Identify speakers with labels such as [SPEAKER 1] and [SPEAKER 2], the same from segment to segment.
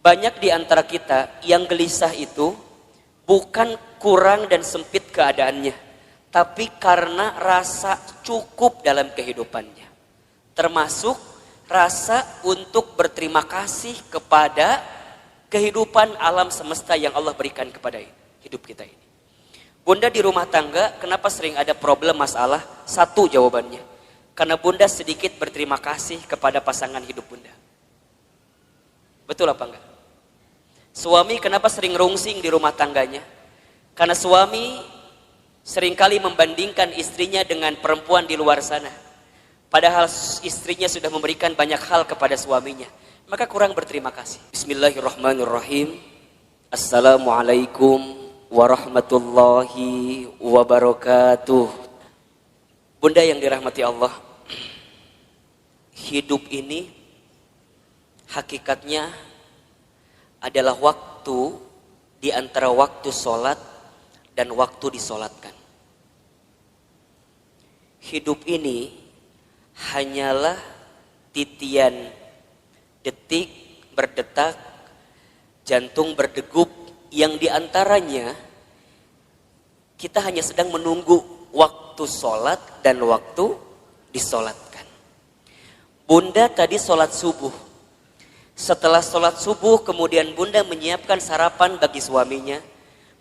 [SPEAKER 1] Banyak di antara kita yang gelisah itu bukan kurang dan sempit keadaannya, tapi karena rasa cukup dalam kehidupannya. Termasuk rasa untuk berterima kasih kepada kehidupan alam semesta yang Allah berikan kepada hidup kita ini. Bunda di rumah tangga, kenapa sering ada problem masalah? Satu jawabannya, karena bunda sedikit berterima kasih kepada pasangan hidup bunda. Betul apa enggak? Suami kenapa sering rungsing di rumah tangganya? Karena suami seringkali membandingkan istrinya dengan perempuan di luar sana. Padahal istrinya sudah memberikan banyak hal kepada suaminya. Maka kurang berterima kasih. Bismillahirrahmanirrahim. Assalamualaikum warahmatullahi wabarakatuh. Bunda yang dirahmati Allah, hidup ini hakikatnya adalah waktu di antara waktu sholat dan waktu disolatkan. Hidup ini hanyalah titian detik berdetak, jantung berdegup, yang diantaranya kita hanya sedang menunggu waktu sholat dan waktu disolatkan. Bunda tadi sholat subuh. Setelah sholat subuh kemudian bunda menyiapkan sarapan bagi suaminya,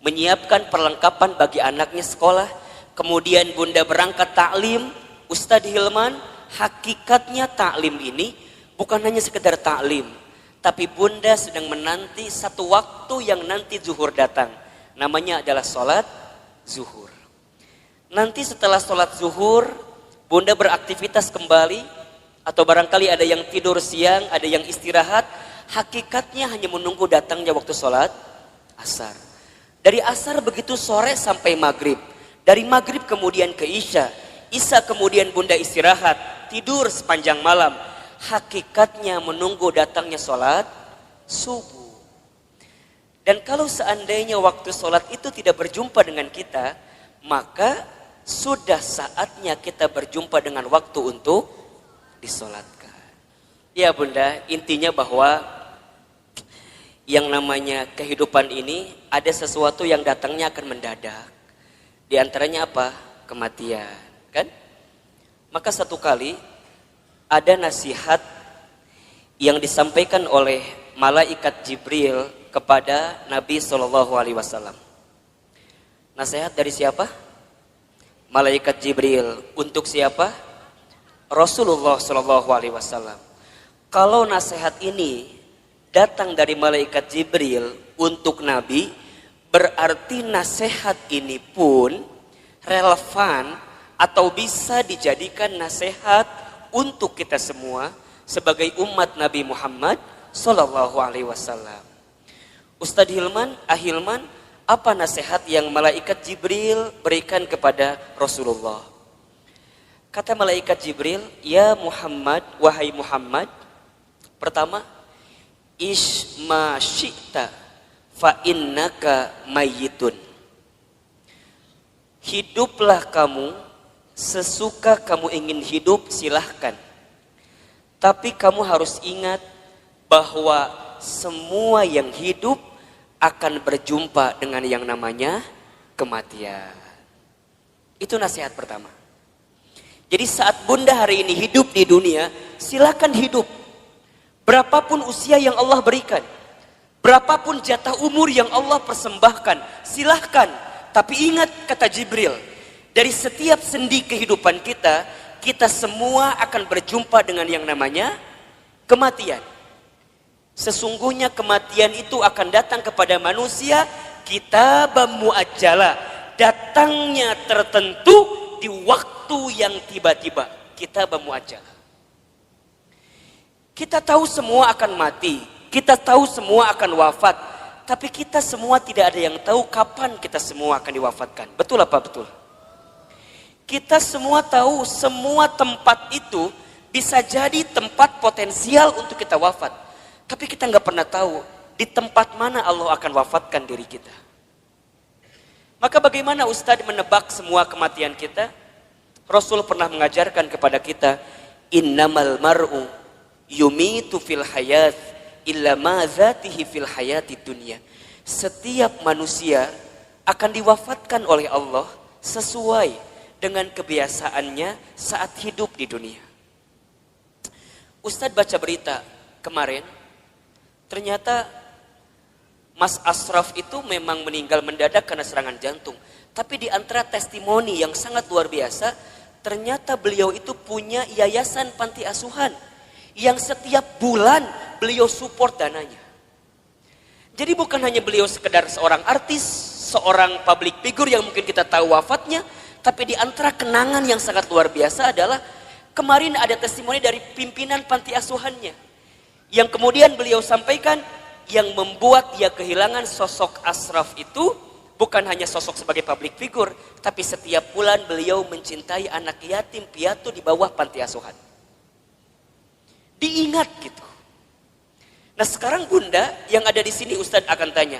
[SPEAKER 1] menyiapkan perlengkapan bagi anaknya sekolah, kemudian bunda berangkat taklim. Ustadz Hilman, hakikatnya taklim ini bukan hanya sekedar taklim, tapi bunda sedang menanti satu waktu yang nanti zuhur datang, namanya adalah sholat zuhur. Nanti setelah sholat zuhur bunda beraktivitas kembali, atau barangkali ada yang tidur siang, ada yang istirahat. Hakikatnya hanya menunggu datangnya waktu sholat asar. Dari asar begitu sore sampai maghrib. Dari maghrib kemudian ke isya. Isya kemudian bunda istirahat, tidur sepanjang malam. Hakikatnya menunggu datangnya sholat subuh. Dan kalau seandainya waktu sholat itu tidak berjumpa dengan kita, maka sudah saatnya kita berjumpa dengan waktu untuk disolatkan. Ya bunda, intinya bahwa yang namanya kehidupan ini ada sesuatu yang datangnya akan mendadak. Di antaranya apa? Kematian, kan? Maka satu kali ada nasihat yang disampaikan oleh malaikat Jibril kepada Nabi SAW. Nasihat dari siapa? Malaikat Jibril. Untuk siapa? Rasulullah SAW. Kalau nasihat ini datang dari malaikat Jibril untuk Nabi, berarti nasihat ini pun relevan atau bisa dijadikan nasihat untuk kita semua sebagai umat Nabi Muhammad SAW. Ustadz Hilman, Ahilman, apa nasihat yang malaikat Jibril berikan kepada Rasulullah? Kata malaikat Jibril, ya Muhammad, wahai Muhammad, pertama, isma syi'ta fa innaka mayyitun. Hiduplah kamu sesuka kamu ingin hidup, silahkan. Tapi kamu harus ingat bahwa semua yang hidup akan berjumpa dengan yang namanya kematian. Itu nasihat pertama. Jadi saat bunda hari ini hidup di dunia, silakan hidup. Berapapun usia yang Allah berikan, berapapun jatah umur yang Allah persembahkan, silahkan. Tapi ingat kata Jibril, dari setiap sendi kehidupan kita, kita semua akan berjumpa dengan yang namanya kematian. Sesungguhnya kematian itu akan datang kepada manusia, kitaban muajjala, datangnya tertentu di waktu yang tiba-tiba. Kitaban muajjala. Kita tahu semua akan mati, kita tahu semua akan wafat, tapi kita semua tidak ada yang tahu kapan kita semua akan diwafatkan. Betul apa betul? Kita semua tahu semua tempat itu bisa jadi tempat potensial untuk kita wafat, tapi kita nggak pernah tahu di tempat mana Allah akan wafatkan diri kita. Maka bagaimana Ustadz menebak semua kematian kita? Rasul pernah mengajarkan kepada kita, innamal mar'u yumitu fil hayat illa ma dzatihi fil hayati dunya. Setiap manusia akan diwafatkan oleh Allah sesuai dengan kebiasaannya saat hidup di dunia. Ustadz baca berita kemarin, ternyata Mas Ashraf itu memang meninggal mendadak karena serangan jantung. Tapi di antara testimoni yang sangat luar biasa, ternyata beliau itu punya yayasan panti asuhan yang setiap bulan beliau support dananya. Jadi bukan hanya beliau sekedar seorang artis, seorang public figure yang mungkin kita tahu wafatnya, tapi di antara kenangan yang sangat luar biasa adalah kemarin ada testimoni dari pimpinan panti asuhannya yang kemudian beliau sampaikan yang membuat dia kehilangan sosok Ashraf itu bukan hanya sosok sebagai public figure, tapi setiap bulan beliau mencintai anak yatim piatu di bawah panti asuhan. Diingat gitu. Nah sekarang Bunda yang ada di sini Ustadz akan tanya,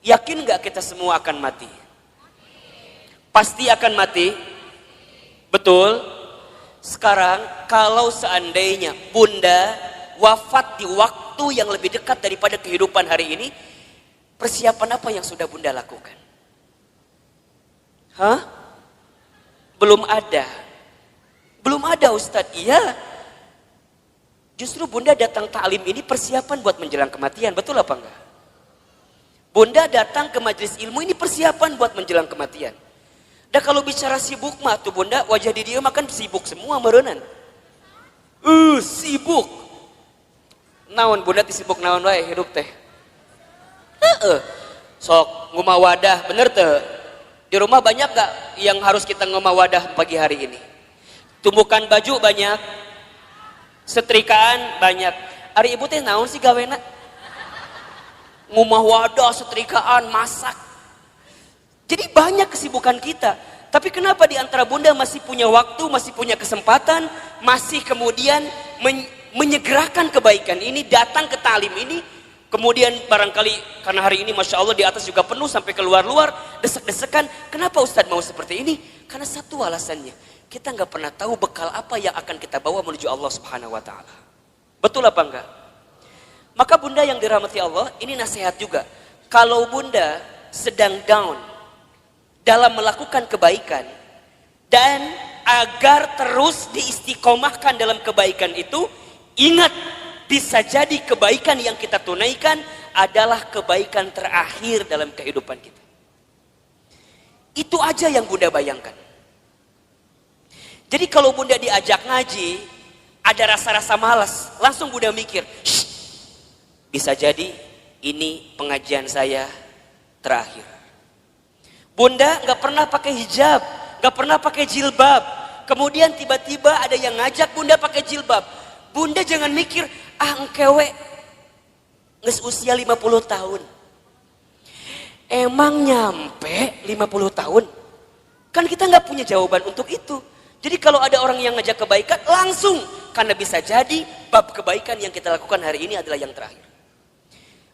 [SPEAKER 1] yakin nggak kita semua akan mati? Pasti akan mati, betul? Sekarang kalau seandainya Bunda wafat di waktu yang lebih dekat daripada kehidupan hari ini, persiapan apa yang sudah Bunda lakukan? Hah? Belum ada. Belum ada Ustadz, iya. Justru Bunda datang ta'lim ini persiapan buat menjelang kematian, betul apa enggak? Bunda datang ke majelis ilmu ini persiapan buat menjelang kematian. Dan kalau bicara sibuk mah tuh Bunda, wajah di dia makan sibuk semua merenan. Sibuk. Naon Bunda disibuk naon wae hidup teh. Sok ngumah wadah, bener teh. Di rumah banyak gak yang harus kita ngumah wadah pagi hari ini? Tumbukan baju banyak, setrikaan banyak. Ari ibu teh naon sih gawena? Ngumah wadah, setrikaan, masak. Jadi banyak kesibukan kita. Tapi kenapa di antara Bunda masih punya waktu, masih punya kesempatan, masih kemudian menyegerakan kebaikan ini, datang ke talim ini, kemudian barangkali karena hari ini Masya Allah di atas juga penuh sampai keluar-luar, desek-desekan. Kenapa Ustadz mau seperti ini? Karena satu alasannya, kita nggak pernah tahu bekal apa yang akan kita bawa menuju Allah Subhanahu Wa Taala. Betul apa enggak? Maka Bunda yang dirahmati Allah, ini nasihat juga. Kalau Bunda sedang down dalam melakukan kebaikan dan agar terus diistiqomahkan dalam kebaikan itu, ingat bisa jadi kebaikan yang kita tunaikan adalah kebaikan terakhir dalam kehidupan kita. Itu aja yang Bunda bayangkan. Jadi kalau Bunda diajak ngaji, ada rasa-rasa malas, langsung Bunda mikir, bisa jadi ini pengajian saya terakhir. Bunda nggak pernah pakai hijab, nggak pernah pakai jilbab. Kemudian tiba-tiba ada yang ngajak Bunda pakai jilbab. Bunda jangan mikir, engkewe nges usia 50 tahun. Emang nyampe 50 tahun? Kan kita nggak punya jawaban untuk itu. Jadi kalau ada orang yang ngajak kebaikan, langsung. Karena bisa jadi bab kebaikan yang kita lakukan hari ini adalah yang terakhir.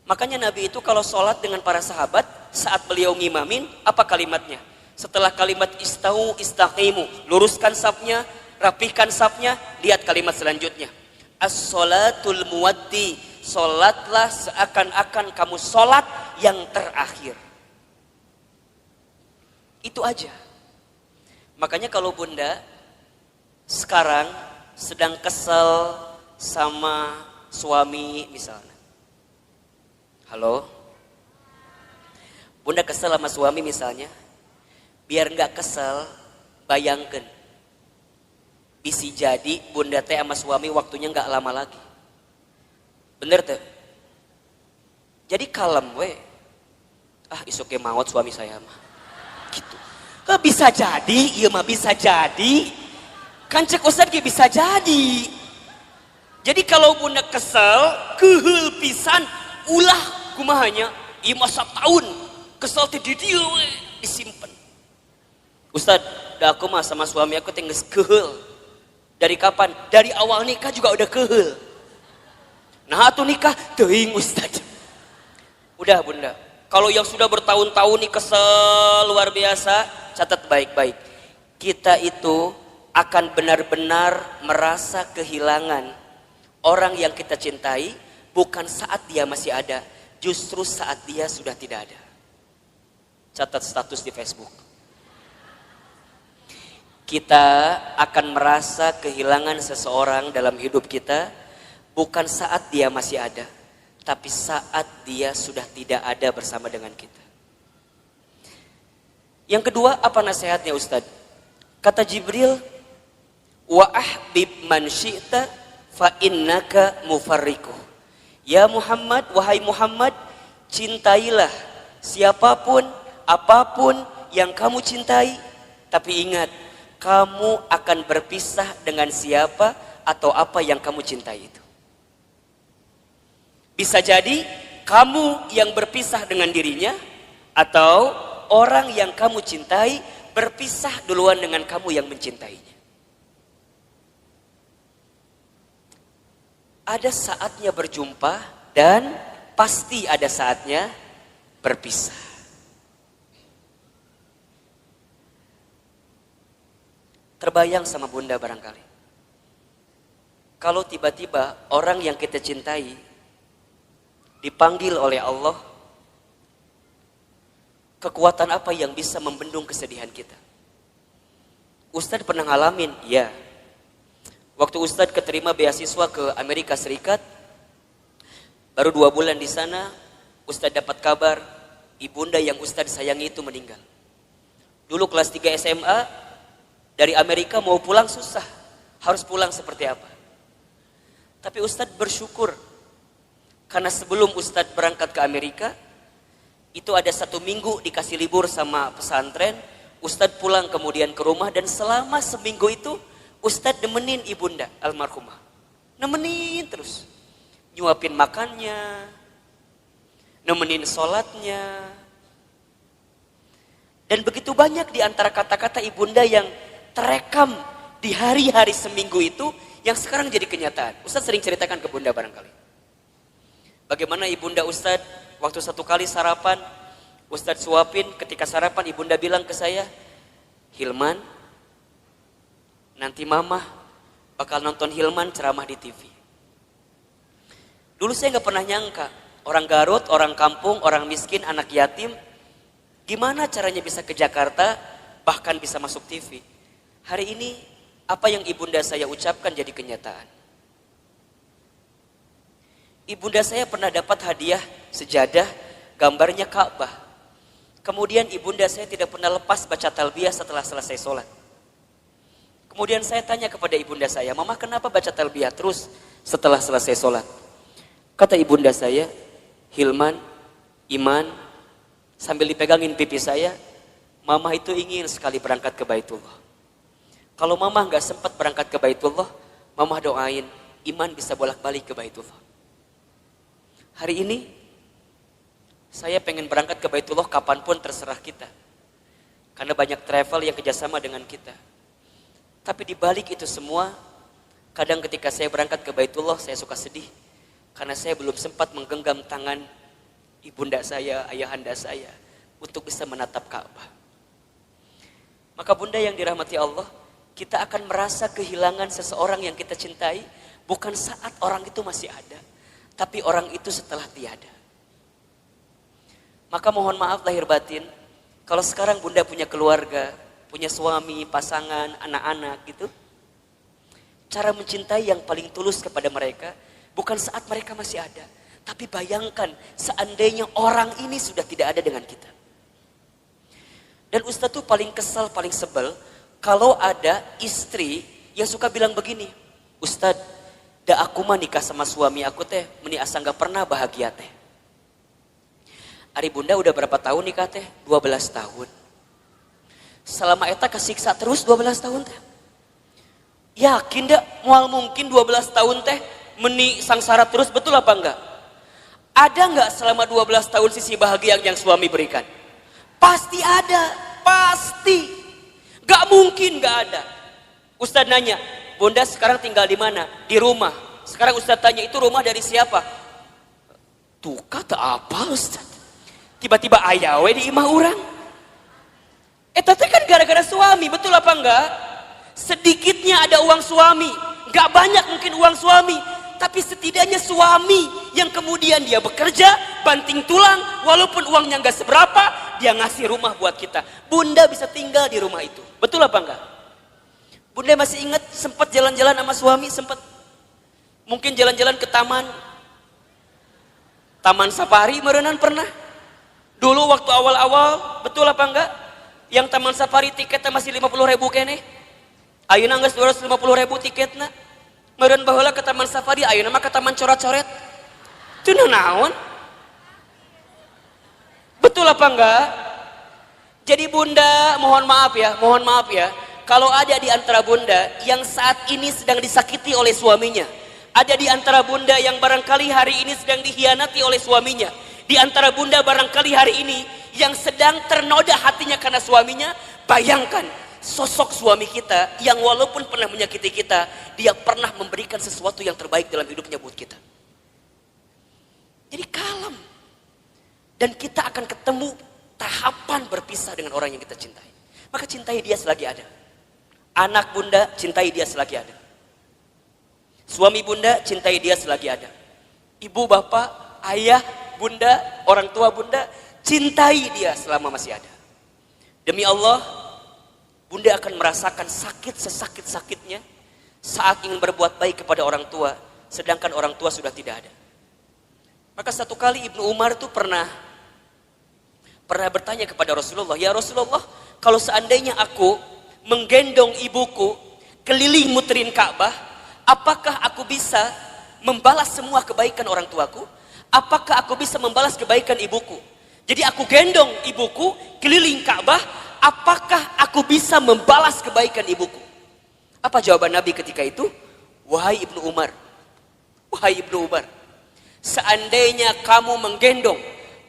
[SPEAKER 1] Makanya Nabi itu kalau sholat dengan para sahabat, saat beliau ngimamin, apa kalimatnya? Setelah kalimat istau istaqimu, luruskan safnya, rapihkan safnya, lihat kalimat selanjutnya. As-sholatul muwaddi, sholatlah seakan-akan kamu sholat yang terakhir. Itu aja. Makanya kalau Bunda sekarang sedang kesel sama suami misalnya. Halo? Bunda kesel sama suami misalnya. Biar nggak kesel, bayangkan. Bisa jadi Bunda teh sama suami waktunya nggak lama lagi. Bener tuh? Jadi kalem we. Isuknya maut suami saya mah. Gitu. Bisa jadi, iya mah bisa jadi. Kan cek Ustadz bisa jadi. Jadi kalau Bunda kesel, kehul pisan, ulah kumahanya, iya masa tahun kesel ti di dia we disimpan. Ustadz, dah aku mah sama suami aku tinggal kehul. Dari kapan? Dari awal nikah juga udah kehul. Nah atuh nikah teuing Ustadz. Udah Bunda, kalau yang sudah bertahun-tahun nih kesel luar biasa, catat baik-baik. Kita itu akan benar-benar merasa kehilangan orang yang kita cintai bukan saat dia masih ada, justru saat dia sudah tidak ada. Catat status di Facebook. Kita akan merasa kehilangan seseorang dalam hidup kita bukan saat dia masih ada, tapi saat dia sudah tidak ada bersama dengan kita. Yang kedua, apa nasihatnya Ustaz? Kata Jibril, wa ahbib man syi'ta fa innaka mufarriquh. Ya Muhammad, wahai Muhammad, cintailah siapapun, apapun yang kamu cintai, tapi ingat, kamu akan berpisah dengan siapa atau apa yang kamu cintai itu. Bisa jadi kamu yang berpisah dengan dirinya, atau orang yang kamu cintai berpisah duluan dengan kamu yang mencintainya. Ada saatnya berjumpa dan pasti ada saatnya berpisah. Terbayang sama bunda barangkali. Kalau tiba-tiba orang yang kita cintai dipanggil oleh Allah, kekuatan apa yang bisa membendung kesedihan kita? Ustadz pernah ngalamin, ya. Waktu Ustadz keterima beasiswa ke Amerika Serikat, baru 2 bulan di sana, Ustadz dapat kabar ibunda yang Ustadz sayangi itu meninggal. Dulu kelas 3 SMA, dari Amerika mau pulang susah, harus pulang seperti apa. Tapi Ustadz bersyukur, karena sebelum Ustadz berangkat ke Amerika, itu ada 1 minggu dikasih libur sama pesantren, Ustadz pulang kemudian ke rumah, dan selama seminggu itu Ustadz nemenin ibunda almarhumah. Nemenin terus. Nyuapin makannya, nemenin sholatnya. Dan begitu banyak di antara kata-kata ibunda yang terekam di hari-hari seminggu itu, yang sekarang jadi kenyataan. Ustadz sering ceritakan ke bunda barangkali. Bagaimana ibunda Ustadz waktu 1 kali sarapan, Ustadz suapin, ketika sarapan ibunda bilang ke saya, Hilman, nanti mama bakal nonton Hilman ceramah di TV. Dulu saya gak pernah nyangka, orang Garut, orang kampung, orang miskin, anak yatim, gimana caranya bisa ke Jakarta, bahkan bisa masuk TV. Hari ini, apa yang ibunda saya ucapkan jadi kenyataan. Ibunda saya pernah dapat hadiah sejadah, gambarnya Ka'bah. Kemudian ibunda saya tidak pernah lepas baca talbiyah setelah selesai sholat. Kemudian saya tanya kepada ibunda saya, Mama kenapa baca talbiyah terus setelah selesai sholat? Kata ibunda saya, Hilman, Iman, sambil dipegangin pipi saya, Mama itu ingin sekali berangkat ke Baitullah. Kalau Mama gak sempat berangkat ke Baitullah, Mama doain Iman bisa bolak-balik ke Baitullah. Hari ini, saya pengen berangkat ke Baitullah kapanpun terserah kita. Karena banyak travel yang kerjasama dengan kita. Tapi di balik itu semua, kadang ketika saya berangkat ke Baitullah, saya suka sedih. Karena saya belum sempat menggenggam tangan ibunda saya, ayahanda saya, untuk bisa menatap Ka'bah. Maka bunda yang dirahmati Allah, kita akan merasa kehilangan seseorang yang kita cintai, bukan saat orang itu masih ada, tapi orang itu setelah tiada. Maka mohon maaf lahir batin, kalau sekarang bunda punya keluarga, punya suami, pasangan, anak-anak gitu. Cara mencintai yang paling tulus kepada mereka, bukan saat mereka masih ada. Tapi bayangkan seandainya orang ini sudah tidak ada dengan kita. Dan Ustadz tuh paling kesal, paling sebel, kalau ada istri yang suka bilang begini, Ustadz, da aku mah nikah sama suami aku teh, meni asa gak pernah bahagia teh. Ari bunda udah berapa tahun nikah teh? 12 tahun. Selama eta kesiksa terus 12 tahun teh. Yakin dak moal mungkin 12 tahun teh meni sangsara terus, betul apa enggak? Ada enggak selama 12 tahun sisi bahagia yang suami berikan? Pasti ada, pasti. Gak mungkin gak ada. Ustadz nanya, bunda sekarang tinggal di mana? Di rumah. Sekarang Ustadz tanya, itu rumah dari siapa? Tuh kata apa Ustadz? Tiba-tiba ayawe di imah orang. Tapi kan gara-gara suami, betul apa enggak? Sedikitnya ada uang suami, gak banyak mungkin uang suami, tapi setidaknya suami yang kemudian dia bekerja, banting tulang, walaupun uangnya nggak seberapa, dia ngasih rumah buat kita. Bunda bisa tinggal di rumah itu. Betul apa enggak? Bunda masih ingat sempat jalan-jalan sama suami, sempat mungkin jalan-jalan ke Taman Safari merenan pernah. Dulu waktu awal-awal, betul apa enggak? Yang Taman Safari tiketnya masih 50.000 kene. Ayeuna geus 250.000 tiketna. Meureun baheula ke Taman Safari, ayeuna mah ke Taman Coret-Coret. Teu naon? Betul apa enggak? Jadi bunda, mohon maaf ya. Kalau ada di antara bunda yang saat ini sedang disakiti oleh suaminya, ada di antara bunda yang barangkali hari ini sedang dikhianati oleh suaminya, di antara bunda barangkali hari ini yang sedang ternoda hatinya karena suaminya, bayangkan sosok suami kita yang walaupun pernah menyakiti kita, dia pernah memberikan sesuatu yang terbaik dalam hidupnya buat kita. Jadi kalem. Dan kita akan ketemu tahapan berpisah dengan orang yang kita cintai. Maka cintai dia selagi ada. Anak bunda, cintai dia selagi ada. Suami bunda, cintai dia selagi ada. Ibu, bapak, ayah, bunda, orang tua bunda, cintai dia selama masih ada. Demi Allah, bunda akan merasakan sakit sesakit-sakitnya saat ingin berbuat baik kepada orang tua, sedangkan orang tua sudah tidak ada. Maka satu kali Ibnu Umar itu pernah bertanya kepada Rasulullah, ya Rasulullah, kalau seandainya aku menggendong ibuku keliling muterin Ka'bah, apakah aku bisa membalas semua kebaikan orang tuaku? Apakah aku bisa membalas kebaikan ibuku? Jadi aku gendong ibuku keliling Ka'bah, apakah aku bisa membalas kebaikan ibuku? Apa jawaban Nabi ketika itu? Wahai Ibnu Umar, seandainya kamu menggendong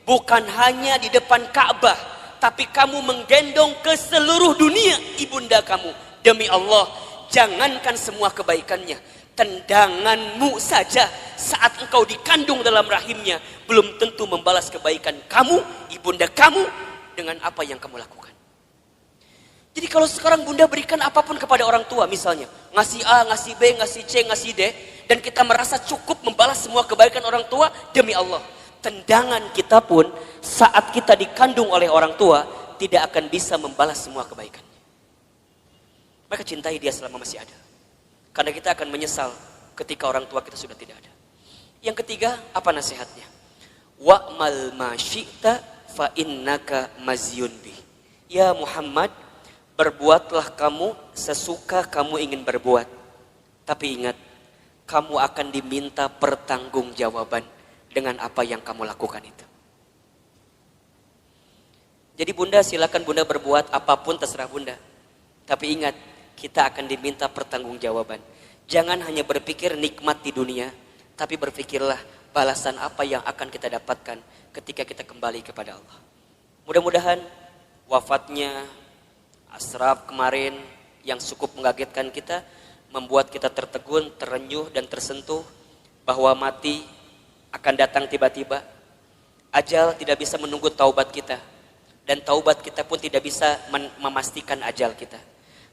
[SPEAKER 1] bukan hanya di depan Ka'bah, tapi kamu menggendong ke seluruh dunia ibunda kamu, demi Allah, jangankan semua kebaikannya, tendanganmu saja saat engkau dikandung dalam rahimnya belum tentu membalas kebaikan kamu, ibunda kamu, dengan apa yang kamu lakukan. Jadi kalau sekarang bunda berikan apapun kepada orang tua, misalnya ngasih A, ngasih B, ngasih C, ngasih D, dan kita merasa cukup membalas semua kebaikan orang tua, demi Allah, tendangan kita pun saat kita dikandung oleh orang tua tidak akan bisa membalas semua kebaikannya. Maka cintai dia selama masih ada, karena kita akan menyesal ketika orang tua kita sudah tidak ada. Yang ketiga, apa nasihatnya? Wa'mal ma syi'ta fa innaka mazyun bi. Ya Muhammad, berbuatlah kamu sesuka kamu ingin berbuat, tapi ingat, kamu akan diminta pertanggungjawaban dengan apa yang kamu lakukan itu. Jadi bunda, silakan bunda berbuat apapun terserah bunda, tapi ingat, kita akan diminta pertanggungjawaban. Jangan hanya berpikir nikmat di dunia, tapi berpikirlah balasan apa yang akan kita dapatkan ketika kita kembali kepada Allah. Mudah-mudahan wafatnya Ashraf kemarin yang cukup mengagetkan kita, membuat kita tertegun, terenyuh dan tersentuh bahwa mati akan datang tiba-tiba. Ajal tidak bisa menunggu taubat kita, dan taubat kita pun tidak bisa memastikan ajal kita.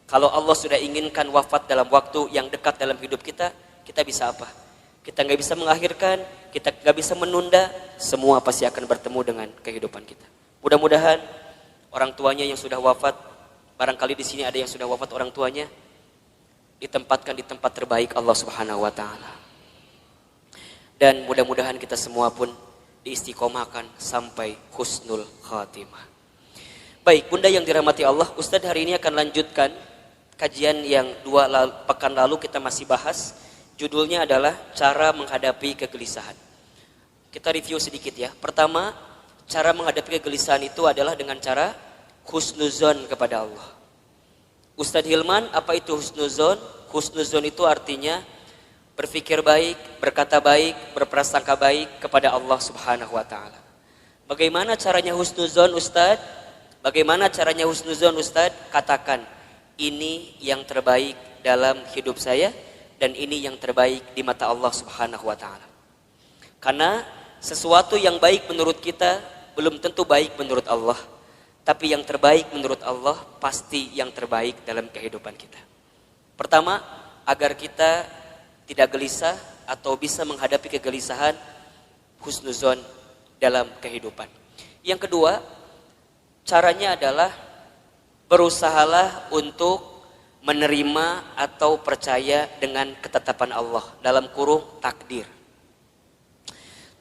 [SPEAKER 1] Kalau Allah sudah inginkan wafat dalam waktu yang dekat dalam hidup kita, kita bisa apa? Kita nggak bisa mengakhirkan, kita nggak bisa menunda, semua pasti akan bertemu dengan kehidupan kita. Mudah-mudahan orang tuanya yang sudah wafat, barangkali di sini ada yang sudah wafat orang tuanya, ditempatkan di tempat terbaik Allah Subhanahu wa taala. Dan mudah-mudahan kita semua pun diistiqomahkan sampai husnul khatimah. Baik, bunda yang dirahmati Allah, Ustadz hari ini akan lanjutkan kajian yang pekan lalu kita masih bahas. Judulnya adalah cara menghadapi kegelisahan. Kita review sedikit ya. Pertama, cara menghadapi kegelisahan itu adalah dengan cara husnuzon kepada Allah. Ustadz Hilman, apa itu husnuzon? Husnuzon itu artinya berpikir baik, berkata baik, berprasangka baik kepada Allah Subhanahu wa taala. Bagaimana caranya husnuzon, Ustadz? Bagaimana caranya husnuzon, Ustadz? Katakan, ini yang terbaik dalam hidup saya dan ini yang terbaik di mata Allah Subhanahu wa taala. Karena sesuatu yang baik menurut kita belum tentu baik menurut Allah, tapi yang terbaik menurut Allah pasti yang terbaik dalam kehidupan kita. Pertama, agar kita tidak gelisah, atau bisa menghadapi kegelisahan, husnuzon dalam kehidupan. Yang kedua, caranya adalah berusahalah untuk menerima atau percaya dengan ketetapan Allah, dalam kurung takdir.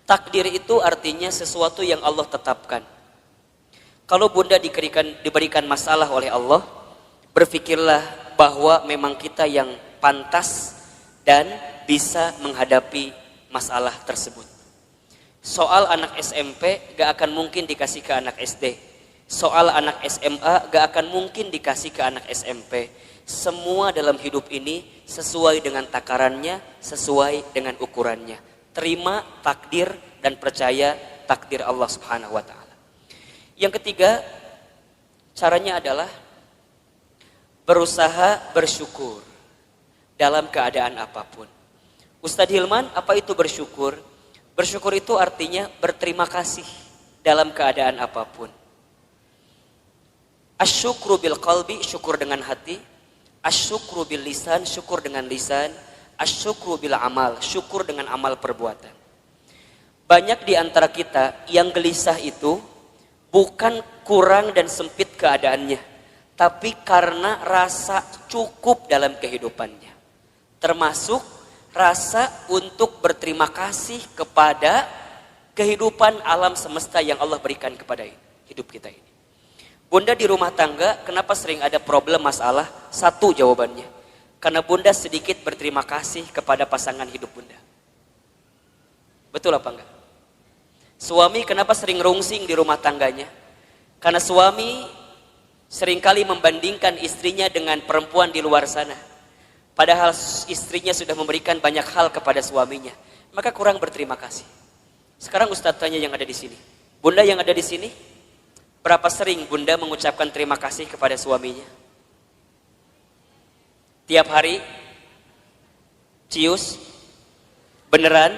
[SPEAKER 1] Takdir itu artinya sesuatu yang Allah tetapkan. Kalau bunda diberikan masalah oleh Allah, berpikirlah bahwa memang kita yang pantas dan bisa menghadapi masalah tersebut. Soal anak SMP gak akan mungkin dikasih ke anak SD. Soal anak SMA gak akan mungkin dikasih ke anak SMP. Semua dalam hidup ini sesuai dengan takarannya, sesuai dengan ukurannya. Terima takdir dan percaya takdir Allah Subhanahu wa Ta'ala. Yang ketiga, caranya adalah berusaha bersyukur dalam keadaan apapun. Ustadz Hilman, apa itu bersyukur? Bersyukur itu artinya berterima kasih dalam keadaan apapun. Asyukru bil qalbi, syukur dengan hati. Asyukru bil lisan, syukur dengan lisan. Asyukru bil amal, syukur dengan amal perbuatan. Banyak di antara kita yang gelisah itu bukan kurang dan sempit keadaannya, tapi karena rasa cukup dalam kehidupannya. Termasuk rasa untuk berterima kasih kepada kehidupan alam semesta yang Allah berikan kepada hidup kita ini. Bunda di rumah tangga, kenapa sering ada problem masalah? Satu jawabannya, karena bunda sedikit berterima kasih kepada pasangan hidup bunda. Betul apa enggak? Suami kenapa sering rungsing di rumah tangganya? Karena suami seringkali membandingkan istrinya dengan perempuan di luar sana. Padahal istrinya sudah memberikan banyak hal kepada suaminya. Maka kurang berterima kasih. Sekarang Ustadz tanya yang ada di sini. Bunda yang ada di sini, berapa sering bunda mengucapkan terima kasih kepada suaminya? Tiap hari? Cius? Beneran?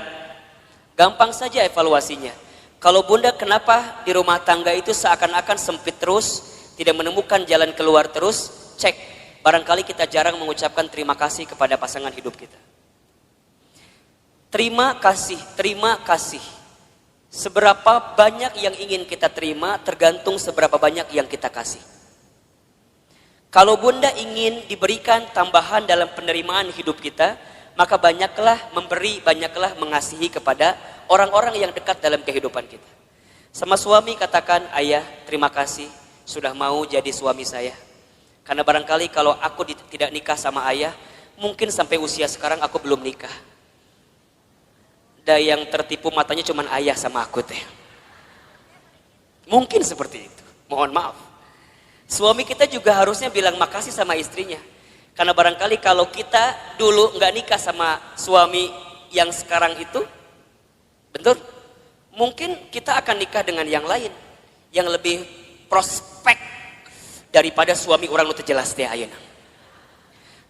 [SPEAKER 1] Gampang saja evaluasinya. Kalau bunda kenapa di rumah tangga itu seakan-akan sempit terus, tidak menemukan jalan keluar terus, cek. Barangkali kita jarang mengucapkan terima kasih kepada pasangan hidup kita. Terima kasih, terima kasih. Seberapa banyak yang ingin kita terima tergantung seberapa banyak yang kita kasih. Kalau bunda ingin diberikan tambahan dalam penerimaan hidup kita, maka banyaklah memberi, banyaklah mengasihi kepada orang-orang yang dekat dalam kehidupan kita. Sama suami katakan, ayah terima kasih sudah mau jadi suami saya. Karena barangkali kalau aku tidak nikah sama ayah, mungkin sampai usia sekarang aku belum nikah. Dan yang tertipu matanya cuma ayah sama aku teh. Mungkin seperti itu, mohon maaf. Suami kita juga harusnya bilang makasih sama istrinya. Karena barangkali kalau kita dulu nggak nikah sama suami yang sekarang itu, betul, mungkin kita akan nikah dengan yang lain, yang lebih prospek daripada suami orang itu jelas teh ayeuna.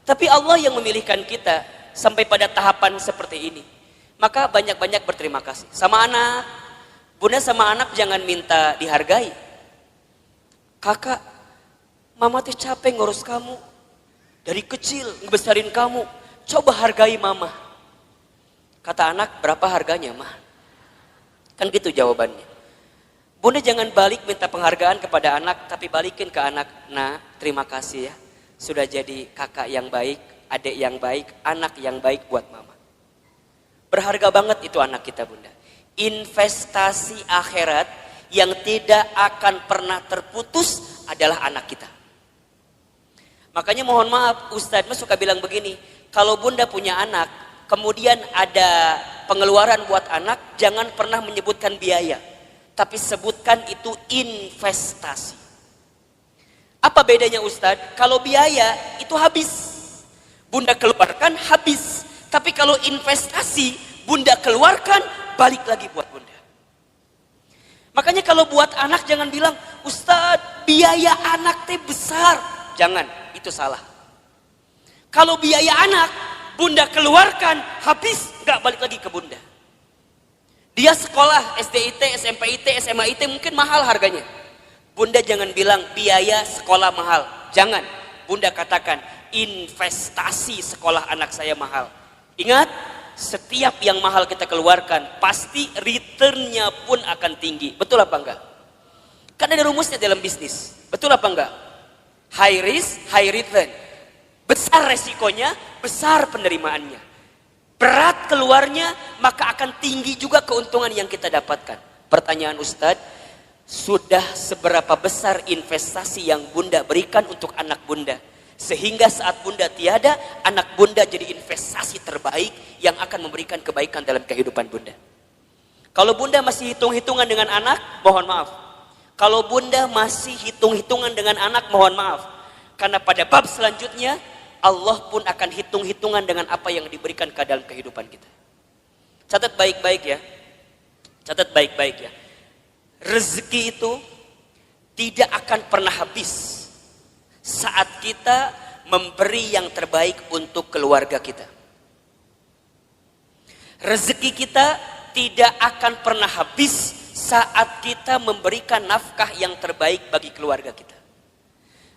[SPEAKER 1] Tapi Allah yang memilihkan kita sampai pada tahapan seperti ini. Maka banyak-banyak berterima kasih. Sama anak, bunda sama anak jangan minta dihargai. Kakak, mama teh capek ngurus kamu. Dari kecil ngebesarin kamu. Coba hargai mama. Kata anak, berapa harganya mah? Kan gitu jawabannya. Bunda jangan balik minta penghargaan kepada anak, tapi balikin ke anak. Nah, terima kasih ya. Sudah jadi kakak yang baik, adik yang baik, anak yang baik buat mama. Berharga banget itu anak kita bunda. Investasi akhirat yang tidak akan pernah terputus adalah anak kita. Makanya mohon maaf, Ustadz suka bilang begini. Kalau bunda punya anak, kemudian ada pengeluaran buat anak, jangan pernah menyebutkan biaya. Tapi sebutkan itu investasi. Apa bedanya Ustadz? Kalau biaya itu habis. Bunda keluarkan habis. Tapi kalau investasi, bunda keluarkan, balik lagi buat bunda. Makanya kalau buat anak jangan bilang, Ustadz biaya anak teh besar. Jangan, itu salah. Kalau biaya anak, bunda keluarkan, habis, gak balik lagi ke bunda. Dia sekolah SDIT, SMPIT, SMAIT mungkin mahal harganya. Bunda jangan bilang biaya sekolah mahal. Jangan. Bunda katakan investasi sekolah anak saya mahal. Ingat, setiap yang mahal kita keluarkan, pasti returnnya pun akan tinggi. Betul apa enggak? Kan ada rumusnya dalam bisnis. Betul apa enggak? High risk, high return. Besar resikonya, besar penerimaannya. Berat keluarnya, maka akan tinggi juga keuntungan yang kita dapatkan. Pertanyaan Ustadz, sudah seberapa besar investasi yang Bunda berikan untuk anak Bunda? Sehingga saat Bunda tiada, anak Bunda jadi investasi terbaik yang akan memberikan kebaikan dalam kehidupan Bunda. Kalau Bunda masih hitung-hitungan dengan anak, mohon maaf. Kalau Bunda masih hitung-hitungan dengan anak, mohon maaf. Karena pada bab selanjutnya, Allah pun akan hitung-hitungan dengan apa yang diberikan ke dalam kehidupan kita. Catat baik-baik ya. Catat baik-baik ya. Rezeki itu tidak akan pernah habis saat kita memberi yang terbaik untuk keluarga kita. Rezeki kita tidak akan pernah habis saat kita memberikan nafkah yang terbaik bagi keluarga kita.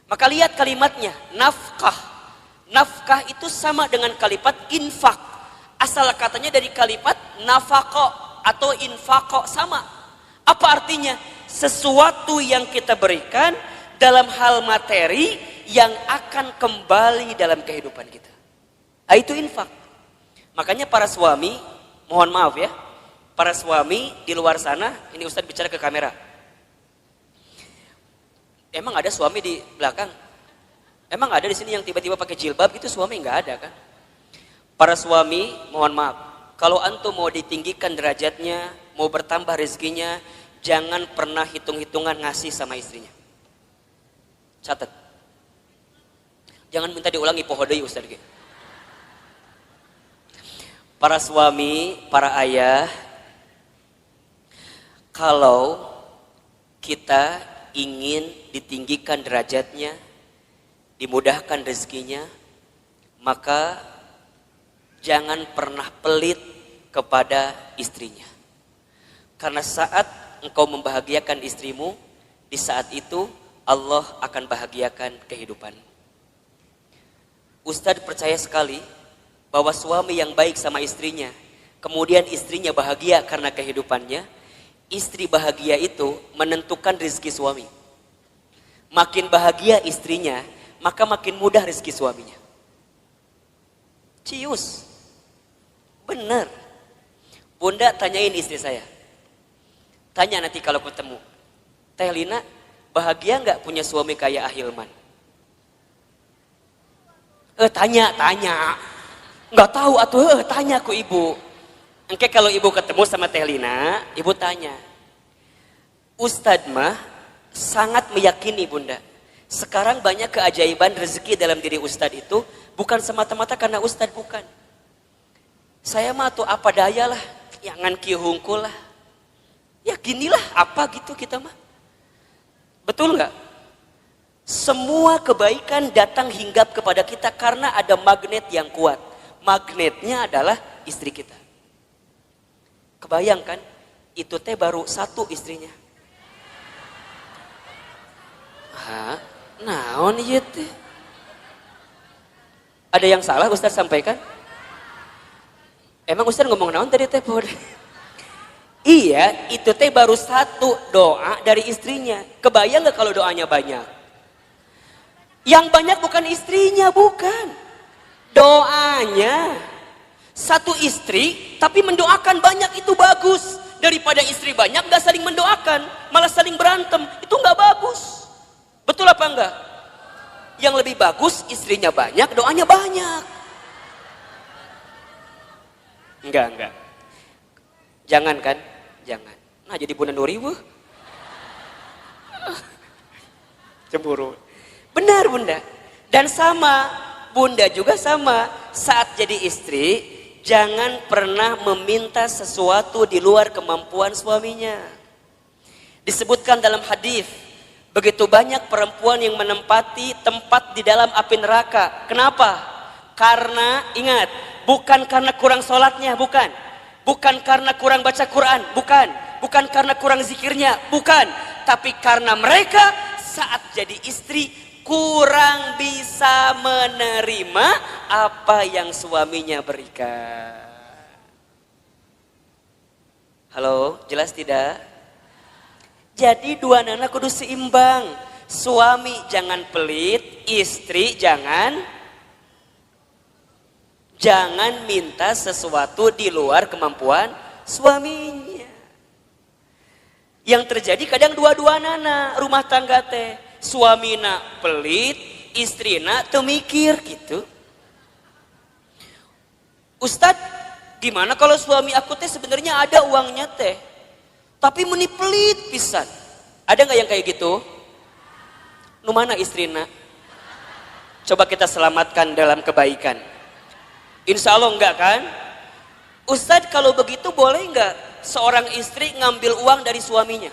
[SPEAKER 1] Maka lihat kalimatnya, nafkah. Nafkah itu sama dengan kalimat infak. Asal katanya dari kalimat nafako atau infako, sama. Apa artinya? Sesuatu yang kita berikan dalam hal materi yang akan kembali dalam kehidupan kita. Nah, itu infak. Makanya para suami, mohon maaf ya, para suami di luar sana, ini Ustadz bicara ke kamera. Emang ada suami di belakang? Emang ada di sini yang tiba-tiba pakai jilbab gitu? Suami nggak ada kan? Para suami, mohon maaf, kalau antum mau ditinggikan derajatnya, mau bertambah rezekinya, jangan pernah hitung-hitungan ngasih sama istrinya. Catat. Jangan minta diulangi pohodoi Ustaz. Para suami, para ayah, kalau kita ingin ditinggikan derajatnya, dimudahkan rezekinya, maka jangan pernah pelit kepada istrinya. Karena saat engkau membahagiakan istrimu, di saat itu Allah akan bahagiakan kehidupanmu. Ustadz percaya sekali bahwa suami yang baik sama istrinya, kemudian istrinya bahagia karena kehidupannya, istri bahagia itu menentukan rezeki suami. Makin bahagia istrinya, maka makin mudah rezeki suaminya. Cius. Benar. Bunda tanyain istri saya. Tanya nanti kalau ketemu. Teh Lina, bahagia nggak punya suami kayak Ahilman? Tanya. Nggak tahu atuh, tanya ku ibu. Engke kalau ibu ketemu sama Teh Lina, ibu tanya. Ustadz mah sangat meyakini Bunda. Sekarang banyak keajaiban rezeki dalam diri Ustadz itu bukan semata-mata karena Ustadz, bukan. Saya mah tuh apa daya lah, jangan kieu hungkul lah. Ya ginilah apa gitu kita mah. Betul nggak? Semua kebaikan datang hinggap kepada kita karena ada magnet yang kuat. Magnetnya adalah istri kita. Kebayangkan, itu teh baru satu istrinya. Hah? Naon ieu teh? Ada yang salah Ustaz sampaikan? Emang Ustaz ngomong naon tadi teh? Iya, itu teh baru satu doa dari istrinya. Kebayang gak kalau doanya banyak? Yang banyak bukan istrinya, bukan. Doanya. Satu istri, tapi mendoakan banyak, itu bagus. Daripada istri banyak gak saling mendoakan, malah saling berantem. Itu gak bagus. Betul apa enggak? Yang lebih bagus istrinya banyak, doanya banyak. Enggak. Jangan kan? Jangan. Nah jadi Bunda Nuri cemburu. Benar Bunda. Dan sama, Bunda juga sama. Saat jadi istri, jangan pernah meminta sesuatu di luar kemampuan suaminya. Disebutkan dalam hadis, begitu banyak perempuan yang menempati tempat di dalam api neraka. Kenapa? Karena ingat, bukan karena kurang sholatnya, bukan. Bukan karena kurang baca Quran, bukan. Bukan karena kurang zikirnya, bukan. Tapi karena mereka saat jadi istri kurang bisa menerima apa yang suaminya berikan. Halo, jelas tidak? Jadi dua nana kudu seimbang. Suami jangan pelit, istri jangan minta sesuatu di luar kemampuan suaminya. Yang terjadi kadang dua-dua nana rumah tangga teh. Suamina pelit, istrina teu mikir gitu. Ustadz, gimana kalau suami aku teh sebenarnya ada uangnya teh, tapi meni pelit pisan. Ada nggak yang kayak gitu? Nu mana istrina? Coba kita selamatkan dalam kebaikan. Insya Allah enggak kan? Ustadz, kalau begitu boleh enggak seorang istri ngambil uang dari suaminya?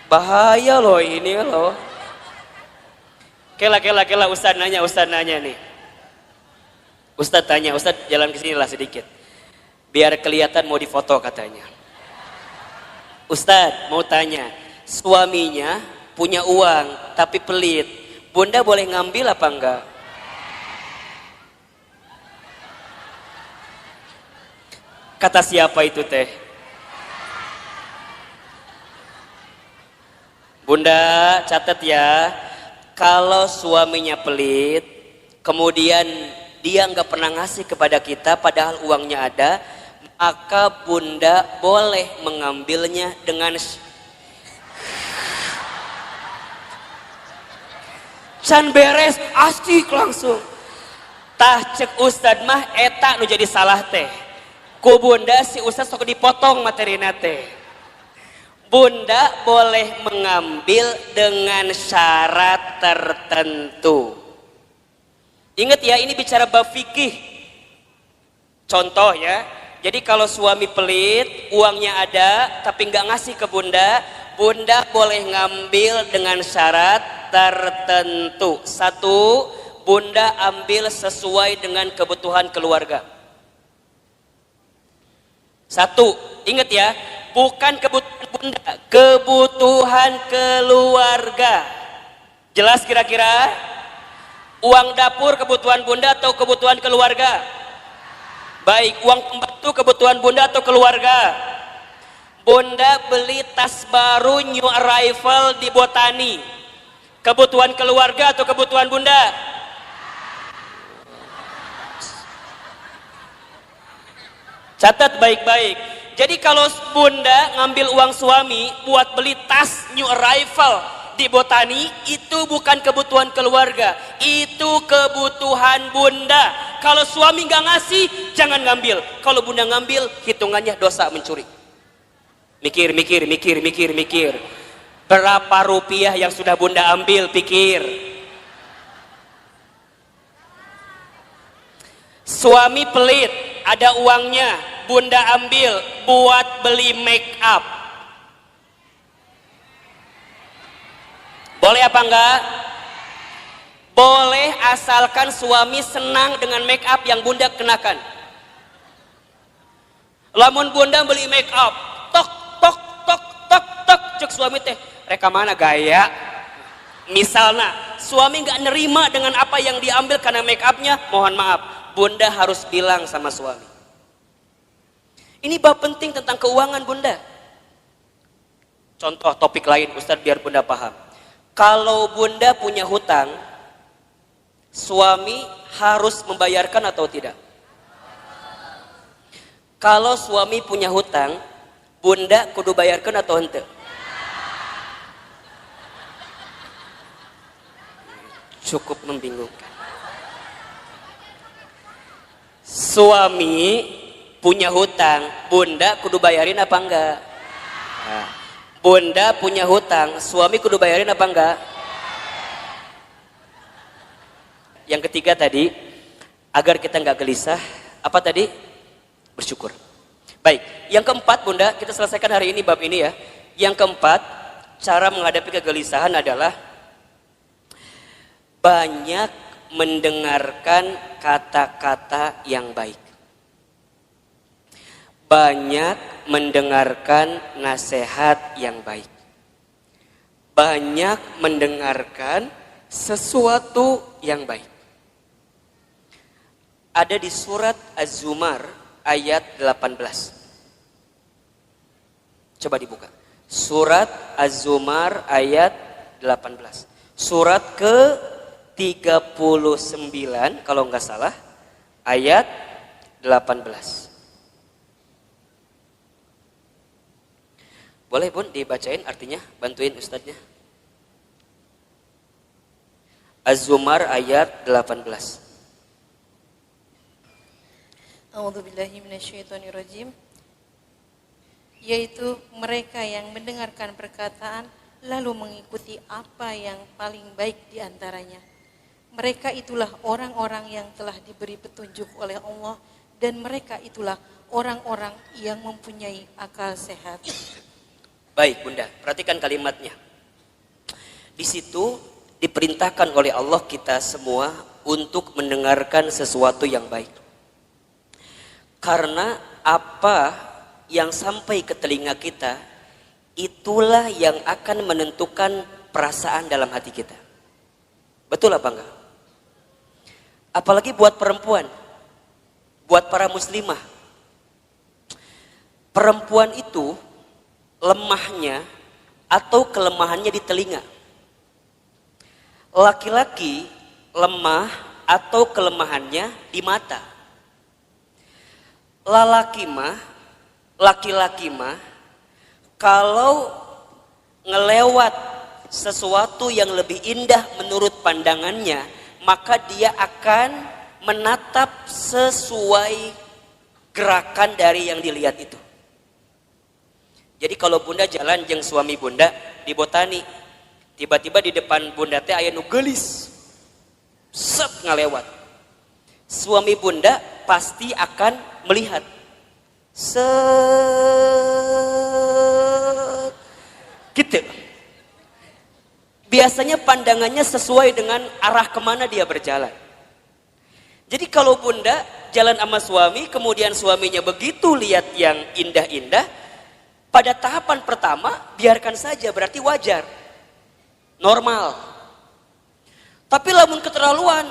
[SPEAKER 1] Bahaya loh ini loh. Kela Ustadz nanya nih. Ustadz tanya, Ustadz jalan ke sini lah sedikit. Biar kelihatan mau difoto katanya. Ustadz mau tanya, suaminya punya uang tapi pelit. Bunda boleh ngambil apa enggak? Kata siapa itu teh? Bunda catat ya, kalau suaminya pelit, kemudian dia nggak pernah ngasih kepada kita padahal uangnya ada, maka bunda boleh mengambilnya dengan can beres, asik langsung. Tah cek Ustad mah eta nu jadi salah teh. Ku bunda si Ustad sok dipotong materina teh. Bunda boleh mengambil dengan syarat tertentu. Ingat ya, ini bicara bab fikih. Contoh ya, jadi kalau suami pelit, uangnya ada tapi nggak ngasih ke bunda, bunda boleh ngambil dengan syarat tertentu. Satu, bunda ambil sesuai dengan kebutuhan keluarga. Satu, ingat ya, bukan kebutuhan bunda, kebutuhan keluarga. Jelas kira-kira? Uang dapur kebutuhan bunda atau kebutuhan keluarga? Baik, uang pembantu kebutuhan bunda atau keluarga? Bunda beli tas baru new arrival di Botani, kebutuhan keluarga atau kebutuhan bunda? Catat baik-baik. Jadi kalau bunda ngambil uang suami buat beli tas new arrival di Botani, itu bukan kebutuhan keluarga, itu kebutuhan bunda. Kalau suami nggak ngasih, jangan ngambil. Kalau bunda ngambil, hitungannya dosa mencuri. Mikir. Berapa rupiah yang sudah bunda ambil, pikir. Suami pelit, ada uangnya, bunda ambil buat beli make up. Boleh apa enggak? Boleh, asalkan suami senang dengan make up yang bunda kenakan. Lamun bunda beli make up, tok cek suami teh, reka mana gaya? Misalnya suami nggak nerima dengan apa yang diambil karena make upnya, mohon maaf, bunda harus bilang sama suami. Ini bab penting tentang keuangan bunda. Contoh topik lain Ustadz biar bunda paham. Kalau bunda punya hutang, suami harus membayarkan atau tidak? Kalau suami punya hutang, bunda kudu bayarkan atau henteu? Cukup membingungkan. Suami punya hutang, bunda kudu bayarin apa enggak? Nah, bunda punya hutang, suami kudu bayarin apa enggak? Yang ketiga tadi, agar kita enggak gelisah, apa tadi? Bersyukur. Baik, yang keempat bunda, kita selesaikan hari ini bab ini ya. Yang keempat, cara menghadapi kegelisahan adalah banyak mendengarkan kata-kata yang baik. Banyak mendengarkan nasihat yang baik. Banyak mendengarkan sesuatu yang baik. ada di surat Az-Zumar ayat 18. Coba dibuka. Surat Az-Zumar ayat 18. Surat ke-39 kalau nggak salah, ayat 18. Boleh Bun dibacain artinya, bantuin ustadznya. Az-Zumar ayat 18.
[SPEAKER 2] A'udzubillahi minasyaitonirrajim. Yaitu mereka yang mendengarkan perkataan lalu mengikuti apa yang paling baik di antaranya. Mereka itulah orang-orang yang telah diberi petunjuk oleh Allah dan mereka itulah orang-orang yang mempunyai akal sehat.
[SPEAKER 1] Baik Bunda, perhatikan kalimatnya. Di situ diperintahkan oleh Allah kita semua untuk mendengarkan sesuatu yang baik. Karena apa yang sampai ke telinga kita, itulah yang akan menentukan perasaan dalam hati kita. Betul apa enggak? Apalagi buat perempuan, buat para muslimah. Perempuan itu lemahnya atau kelemahannya di telinga. Laki-laki lemah atau kelemahannya di mata. Laki-laki mah kalau ngelewat sesuatu yang lebih indah menurut pandangannya, maka dia akan menatap sesuai gerakan dari yang dilihat itu. Jadi kalau Bunda jalan jeung suami Bunda di Botani, tiba-tiba di depan Bunda teh aya nu geulis. Set ngalewat. Suami Bunda pasti akan melihat. Set gitu. Biasanya pandangannya sesuai dengan arah kemana dia berjalan. Jadi kalau Bunda jalan sama suami, kemudian suaminya begitu lihat yang indah-indah, pada tahapan pertama biarkan saja, berarti wajar, normal. Tapi lamun keterlaluan,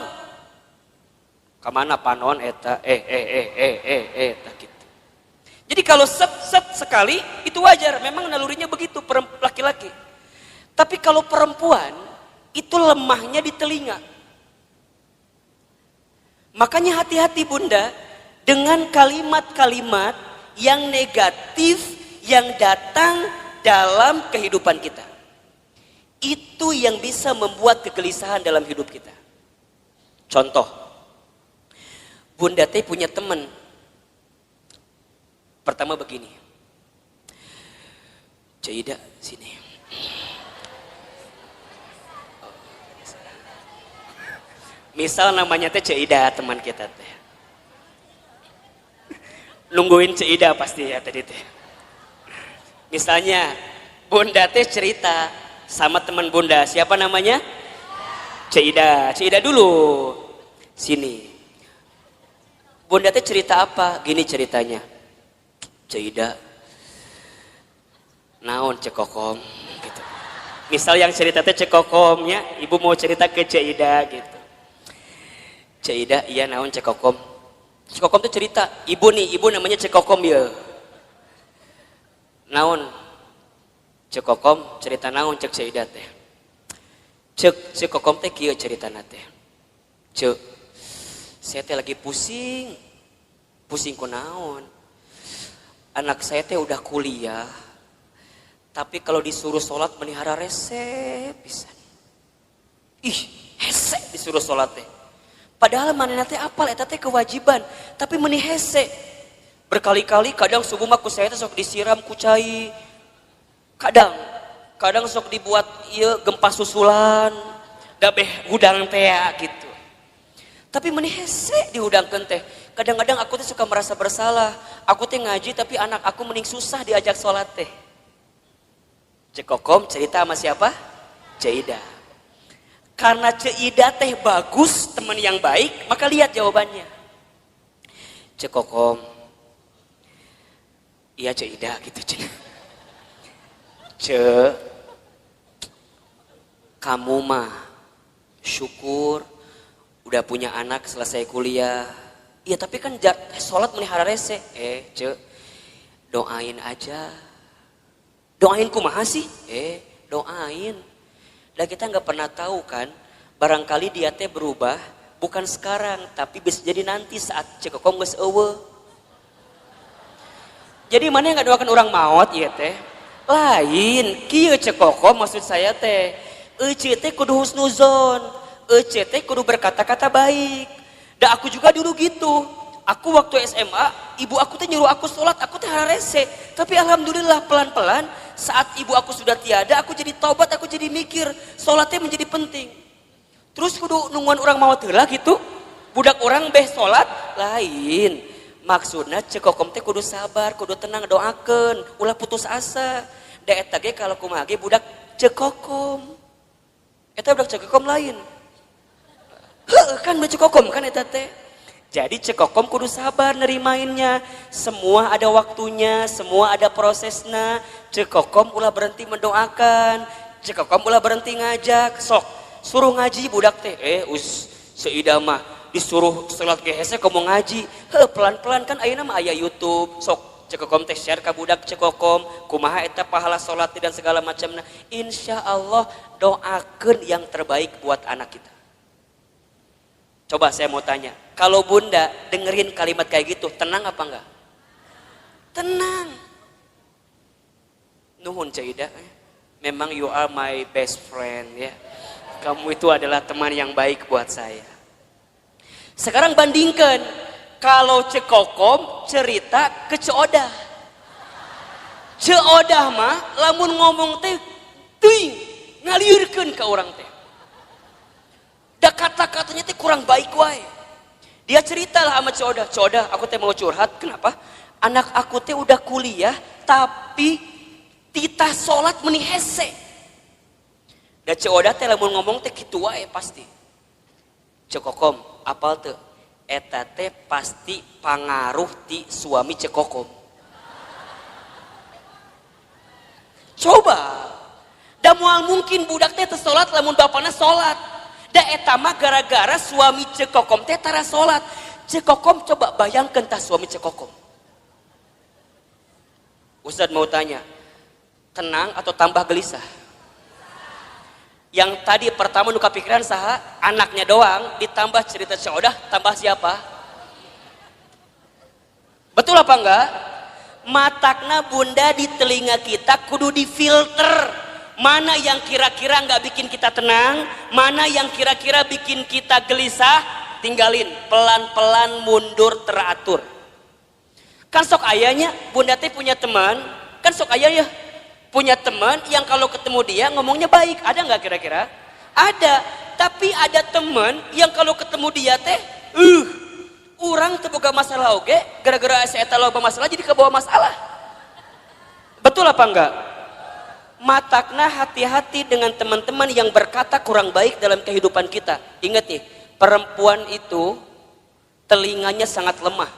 [SPEAKER 1] kemana panon eta eta gitu. Jadi kalau set sekali itu wajar, memang nalurinya begitu laki-laki. Tapi kalau perempuan itu lemahnya di telinga. Makanya hati-hati Bunda dengan kalimat-kalimat yang negatif yang datang dalam kehidupan kita. Itu yang bisa membuat kegelisahan dalam hidup kita. Contoh, Bunda teh punya teman. Pertama begini, Cida sini. Misal namanya teh Cida, teman kita teh. Nungguin Cida pasti ya tadi teh. Misalnya Bunda teh cerita sama teman Bunda, siapa namanya? Cida. Cida dulu. Sini. Bunda teh cerita apa? Gini ceritanya. Cida. Naon cekokom gitu. Misal yang cerita teh cekokomnya, ibu mau cerita ke Cida gitu. Cida, iya naon cekokom. Cekokom tuh cerita, ibu namanya cekokom ya. Naon cekokom cerita naon cek Cida teh. Cekokom teh kieu ceritana teh. Cek, saya teh lagi pusing ku naon. Anak saya teh udah kuliah, tapi kalau disuruh sholat melihara rese pisan. Ih, hese disuruh sholat teh. Padahal manehna teh apal eta teh kewajiban, tapi meuni hese. Berkali-kali kadang subuh mah ku saya teh sok disiram ku cai. Kadang sok dibuat ieu gempa susulan, da beh hudang teh gitu. Tapi meuni hese dihudangkeun teh. Kadang-kadang aku teh suka merasa bersalah. Aku teh ngaji tapi anak aku mending susah diajak sholat teh. Cekokom cerita sama siapa? Cida. Karena Cida teh bagus, teman yang baik, maka lihat jawabannya. Cekokom. Iya Cida gitu kamu mah syukur udah punya anak selesai kuliah, Ya tapi kan sholat melihara rese. Ce, doain aja. Doain kumaha sih? Doain. Dan kita nggak pernah tahu kan, barangkali dia teh berubah, bukan sekarang, tapi bisa jadi nanti saat cekokom geus eueuh. Jadi mana yang nggak doakan orang maut ya teh? Lain, kieu cekokom maksud saya teh. Ece teh kudu husnuzon, ece teh kudu berkata-kata baik. Dan aku juga dulu gitu. Aku waktu SMA, ibu aku teh nyuruh aku sholat, aku teh rese. Tapi alhamdulillah pelan-pelan saat ibu aku sudah tiada, aku jadi taubat, aku jadi mikir sholatnya menjadi penting. Terus kudu nungguan orang mau heula gitu. Budak orang beh sholat lain. Maksudnya cekokom teh kudu sabar, kudu tenang, doakeun, ulah putus asa. Da eta ge kalau kumaha ge budak cekokom. Eta budak cekokom lain. Kan cekokom kan eta teh. Jadi cekokom kudu sabar nerimainnya. Semua ada waktunya, semua ada prosesnya. Cekokom ulah berhenti mendoakan, cekokom ulah berhenti ngajak. Sok suruh ngaji budak teh. Seuida mah disuruh salat ge hese komo ngaji. Pelan-pelan kan ayeuna mah aya YouTube. Sok cekokom teh share ka budak cekokom kumaha eta pahala salat dan segala macamna. Insyaallah doakeun yang terbaik buat anak kita. Coba saya mau tanya, kalau bunda dengerin kalimat kayak gitu, tenang apa enggak? Tenang. Nuhun Caidah, memang you are my best friend ya. Kamu itu adalah teman yang baik buat saya. Sekarang bandingkan, kalau cekokom cerita ke Ceodah. Ceodah mah lamun ngomong teh teuing ngaliurkeun ka urang teh. Da kata-katanya teh kurang baik wae. Dia ceritalah sama Ceodah, Ceodah aku teh mau curhat, kenapa? Anak aku teh udah kuliah tapi titah sholat meni hese. Da Ceodah teh lamun ngomong teh kitu wae pasti. Cekokom, apal teu? Eta teh pasti pangaruh ti suami cekokom. Coba. Da moal mungkin budak teh teu sholat lamun bapana sholat. Da eta mah gara-gara suami cekokom teh tara salat. Cekokom coba bayangkeun tah suami cekokom. Ustaz mau tanya, tenang atau tambah gelisah? Yang tadi pertama nu kapikiran saha? Anaknya doang, ditambah cerita Ceodah, tambah siapa? Betul apa enggak? Matakna bunda di telinga kita kudu difilter. Mana yang kira-kira nggak bikin kita tenang, mana yang kira-kira bikin kita gelisah, tinggalin, pelan-pelan mundur teratur. Kan sok ayahnya, bunda teh punya teman, kan sok ayah ya, punya teman yang kalau ketemu dia ngomongnya baik, ada nggak kira-kira? Ada, tapi ada teman yang kalau ketemu dia teh, orang terbuka masalah oke, gara-gara saya tahu masalah jadi kebawa masalah. Betul apa enggak? Matakna hati-hati dengan teman-teman yang berkata kurang baik dalam kehidupan kita. Ingat nih, perempuan itu telinganya sangat lemah.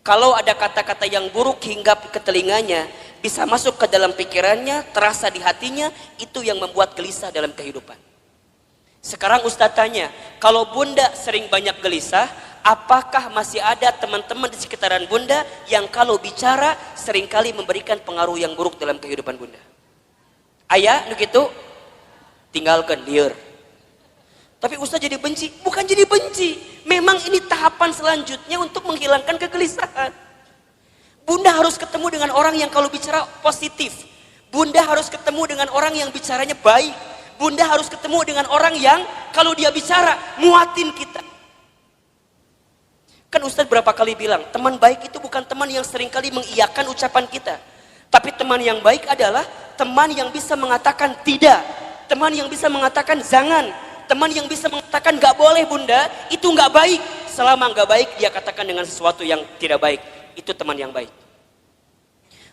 [SPEAKER 1] Kalau ada kata-kata yang buruk hinggap ke telinganya, bisa masuk ke dalam pikirannya, terasa di hatinya, itu yang membuat gelisah dalam kehidupan. Sekarang Ustadz tanya, kalau bunda sering banyak gelisah, apakah masih ada teman-teman di sekitaran bunda yang kalau bicara seringkali memberikan pengaruh yang buruk dalam kehidupan bunda? Ayah, nu gitu, tinggalkan lieur. Tapi Ustaz jadi benci, bukan jadi benci. Memang ini tahapan selanjutnya untuk menghilangkan kegelisahan. Bunda harus ketemu dengan orang yang kalau bicara positif. Bunda harus ketemu dengan orang yang bicaranya baik. Bunda harus ketemu dengan orang yang kalau dia bicara muatin kita. Kan Ustaz berapa kali bilang, teman baik itu bukan teman yang seringkali mengiyakan ucapan kita. Tapi teman yang baik adalah teman yang bisa mengatakan tidak, teman yang bisa mengatakan jangan, teman yang bisa mengatakan gak boleh bunda, itu gak baik. Selama gak baik dia katakan dengan sesuatu yang tidak baik, itu teman yang baik.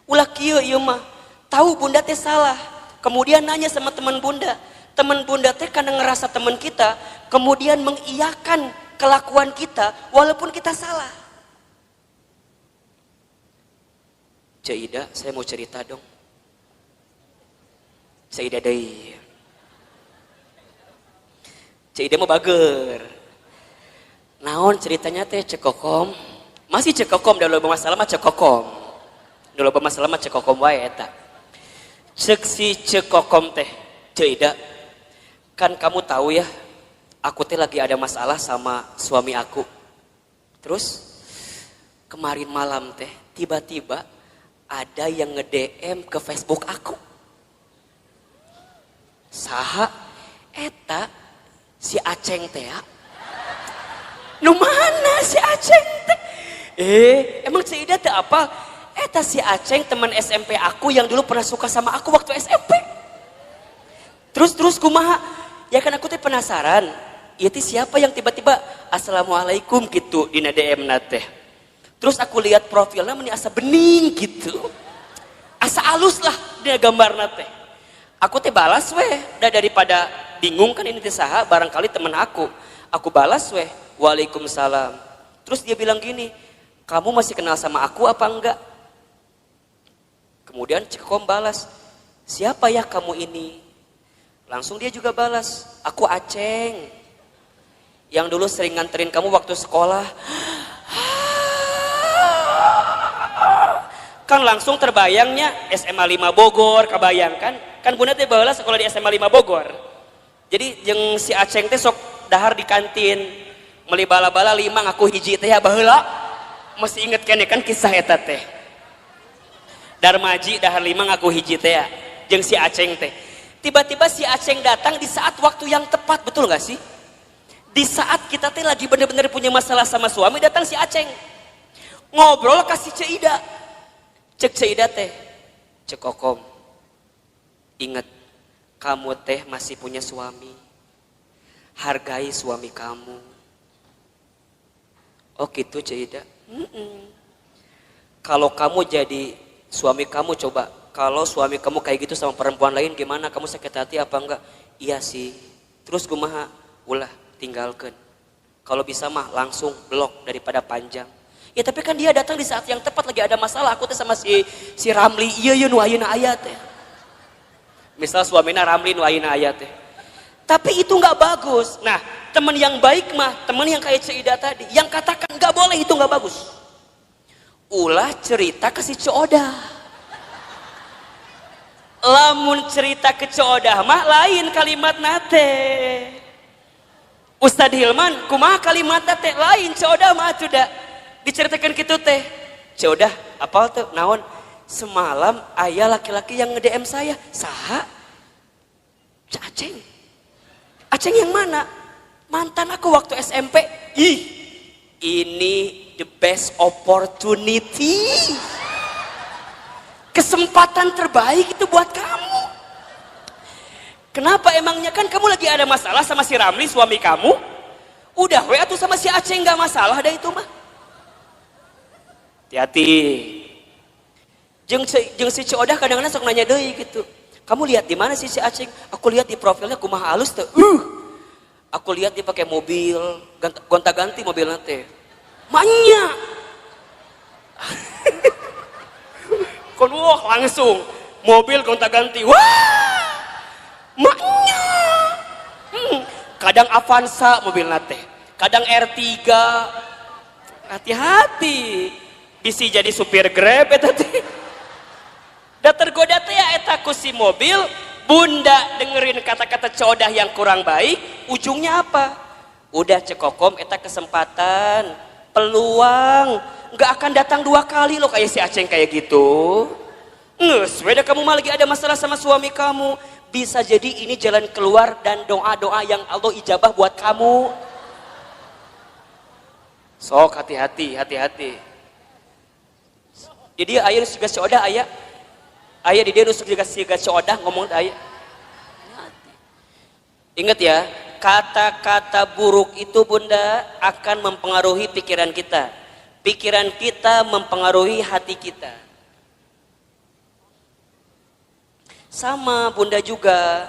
[SPEAKER 1] Ulah kieu ieu mah, tahu bunda teh salah, kemudian nanya sama teman bunda teh karena ngerasa teman kita, kemudian mengiyakan kelakuan kita walaupun kita salah. Caidah, saya mau cerita dong. Caidah deui. Caidah mau bager. Naon ceritanya teh cekokom? Masih cekokom, dah loba masalah mah cekokom. Dah loba masalah mah cekokom wae eta. Cek si cekokom teh, Ceuida. Kan kamu tahu ya, aku teh lagi ada masalah sama suami aku. Terus kemarin malam teh tiba-tiba ada yang nge-DM ke Facebook aku. Saha eta si Aceng teh ya. Nu mana si Aceng teh? Emang Ceuida teh apa? Eta si Aceng teman SMP aku yang dulu pernah suka sama aku waktu SMP. Terus kumaha? Ya kan aku teh penasaran. Ieu siapa yang tiba-tiba assalamualaikum gitu di DM teh. Terus aku lihat profilnya meni asa bening gitu. Asa alus lah dia gambarna teh. Aku teh balas weh, daripada bingung kan ini teh saha, barangkali teman aku. Aku balas weh, waalaikumsalam. Terus dia bilang gini, kamu masih kenal sama aku apa enggak? Kemudian Cekom balas, siapa ya kamu ini? Langsung dia juga balas, aku Aceng. Yang dulu sering nganterin kamu waktu sekolah. Kan langsung terbayangnya SMA 5 Bogor, kebayangkan? Kan bunda teh baheula sekolah di SMA 5 Bogor. Jadi jeung si Aceng teh sok dahar di kantin. Meuli bala-bala 5 ngaku hiji teh ya baheula. Masih inget kene kan kisah eta teh. Darmaji dahar 5 ngaku hiji teh ya. Jeung si Aceng teh. Tiba-tiba si Aceng datang di saat waktu yang tepat, betul gak sih? Di saat kita teh lagi bener-bener punya masalah sama suami, datang si Aceng. Ngobrol kasih Ceuida. Cek Ceuida teh, cek Kokom. Ingat, kamu teh masih punya suami. Hargai suami kamu. Oh gitu Ceuida. Kalau kamu jadi suami kamu, coba kalau suami kamu kayak gitu sama perempuan lain gimana? Kamu sakit hati apa enggak? Iya sih. Terus kumaha? Ulah tinggalkan. Kalau bisa mah langsung blok daripada panjang. Ya tapi kan dia datang di saat yang tepat, lagi ada masalah. Aku teh sama si Ramli, iya nu ayeuna aya teh. Misal suamina Ramli nu ayeuna aya teh. Tapi itu nggak bagus. Nah, teman yang baik mah, teman yang kayak Ceuida tadi, yang katakan nggak boleh itu nggak bagus. Ulah cerita ke si Coodah. Lamun cerita ke Coodah mah lain kalimat nate. Ustadz Hilman, kumaha kalimat nate lain Coodah mah tuh dah. Diceritakan gitu teh, Coodah apal tuh naon? Semalam ayah laki-laki yang nge-DM saya, saha? Aceng. Aceng yang mana? Mantan aku waktu SMP. Ih, ini the best opportunity. Kesempatan terbaik itu buat kamu. Kenapa emangnya? Kan kamu lagi ada masalah sama si Ramli suami kamu. Udah we atuh sama si Aceng gak masalah dah itu mah. Hati-hati. Jeung si Coodah kadang-kadang sok nanya deui gitu. Kamu lihat di mana sih si Aceng? Aku lihat di profilnya kumaha halus teh. Aku lihat dia pakai mobil, gonta-ganti mobilnya teh. Manya. Kon wah langsung mobil gonta-ganti. Wah! Manya. Kadang Avanza mobilnya teh. Kadang R3. Hati-hati. Bisa jadi supir Grab eta teh. Da tergoda teh ya eta ku si mobil, bunda dengerin kata-kata Coodah yang kurang baik, ujungnya apa? Udah cekokom eta kesempatan, peluang, nggak akan datang 2 kali loh kayak si Aceng kayak gitu. Nges, beda kamu mah lagi ada masalah sama suami kamu, bisa jadi ini jalan keluar dan doa-doa yang Allah ijabah buat kamu. Sok hati-hati, hati-hati. Jadi ayah juga Coodah ayah di dia nusuk juga si Coodah ngomong ayah. Ingat ya, kata-kata buruk itu bunda akan mempengaruhi pikiran kita. Pikiran kita mempengaruhi hati kita. Sama bunda juga,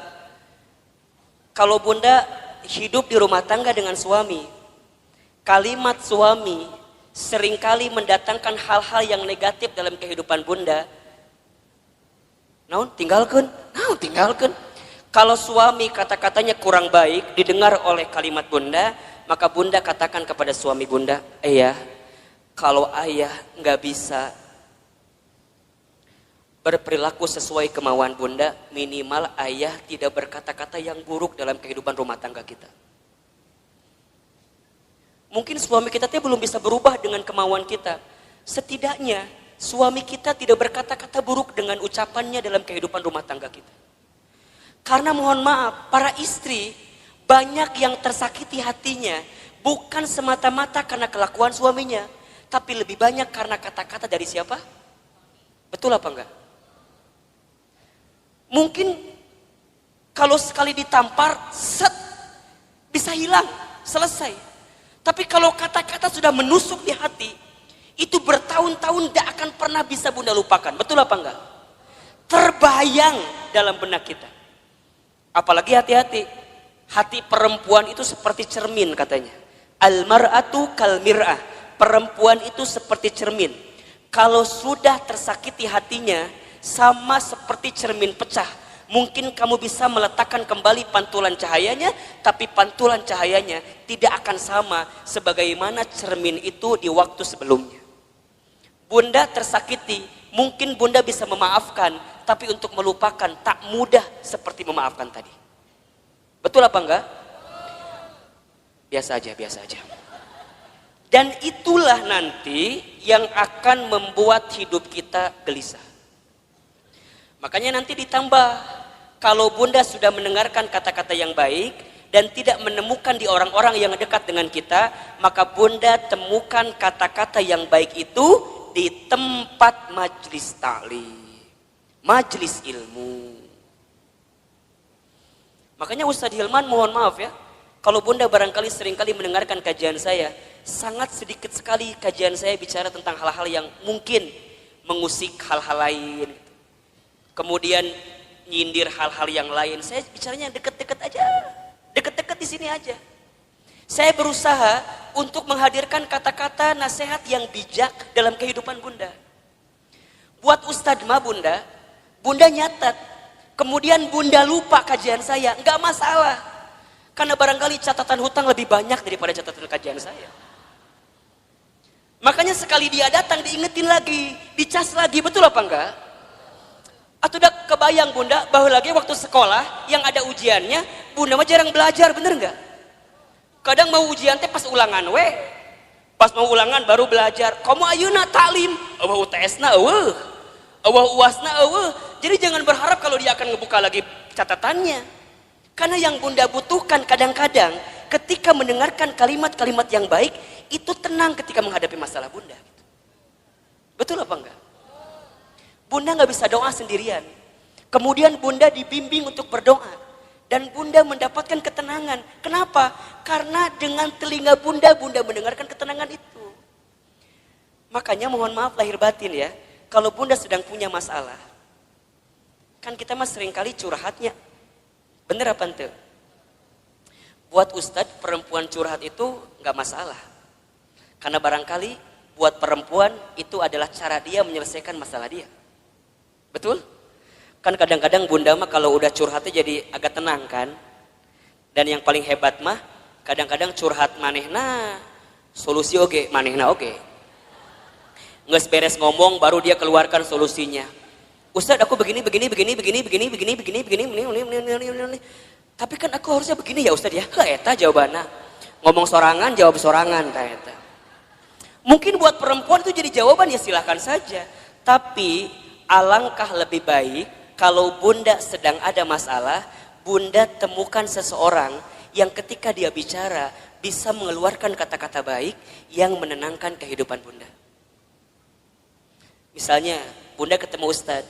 [SPEAKER 1] kalau bunda hidup di rumah tangga dengan suami, kalimat suami seringkali mendatangkan hal-hal yang negatif dalam kehidupan bunda. Naon tinggalkan. Kalau suami kata-katanya kurang baik didengar oleh kalimat bunda, maka bunda katakan kepada suami bunda, ayah, kalau ayah nggak bisa berperilaku sesuai kemauan bunda, minimal ayah tidak berkata-kata yang buruk dalam kehidupan rumah tangga kita. Mungkin suami kita belum bisa berubah dengan kemauan kita. Setidaknya suami kita tidak berkata-kata buruk dengan ucapannya dalam kehidupan rumah tangga kita. Karena mohon maaf, para istri banyak yang tersakiti hatinya bukan semata-mata karena kelakuan suaminya, tapi lebih banyak karena kata-kata dari siapa? Betul apa enggak? Mungkin kalau sekali ditampar, set, bisa hilang, selesai. Tapi kalau kata-kata sudah menusuk di hati, itu bertahun-tahun tidak akan pernah bisa bunda lupakan. Betul apa enggak? Terbayang dalam benak kita. Apalagi hati-hati. Hati perempuan itu seperti cermin katanya. Al-mar'atu kal mir'ah. Perempuan itu seperti cermin. Kalau sudah tersakiti hatinya, sama seperti cermin pecah. Mungkin kamu bisa meletakkan kembali pantulan cahayanya, tapi pantulan cahayanya tidak akan sama sebagaimana cermin itu di waktu sebelumnya. Bunda tersakiti, mungkin bunda bisa memaafkan, tapi untuk melupakan tak mudah seperti memaafkan tadi. Betul apa enggak? Biasa aja, biasa aja. Dan itulah nanti yang akan membuat hidup kita gelisah. Makanya nanti ditambah, kalau bunda sudah mendengarkan kata-kata yang baik dan tidak menemukan di orang-orang yang dekat dengan kita, maka bunda temukan kata-kata yang baik itu di tempat majlis ta'lim, majlis ilmu. Makanya Ustadz Hilman mohon maaf ya, kalau bunda barangkali seringkali mendengarkan kajian saya, sangat sedikit sekali kajian saya bicara tentang hal-hal yang mungkin mengusik hal-hal lain, kemudian nyindir hal-hal yang lain. Saya bicaranya deket-deket aja, deket-deket di sini aja. Saya berusaha untuk menghadirkan kata-kata nasihat yang bijak dalam kehidupan bunda. Buat Ustadz mah bunda nyatat, kemudian bunda lupa kajian saya, nggak masalah. Karena barangkali catatan hutang lebih banyak daripada catatan kajian saya. Makanya sekali dia datang diingetin lagi, dicas lagi, betul apa enggak? Atau udah kebayang bunda bahwa lagi waktu sekolah yang ada ujiannya, bunda mah jarang belajar, bener nggak? Kadang mau ujian teh pas ulangan pas mau ulangan baru belajar. Kamu ayeuna taklim, eueuh UTS-na eueuh, eueuh UAS-na eueuh. Jadi jangan berharap kalau dia akan ngebuka lagi catatannya. Karena yang bunda butuhkan kadang-kadang ketika mendengarkan kalimat-kalimat yang baik, itu tenang ketika menghadapi masalah bunda. Betul apa enggak? Bunda nggak bisa doa sendirian. Kemudian bunda dibimbing untuk berdoa. Dan bunda mendapatkan ketenangan. Kenapa? Karena dengan telinga bunda mendengarkan ketenangan itu. Makanya mohon maaf lahir batin ya. Kalau bunda sedang punya masalah. Kan kita mah seringkali curhatnya. Bener apa ente? Buat ustadz perempuan curhat itu nggak masalah. Karena barangkali buat perempuan itu adalah cara dia menyelesaikan masalah dia. Betul? Kan kadang-kadang bunda mah kalau udah curhatnya jadi agak tenang kan. Dan yang paling hebat mah kadang-kadang curhat manehna solusi oge, manehna oge. Nges beres ngomong baru dia keluarkan solusinya. Ustadz aku begini. Tapi kan aku harusnya begini ya Ustadz ya. Eta jawabannya. Ngomong sorangan jawab sorangan ta eta. Mungkin buat perempuan itu jadi jawaban ya silahkan saja. Tapi alangkah lebih baik kalau bunda sedang ada masalah, bunda temukan seseorang yang ketika dia bicara bisa mengeluarkan kata-kata baik yang menenangkan kehidupan bunda. Misalnya bunda ketemu Ustadz,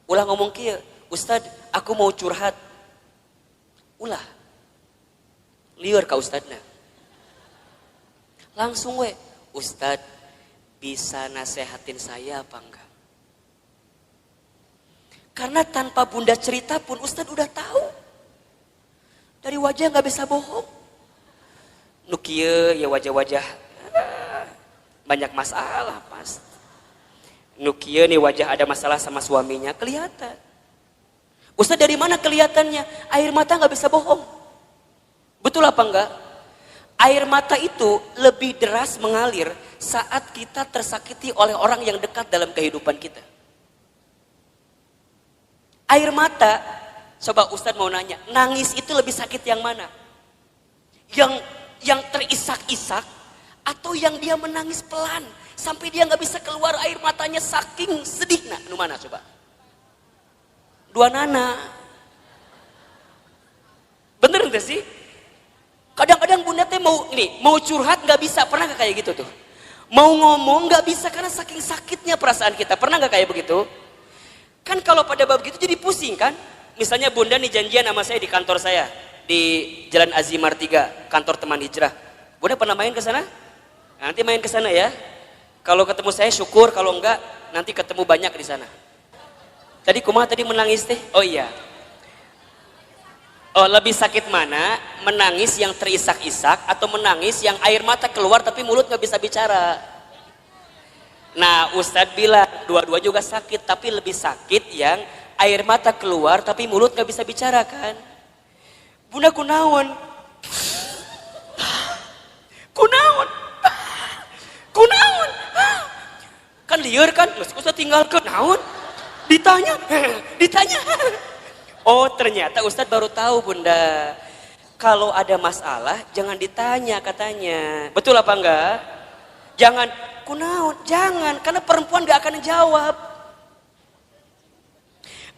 [SPEAKER 1] ulah ngomong kieu, Ustadz aku mau curhat. Ulah liur ka Ustadna. Langsung Ustadz bisa nasehatin saya apa enggak? Karena tanpa bunda cerita pun Ustadz udah tahu. Dari wajah gak bisa bohong. Nukie ya wajah-wajah banyak masalah pasti. Nukie nih wajah ada masalah sama suaminya kelihatan. Ustadz dari mana kelihatannya? Air mata gak bisa bohong. Betul apa enggak? Air mata itu lebih deras mengalir saat kita tersakiti oleh orang yang dekat dalam kehidupan kita. Air mata, coba Ustadz mau nanya, nangis itu lebih sakit yang mana? Yang terisak-isak atau yang dia menangis pelan sampai dia nggak bisa keluar air matanya saking sedih? Nah, nu mana coba? Dua nana. Bener nggak sih? Kadang-kadang bunda teh mau curhat nggak bisa, pernah nggak kayak gitu tuh? Mau ngomong nggak bisa karena saking sakitnya perasaan kita, pernah nggak kayak begitu? Kan kalau pada bab gitu jadi pusing kan? Misalnya bunda nih janjian sama saya di kantor saya di Jalan Azimar 3, kantor teman hijrah. Bunda pernah main ke sana? Nanti main ke sana ya. Kalau ketemu saya syukur, kalau enggak nanti ketemu banyak di sana. Tadi kumaha tadi menangis teh? Oh iya. Oh, lebih sakit mana? Menangis yang terisak-isak atau menangis yang air mata keluar tapi mulut nggak bisa bicara? Nah, Ustadz bilang dua-dua juga sakit, tapi lebih sakit yang air mata keluar tapi mulut nggak bisa bicara kan? Bunda kunaon? Kunaon? Kunaon? Kan liar kan? Ustadz tinggalkan naon? Ditanya. Oh, ternyata Ustadz baru tahu bunda. Kalau ada masalah jangan ditanya katanya. Betul apa enggak? Jangan kunaon, jangan, karena perempuan gak akan jawab.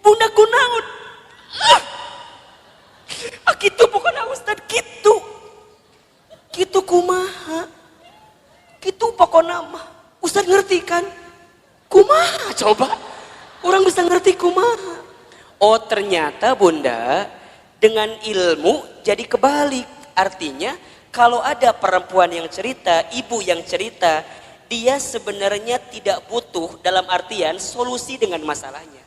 [SPEAKER 1] Bunda kunaon? Gitu bukan Ustadz, gitu. Gitu kumaha? Gitu pokoknya mah. Ustadz ngerti kan? Kumaha coba? Orang bisa ngerti kumaha. Oh ternyata bunda dengan ilmu jadi kebalik. Artinya kalau ada perempuan yang cerita, ibu yang cerita, dia sebenarnya tidak butuh dalam artian solusi dengan masalahnya.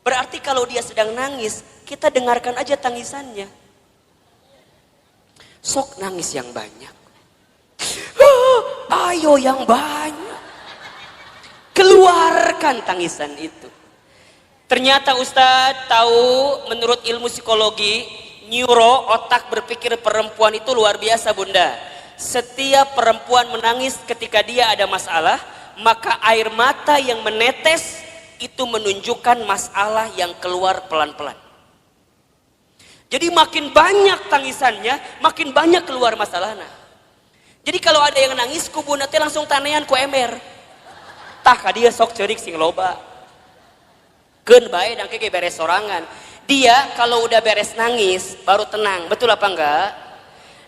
[SPEAKER 1] Berarti kalau dia sedang nangis, kita dengarkan aja tangisannya. Sok nangis yang banyak. Ayo yang banyak. Keluarkan tangisan itu. Ternyata Ustadz tahu menurut ilmu psikologi, neuro, otak berpikir perempuan itu luar biasa bunda. Setiap perempuan menangis ketika dia ada masalah, maka air mata yang menetes itu menunjukkan masalah yang keluar pelan-pelan. Jadi makin banyak tangisannya, makin banyak keluar masalahnya. Jadi kalau ada yang nangis, ku bunda teh langsung tanean ku emer. Tah ka dia sok ceurik sing loba. Keun bae dangke ge beres sorangan. Dia kalau udah beres nangis baru tenang, betul apa enggak?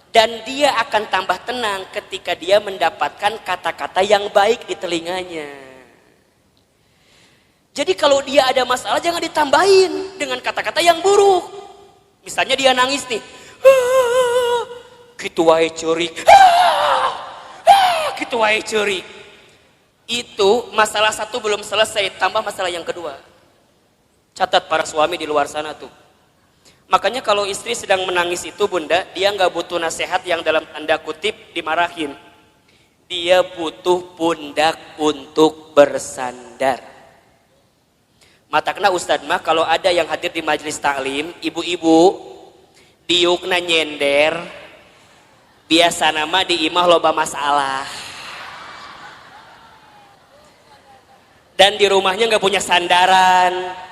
[SPEAKER 1] Dan dia akan tambah tenang ketika dia mendapatkan kata-kata yang baik di telinganya. Jadi kalau dia ada masalah jangan ditambahin dengan kata-kata yang buruk. Misalnya dia nangis nih, gitu wae ceurik, gitu wae ceurik. Itu masalah satu belum selesai, tambah masalah yang kedua. Catat para suami di luar sana tuh. Makanya kalau istri sedang menangis itu bunda, dia nggak butuh nasihat yang dalam tanda kutip dimarahin. Dia butuh pundak untuk bersandar. Matakna Ustadz mah kalau ada yang hadir di majelis taklim, ibu-ibu, diukna nyender, biasa nama di imah loba masalah. Dan di rumahnya nggak punya sandaran.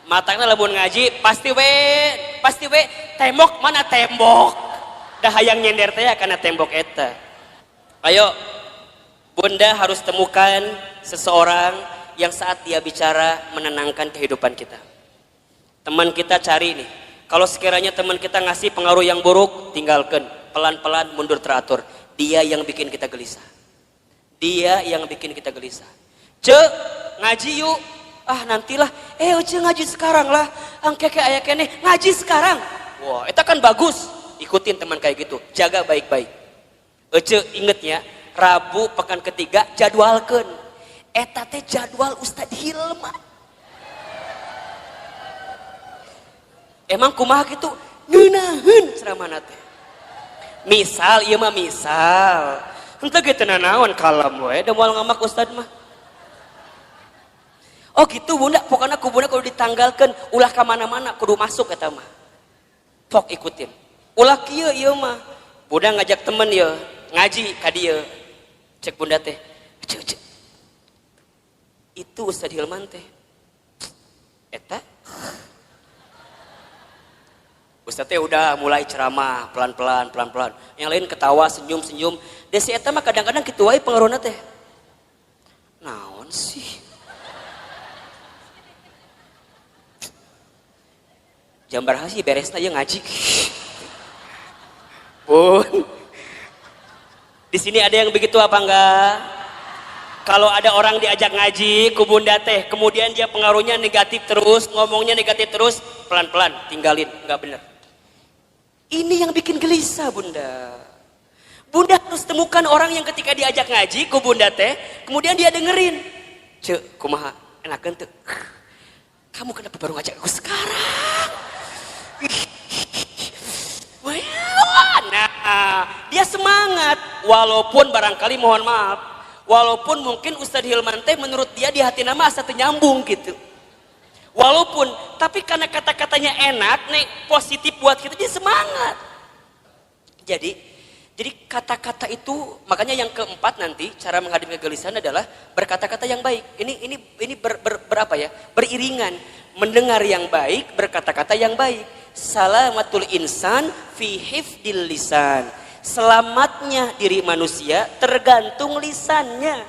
[SPEAKER 1] Matangna lamun ngaji pasti we tembok mana tembok dah hayang nyender teh karena tembok eta. Ayo bunda harus temukan seseorang yang saat dia bicara menenangkan kehidupan kita. Teman kita cari nih, kalau sekiranya teman kita ngasih pengaruh yang buruk, tinggalkan, pelan-pelan mundur teratur. Dia yang bikin kita gelisah, dia yang bikin kita gelisah. Cek ngaji yuk. Ah nantilah, uci ngaji sekarang lah, angkeke aya kene ngaji sekarang. Wah, itu kan bagus. Ikutin teman kayak gitu, jaga baik-baik. Ece inget ya, Rabu pekan ketiga jadwalkeun. Eta teh jadwal Ustadz Hilma. Emang kumaha gitu? Ngeunaheun ceramahna teh. Misal, ieu mah misal. Henteu ge teu nanaon kalem we, da moal ngamak Ustadz mah. Oh gitu bunda, pokoknya ku bunda kalau ditanggalkan ulah ke mana-mana kudu masuk eta mah. Tok ikutin. Ulah kieu ieu mah. Bunda ngajak temen ya ngaji ka dieu. Cek bunda teh. Cek. Itu Ustaz Hilman teh. Eta Ustaz teh udah mulai ceramah pelan-pelan. Yang lain ketawa, senyum. Desi eta mah kadang-kadang kitu wae pengaruhna teh. Naon sih? Jambar hasi beresna ye ngaji. Bun. Di sini ada yang begitu apa enggak? Kalau ada orang diajak ngaji ku bunda teh, kemudian dia pengaruhnya negatif terus, ngomongnya negatif terus, pelan-pelan tinggalin, enggak benar. Ini yang bikin gelisah bunda. Bunda harus temukan orang yang ketika diajak ngaji ku bunda teh, kemudian dia dengerin. Cek, kumaha enakeun teu? Kamu kenapa baru ngajak aku sekarang? Nah, dia semangat walaupun barangkali mohon maaf, walaupun mungkin Ustadz Hilman teh menurut dia di hati nama asa teu nyambung gitu. Walaupun, tapi karena kata-katanya enak, nih positif buat kita, dia semangat. Jadi kata-kata itu, makanya yang keempat nanti cara menghadapi kegelisahan adalah berkata-kata yang baik. Ini berapa ya? Beriringan, mendengar yang baik, berkata-kata yang baik. Salamatul insan fi hifdil lisan. Selamatnya diri manusia tergantung lisannya.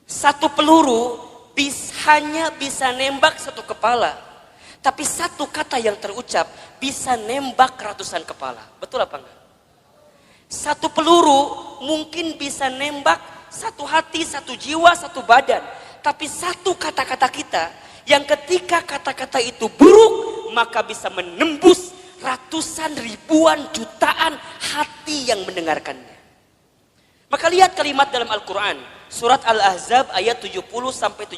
[SPEAKER 1] Satu peluru hanya bisa nembak satu kepala, tapi satu kata yang terucap bisa nembak ratusan kepala. Betul apa enggak? Satu peluru mungkin bisa nembak satu hati, satu jiwa, satu badan, tapi satu kata-kata kita yang ketika kata-kata itu buruk maka bisa menembus ratusan, ribuan, jutaan hati yang mendengarkannya. Maka lihat kalimat dalam Al-Quran surat Al-Ahzab ayat 70-71.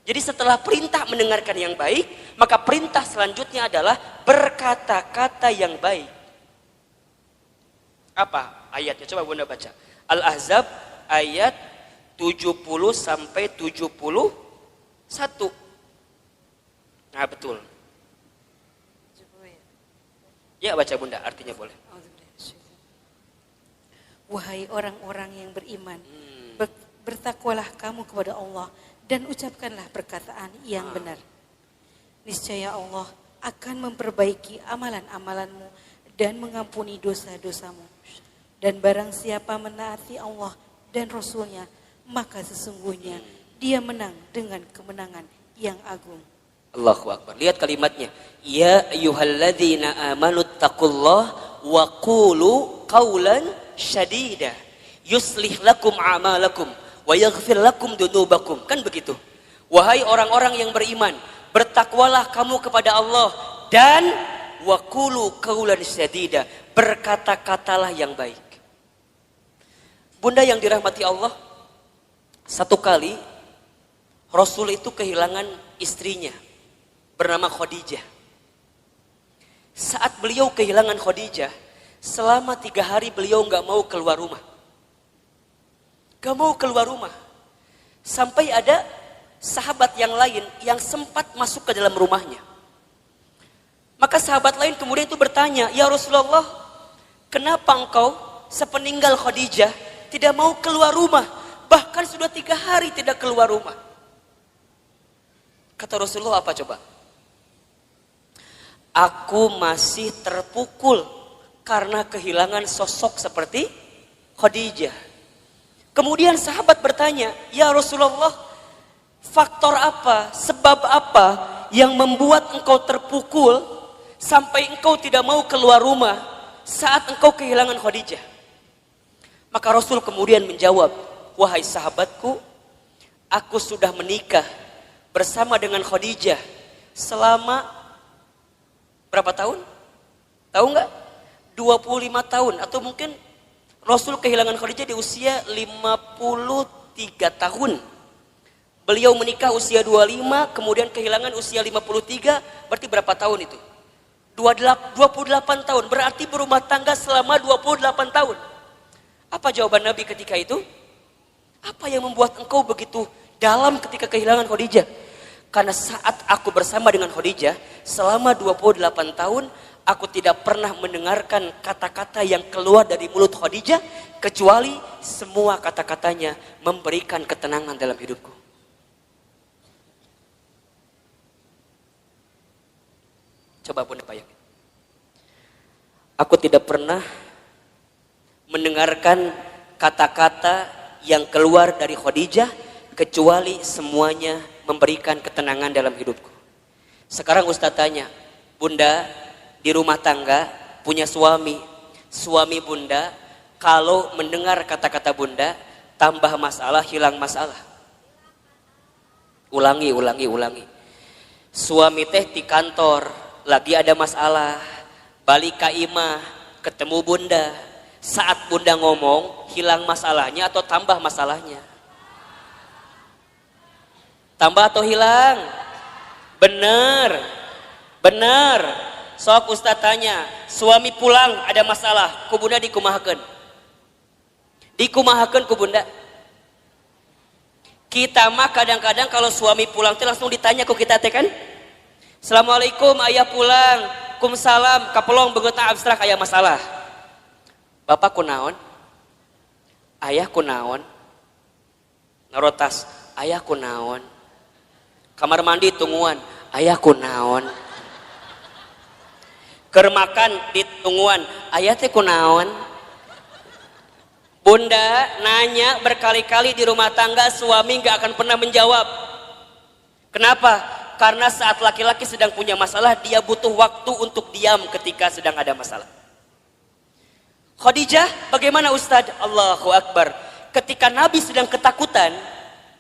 [SPEAKER 1] Jadi setelah perintah mendengarkan yang baik, maka perintah selanjutnya adalah berkata-kata yang baik. Apa ayatnya? Coba Bunda baca. Al-Ahzab ayat 70-71. Nah betul. Ya baca Bunda, artinya boleh.
[SPEAKER 2] Wahai orang-orang yang beriman, bertakwalah kamu kepada Allah dan ucapkanlah perkataan yang benar. Niscaya Allah akan memperbaiki amalan-amalanmu dan mengampuni dosa-dosamu. Dan barang siapa menaati Allah dan Rasulnya, maka sesungguhnya dia menang dengan kemenangan yang agung.
[SPEAKER 1] Allahu Akbar. Lihat kalimatnya. Ya ayyuhalladzina amanu taqullaha wa qulu qawlan syadida yuslih lakum a'malakum wa yaghfir lakum dunubakum. Kan begitu. Wahai orang-orang yang beriman, bertakwalah kamu kepada Allah dan wa qulu qawlan syadida, berkata-katalah yang baik. Bunda yang dirahmati Allah, satu kali Rasul itu kehilangan istrinya bernama Khadijah. Saat beliau kehilangan Khadijah, selama 3 hari beliau gak mau keluar rumah. Gak mau keluar rumah. Sampai ada sahabat yang lain yang sempat masuk ke dalam rumahnya. Maka sahabat lain kemudian itu bertanya, ya Rasulullah, kenapa engkau sepeninggal Khadijah tidak mau keluar rumah? Bahkan sudah 3 hari tidak keluar rumah. Kata Rasulullah apa coba? Aku masih terpukul karena kehilangan sosok seperti Khadijah. Kemudian sahabat bertanya, ya Rasulullah, faktor apa, sebab apa yang membuat engkau terpukul sampai engkau tidak mau keluar rumah saat engkau kehilangan Khadijah? Maka Rasul kemudian menjawab, wahai sahabatku, aku sudah menikah bersama dengan Khadijah selama berapa tahun? Tahu nggak? 25 tahun atau mungkin Rasul kehilangan Khadijah di usia 53 tahun. Beliau menikah usia 25, kemudian kehilangan usia 53, berarti berapa tahun itu? 28 tahun, berarti berumah tangga selama 28 tahun. Apa jawaban Nabi ketika itu? Apa yang membuat engkau begitu dalam ketika kehilangan Khadijah? Karena saat aku bersama dengan Khadijah selama 28 tahun, Aku tidak pernah mendengarkan kata-kata yang keluar dari mulut Khadijah kecuali semua kata-katanya memberikan ketenangan dalam hidupku. Coba Bunda bayangin. Aku tidak pernah mendengarkan kata-kata yang keluar dari Khadijah kecuali semuanya memberikan ketenangan dalam hidupku. Sekarang Ustaz tanya, Bunda di rumah tangga punya suami Bunda kalau mendengar kata-kata Bunda tambah masalah, hilang masalah. Ulangi. Suami teh di kantor lagi ada masalah, balik ke imah ketemu Bunda, saat Bunda ngomong hilang masalahnya atau tambah masalahnya? Tambah atau hilang? Bener. Sok Ustaz tanya, suami pulang ada masalah, ku Bunda dikumahakeun. Dikumahakeun ku Bunda. Kita mah kadang-kadang kalau suami pulang teh langsung ditanya ku kita teh kan? Assalamualaikum, ayah pulang. Kumsalam, kapelong begeutna abstrak aya masalah. Bapak kunaon? Ayah kunaon? Narotas, ayah kunaon? Kamar mandi tungguan, ayah kunaon? Keur makan di tungguan, ayah teh kunaon? Bunda nanya berkali-kali di rumah tangga, suami gak akan pernah menjawab. Kenapa? Karena saat laki-laki sedang punya masalah, dia butuh waktu untuk diam ketika sedang ada masalah. Khadijah bagaimana Ustadz? Allahu Akbar. Ketika Nabi sedang ketakutan,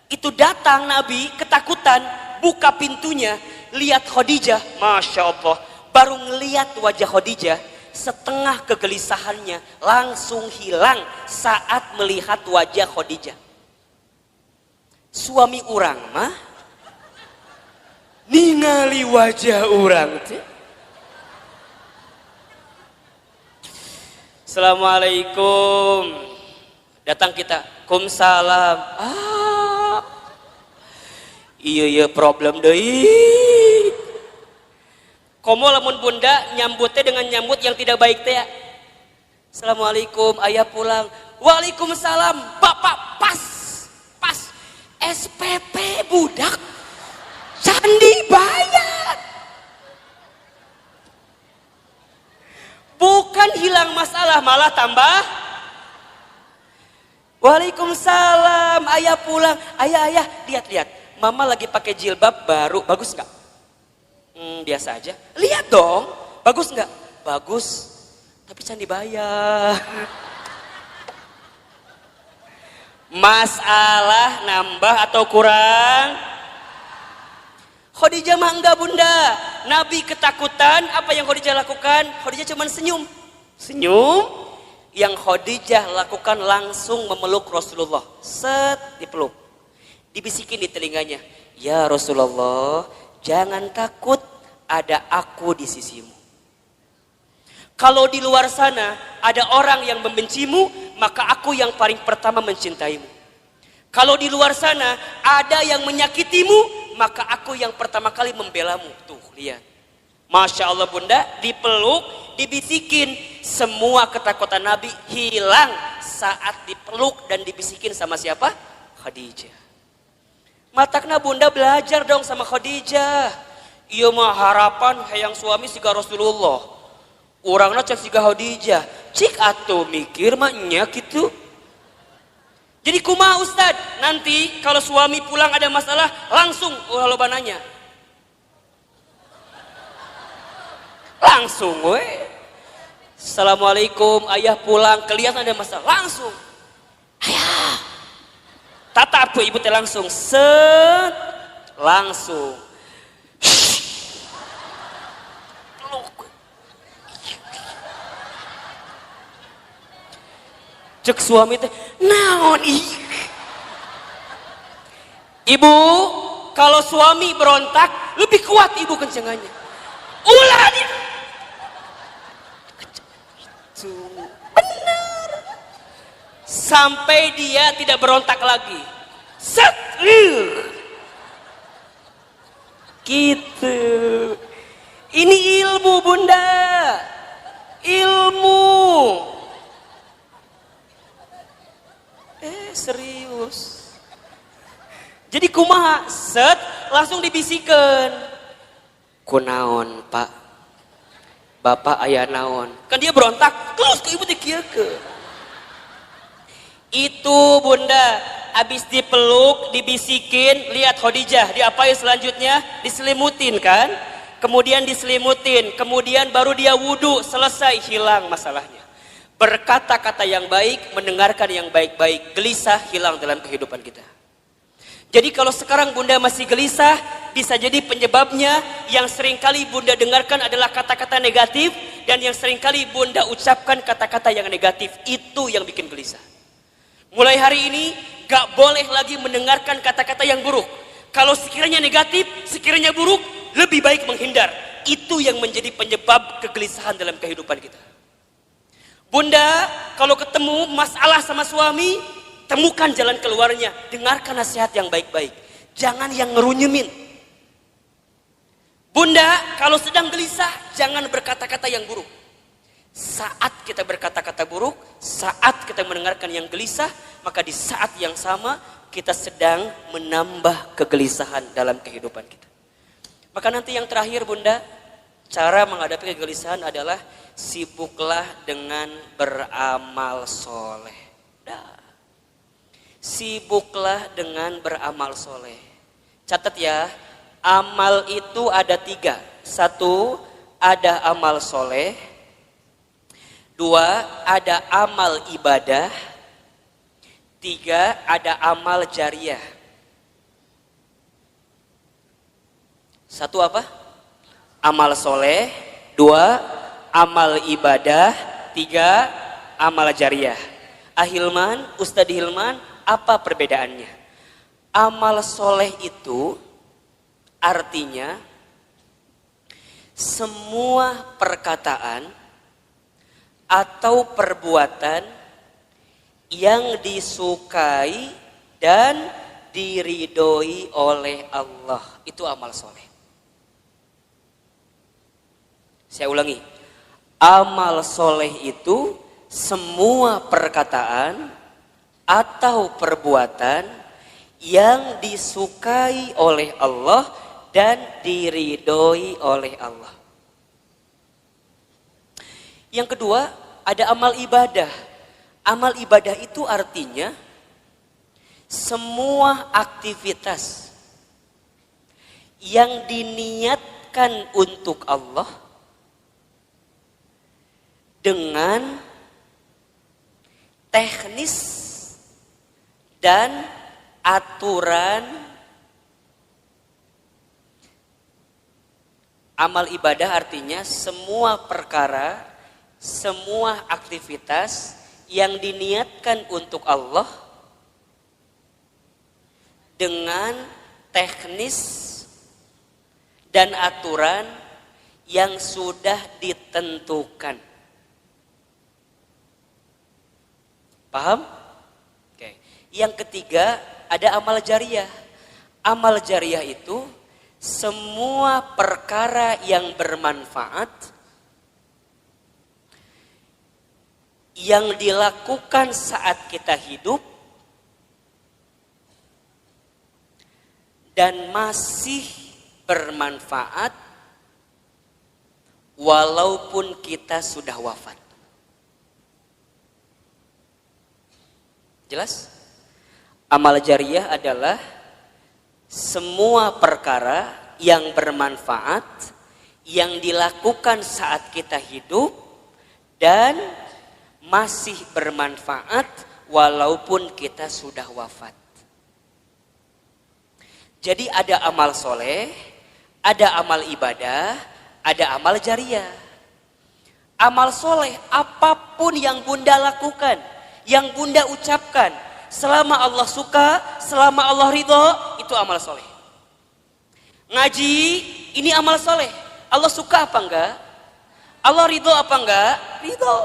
[SPEAKER 1] itu datang Nabi ketakutan, buka pintunya, lihat Khadijah, Masya Allah. Baru ngelihat wajah Khadijah, setengah kegelisahannya langsung hilang saat melihat wajah Khadijah. Suami orang mah ningali wajah orang teh. Assalamualaikum. Datang kita, kumsalam. Iya problem deui. Komo lamun Bunda nyambutnya dengan nyambut yang tidak baik teh ya. Assalamualaikum, ayah pulang. Waalaikumsalam, bapak pas SPP budak candi bayar. Bukan hilang masalah, malah tambah. Waalaikumsalam, ayah pulang. Ayah, lihat. Mama lagi pakai jilbab baru, bagus nggak? Biasa aja. Lihat dong, bagus nggak? Bagus, tapi can dibayar. Masalah nambah atau kurang? Khadijah mah enggak Bunda. Nabi ketakutan, apa yang Khadijah lakukan? Khadijah cuma senyum. Yang Khadijah lakukan langsung memeluk Rasulullah. Set, dipeluk. Dibisikin di telinganya, ya Rasulullah, jangan takut, ada aku di sisimu. Kalau di luar sana ada orang yang membencimu, maka aku yang paling pertama mencintaimu. Kalau di luar sana ada yang menyakitimu, maka aku yang pertama kali membelamu. Tuh, lihat. Masya Allah Bunda, dipeluk, dibisikin. Semua ketakutan Nabi hilang saat dipeluk dan dibisikin sama siapa? Khadijah. Matakna Bunda belajar dong sama Khadijah. Iya mah harapan hayang suami siga Rasulullah. Urangna cek siga Khadijah. Cik atuh mikir mah nya gitu. Jadi kumaha Ustad? Nanti kalau suami pulang ada masalah langsung loba nanya. Langsung we. Assalamualaikum, ayah pulang, kelihatan ada masalah, langsung. Ayah. Tatap tuh ibu teh langsung set, langsung cek suami teh naon ibu. Kalau suami berontak lebih kuat ibu kencengannya, ulah dia benar sampai dia tidak berontak lagi. Set, gitu. Ini ilmu Bunda. Jadi kumaha, set, langsung dibisikan. Kunaon pak, bapak ayah naon. Kan dia berontak, terus ke ibu dikieukeun. Itu bunda, habis dipeluk, dibisikin, lihat Khadijah, diapain selanjutnya? Diselimutin kan? Kemudian diselimutin, kemudian baru dia wudhu, selesai, hilang masalahnya. Berkata-kata yang baik, mendengarkan yang baik-baik, gelisah hilang dalam kehidupan kita. Jadi kalau sekarang bunda masih gelisah, bisa jadi penyebabnya yang seringkali bunda dengarkan adalah kata-kata negatif, dan yang seringkali bunda ucapkan kata-kata yang negatif, itu yang bikin gelisah. Mulai hari ini, gak boleh lagi mendengarkan kata-kata yang buruk. Kalau sekiranya negatif, sekiranya buruk, lebih baik menghindar. Itu yang menjadi penyebab kegelisahan dalam kehidupan kita. Bunda, kalau ketemu masalah sama suami, temukan jalan keluarnya. Dengarkan nasihat yang baik-baik. Jangan yang ngerunyemin. Bunda, kalau sedang gelisah, jangan berkata-kata yang buruk. Saat kita berkata-kata buruk, saat kita mendengarkan yang gelisah, maka di saat yang sama kita sedang menambah kegelisahan dalam kehidupan kita. Maka nanti yang terakhir bunda, cara menghadapi kegelisahan adalah sibuklah dengan beramal soleh. Sibuklah dengan beramal soleh. Catat ya, amal itu ada 3. 1, ada amal soleh. 2, ada amal ibadah. 3, ada amal jariah. 1 apa? Amal soleh. 2, amal ibadah. 3, amal jariah. Ahilman, Ustadz Hilman, apa perbedaannya? Amal soleh itu artinya semua perkataan atau perbuatan yang disukai dan diridhoi oleh Allah. Itu amal soleh. Saya ulangi. Amal soleh itu semua perkataan atau perbuatan yang disukai oleh Allah dan diridhoi oleh Allah. Yang kedua, ada amal ibadah. Amal ibadah itu artinya semua aktivitas yang diniatkan untuk Allah dengan teknis dan aturan. Amal ibadah artinya semua perkara, semua aktivitas yang diniatkan untuk Allah dengan teknis dan aturan yang sudah ditentukan. Paham? Oke. Yang ketiga, ada amal jariah. Amal jariah itu semua perkara yang bermanfaat yang dilakukan saat kita hidup dan masih bermanfaat walaupun kita sudah wafat. Jelas? Amal jariah adalah semua perkara yang bermanfaat yang dilakukan saat kita hidup dan masih bermanfaat walaupun kita sudah wafat. Jadi ada amal soleh, ada amal ibadah, ada amal jariah. Amal soleh apapun yang bunda lakukan, yang bunda ucapkan, selama Allah suka, selama Allah ridho, itu amal soleh. Ngaji, ini amal soleh. Allah suka apa enggak? Allah ridho apa enggak? Ridho.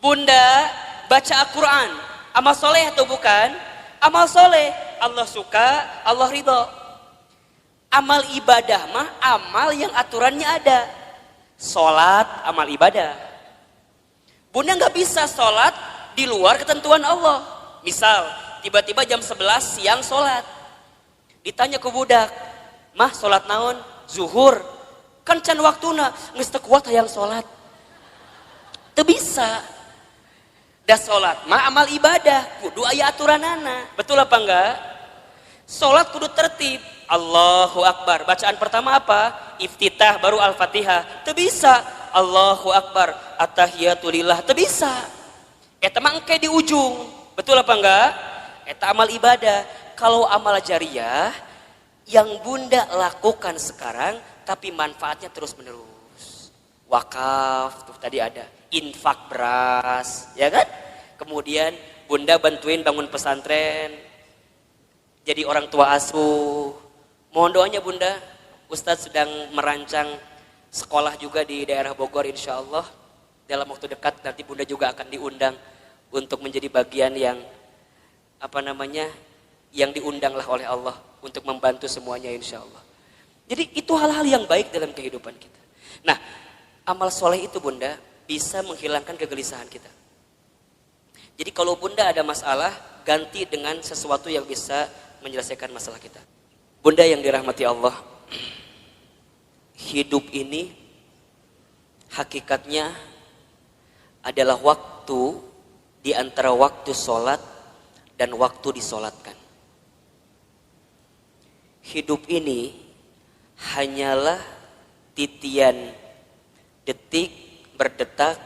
[SPEAKER 1] Bunda baca Al-Quran, amal soleh atau bukan? Amal soleh. Allah suka, Allah ridho. Amal ibadah mah amal yang aturannya ada. Sholat, amal ibadah. Bunda nggak bisa sholat di luar ketentuan Allah. Misal, tiba-tiba jam 11 siang sholat. Ditanya ke budak, mah sholat naon? Zuhur. Kan can waktuna, geus teu kuat hayang sholat. Teu bisa. Da sholat mah amal ibadah, kudu aya aturanana. Betul apa enggak? Sholat kudu tertib. Allahu Akbar. Bacaan pertama apa? Iftitah baru Al-Fatihah. Teu bisa. Allahu Akbar. At-tahiyatulillah. Teu bisa. Eta mah engke di ujung. Betul apa enggak? Eta amal ibadah. Kalau amal jariyah yang bunda lakukan sekarang tapi manfaatnya terus menerus. Wakaf tuh tadi ada, infak beras, ya kan? Kemudian bunda bantuin bangun pesantren, jadi orang tua asuh. Mohon doanya bunda, Ustadz sedang merancang sekolah juga di daerah Bogor insya Allah. Dalam waktu dekat nanti bunda juga akan diundang untuk menjadi bagian yang yang diundang lah oleh Allah untuk membantu semuanya insya Allah. Jadi itu hal-hal yang baik dalam kehidupan kita. Nah, amal soleh itu bunda bisa menghilangkan kegelisahan kita. Jadi kalau bunda ada masalah, ganti dengan sesuatu yang bisa menyelesaikan masalah kita. Bunda yang dirahmati Allah, hidup ini hakikatnya adalah waktu di antara waktu sholat dan waktu disolatkan. Hidup ini hanyalah titian detik berdetak,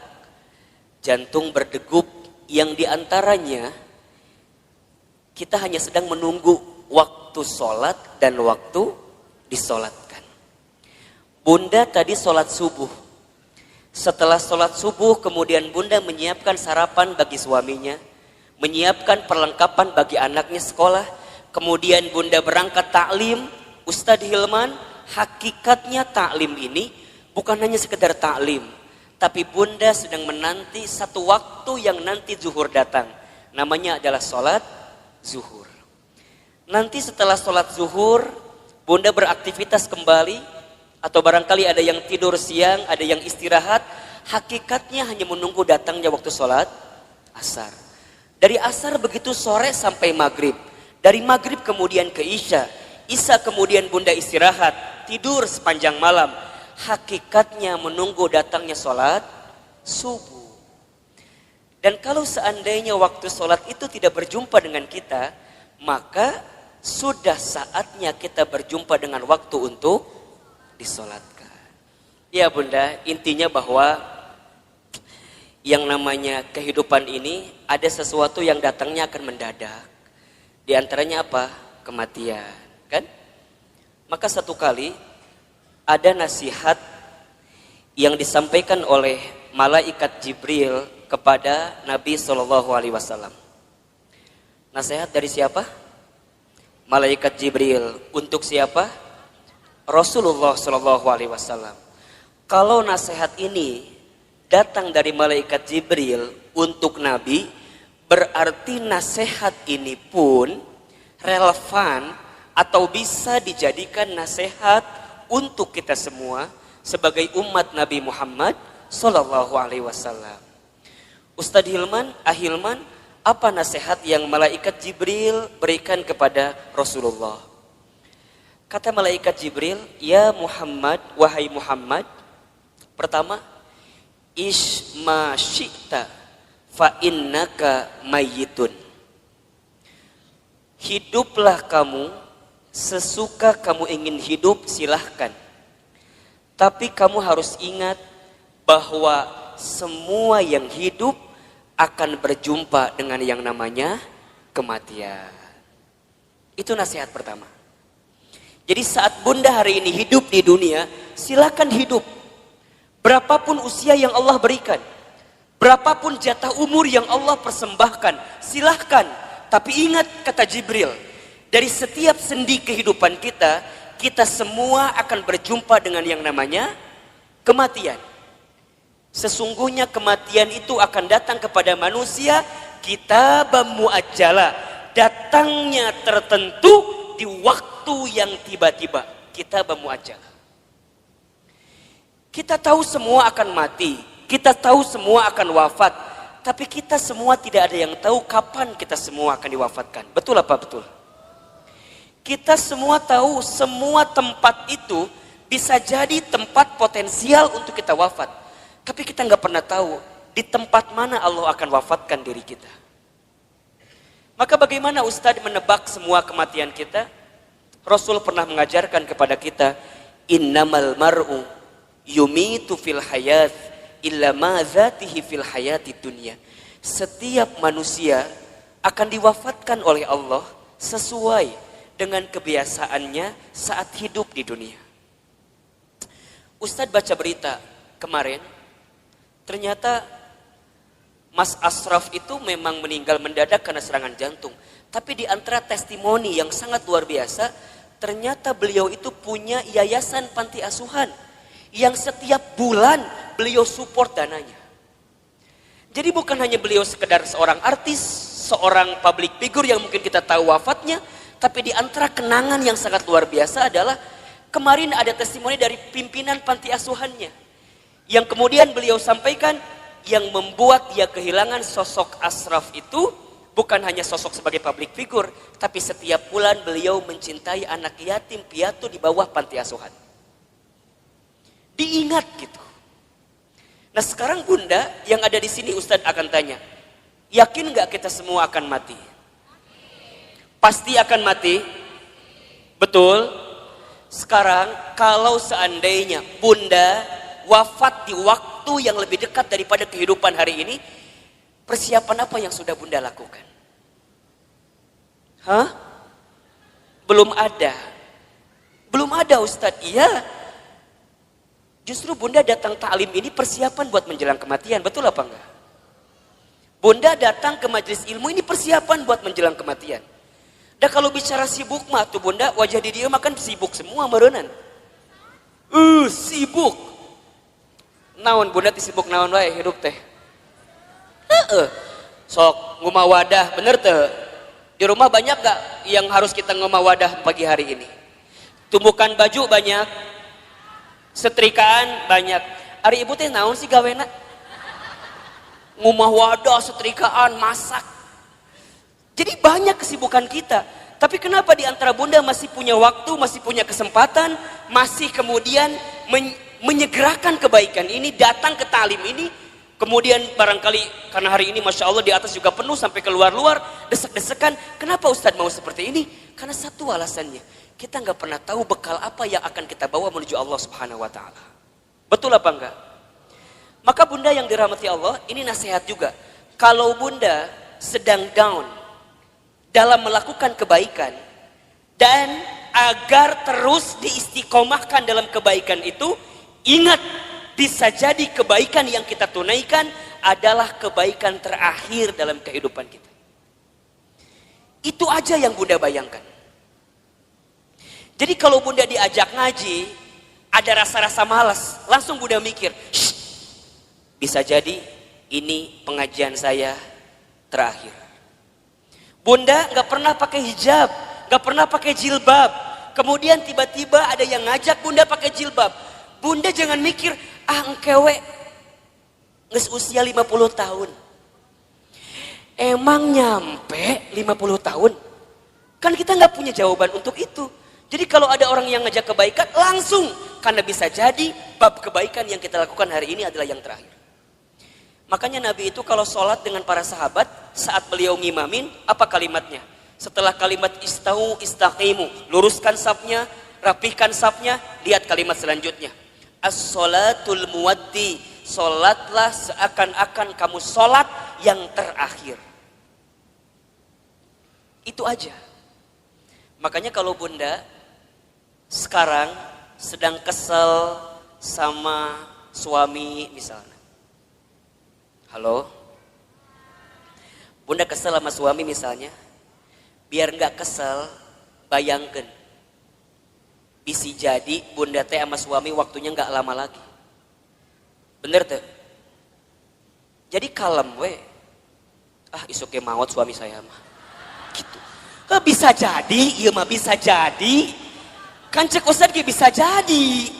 [SPEAKER 1] jantung berdegup, yang diantaranya kita hanya sedang menunggu waktu sholat dan waktu disolatkan. Bunda tadi sholat subuh. Setelah sholat subuh kemudian bunda menyiapkan sarapan bagi suaminya, menyiapkan perlengkapan bagi anaknya sekolah, kemudian bunda berangkat taklim. Ustadz Hilman, hakikatnya taklim ini bukan hanya sekedar taklim, tapi bunda sedang menanti satu waktu yang nanti zuhur datang. Namanya adalah sholat zuhur. Nanti setelah sholat zuhur, bunda beraktivitas kembali, atau barangkali ada yang tidur siang, ada yang istirahat. Hakikatnya hanya menunggu datangnya waktu sholat asar. Dari asar begitu sore sampai maghrib. Dari maghrib kemudian ke isya. Isya kemudian bunda istirahat, tidur sepanjang malam. Hakikatnya menunggu datangnya sholat subuh. Dan kalau seandainya waktu sholat itu tidak berjumpa dengan kita, maka sudah saatnya kita berjumpa dengan waktu untuk disolatkan. Ya bunda, intinya bahwa yang namanya kehidupan ini ada sesuatu yang datangnya akan mendadak. Di antaranya apa? Kematian. Kan? Maka satu kali ada nasihat yang disampaikan oleh malaikat Jibril kepada Nabi SAW. Nasihat dari siapa? Malaikat Jibril. Untuk siapa? Rasulullah SAW. Kalau nasihat ini datang dari malaikat Jibril untuk Nabi, berarti nasihat ini pun relevan atau bisa dijadikan nasihat untuk kita semua sebagai umat Nabi Muhammad SAW. Ustadz Hilman, Ahilman, apa nasihat yang malaikat Jibril berikan kepada Rasulullah? Kata malaikat Jibril, ya Muhammad, wahai Muhammad, pertama, isma syi'ta fa innaka mayyitun. Hiduplah kamu sesuka kamu ingin hidup, silahkan. Tapi kamu harus ingat bahwa semua yang hidup akan berjumpa dengan yang namanya kematian. Itu nasihat pertama. Jadi saat bunda hari ini hidup di dunia, silakan hidup. Berapapun usia yang Allah berikan, berapapun jatah umur yang Allah persembahkan, silahkan. Tapi ingat kata Jibril, dari setiap sendi kehidupan kita, kita semua akan berjumpa dengan yang namanya kematian. Sesungguhnya kematian itu akan datang kepada manusia kitabam muajjala, datangnya tertentu di waktu yang tiba-tiba. Kitabam muajjala. Kita tahu semua akan mati, kita tahu semua akan wafat, tapi kita semua tidak ada yang tahu kapan kita semua akan diwafatkan. Betul apa betul? Kita semua tahu semua tempat itu bisa jadi tempat potensial untuk kita wafat. Tapi kita nggak pernah tahu di tempat mana Allah akan wafatkan diri kita. Maka bagaimana Ustadz menebak semua kematian kita? Rasul pernah mengajarkan kepada kita, innamal mar'u yumitu fil hayat illa ma zatihi fil hayati dunya. Setiap manusia akan diwafatkan oleh Allah sesuai dengan kebiasaannya saat hidup di dunia. Ustadz baca berita kemarin, ternyata Mas Ashraf itu memang meninggal mendadak karena serangan jantung. Tapi di antara testimoni yang sangat luar biasa, ternyata beliau itu punya yayasan panti asuhan yang setiap bulan beliau support dananya. Jadi bukan hanya beliau sekedar seorang artis, seorang public figure yang mungkin kita tahu wafatnya, tapi di antara kenangan yang sangat luar biasa adalah kemarin ada testimoni dari pimpinan panti asuhannya yang kemudian beliau sampaikan yang membuat dia kehilangan sosok Ashraf itu bukan hanya sosok sebagai public figure, tapi setiap bulan beliau mencintai anak yatim piatu di bawah panti asuhan. Diingat gitu. Nah sekarang Bunda yang ada di sini Ustadz akan tanya, yakin nggak kita semua akan mati? Pasti akan mati? Betul? Sekarang kalau seandainya Bunda wafat di waktu yang lebih dekat daripada kehidupan hari ini, persiapan apa yang sudah Bunda lakukan? Hah? Belum ada. Belum ada Ustadz. Iya. Justru Bunda datang taklim ini persiapan buat menjelang kematian. Betul apa enggak? Bunda datang ke majelis ilmu ini persiapan buat menjelang kematian. Dan kalau bicara sibuk mah tuh Bunda, wajah di dia makan sibuk semua merenan. Sibuk. Naon Bunda sibuk naon wae hidup teh. Sok ngumah wadah bener teh. Di rumah banyak gak yang harus kita ngumah wadah pagi hari ini? Tumbukan baju banyak, setrikaan banyak. Ari ibu teh naon sih gawena? Ngumah wadah, setrikaan, masak. Jadi banyak kesibukan kita. Tapi kenapa di antara Bunda masih punya waktu, masih punya kesempatan, masih kemudian menyegerakan kebaikan ini, datang ke talim ini, kemudian barangkali karena hari ini Masya Allah di atas juga penuh sampai keluar-luar, desek-desekan. Kenapa Ustadz mau seperti ini? Karena satu alasannya, kita nggak pernah tahu bekal apa yang akan kita bawa menuju Allah Subhanahu Wa Taala. Betul apa enggak? Maka Bunda yang dirahmati Allah, ini nasihat juga. Kalau Bunda sedang down dalam melakukan kebaikan dan agar terus diistiqomahkan dalam kebaikan itu, ingat, bisa jadi kebaikan yang kita tunaikan adalah kebaikan terakhir dalam kehidupan kita. Itu aja yang Bunda bayangkan. Jadi kalau Bunda diajak ngaji, ada rasa-rasa malas, langsung Bunda mikir, bisa jadi ini pengajian saya terakhir. Bunda gak pernah pakai hijab, gak pernah pakai jilbab. Kemudian tiba-tiba ada yang ngajak Bunda pakai jilbab. Bunda jangan mikir, engkewe nges usia 50 tahun. Emang nyampe 50 tahun? Kan kita nggak punya jawaban untuk itu. Jadi kalau ada orang yang ngajak kebaikan, langsung. Karena bisa jadi bab kebaikan yang kita lakukan hari ini adalah yang terakhir. Makanya Nabi itu kalau sholat dengan para sahabat, saat beliau ngimamin, apa kalimatnya? Setelah kalimat istau istaqimu, luruskan safnya, rapihkan safnya, lihat kalimat selanjutnya. As-sholatul muwaddi, sholatlah seakan-akan kamu sholat yang terakhir. Itu aja. Makanya kalau Bunda sekarang sedang kesel sama suami misalnya. Halo? Bunda kesel sama suami misalnya. Biar nggak kesel, bayangkan. Bisa jadi Bunda teh sama suami waktunya nggak lama lagi. Bener tuh? Jadi kalem we. Isuke maut suami saya mah. Gitu. Bisa jadi, iya mah bisa jadi. Kan cek Ustadz bisa jadi.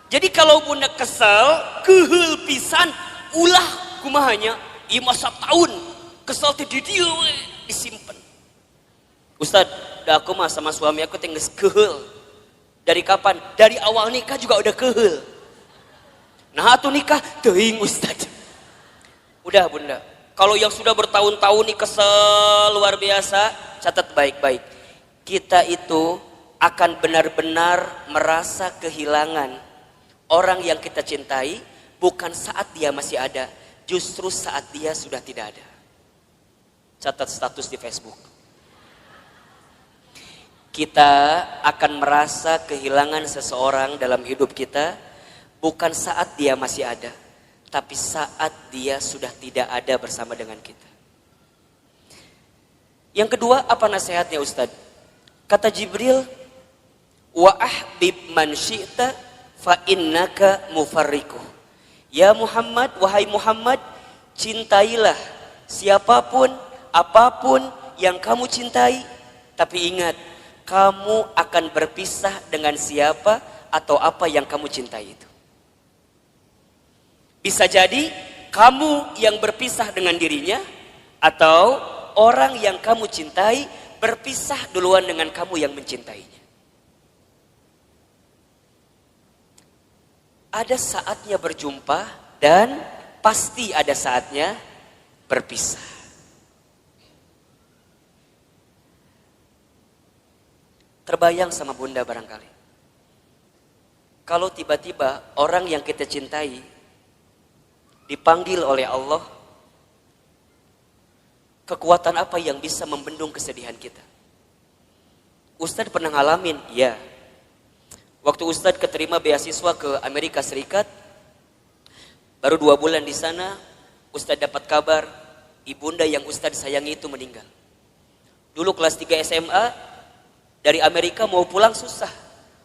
[SPEAKER 1] Jadi kalau Bunda kesel, kehel pisan, ulah kumahanya, iya masa tahun. Kesel teh di dia we, disimpan. Ustadz, dah aku mah sama suami aku tinggal kehel. Dari kapan? Dari awal nikah juga udah kehel. Nah atuh nikah, teuing Ustadz. Udah bunda, kalau yang sudah bertahun-tahun nih kesel luar biasa, catat baik-baik. Kita itu akan benar-benar merasa kehilangan orang yang kita cintai, bukan saat dia masih ada, justru saat dia sudah tidak ada. Catat status di Facebook. Kita akan merasa kehilangan seseorang dalam hidup kita bukan saat dia masih ada, tapi saat dia sudah tidak ada bersama dengan kita. Yang kedua, apa nasihatnya Ustadz? Kata Jibril, wa ahbib man syi'ta fa innaka mufarriquh. Ya Muhammad, wahai Muhammad, cintailah siapapun, apapun yang kamu cintai, tapi ingat, kamu akan berpisah dengan siapa atau apa yang kamu cintai itu. Bisa jadi kamu yang berpisah dengan dirinya, atau orang yang kamu cintai berpisah duluan dengan kamu yang mencintainya. Ada saatnya berjumpa dan pasti ada saatnya berpisah. Terbayang sama bunda barangkali, kalau tiba-tiba orang yang kita cintai dipanggil oleh Allah, kekuatan apa yang bisa membendung kesedihan kita? Ustadz pernah ngalamin, ya. Waktu Ustadz keterima beasiswa ke Amerika Serikat, baru 2 bulan di sana, Ustadz dapat kabar ibunda yang Ustadz sayangi itu meninggal. Dulu kelas 3 SMA, dari Amerika mau pulang susah,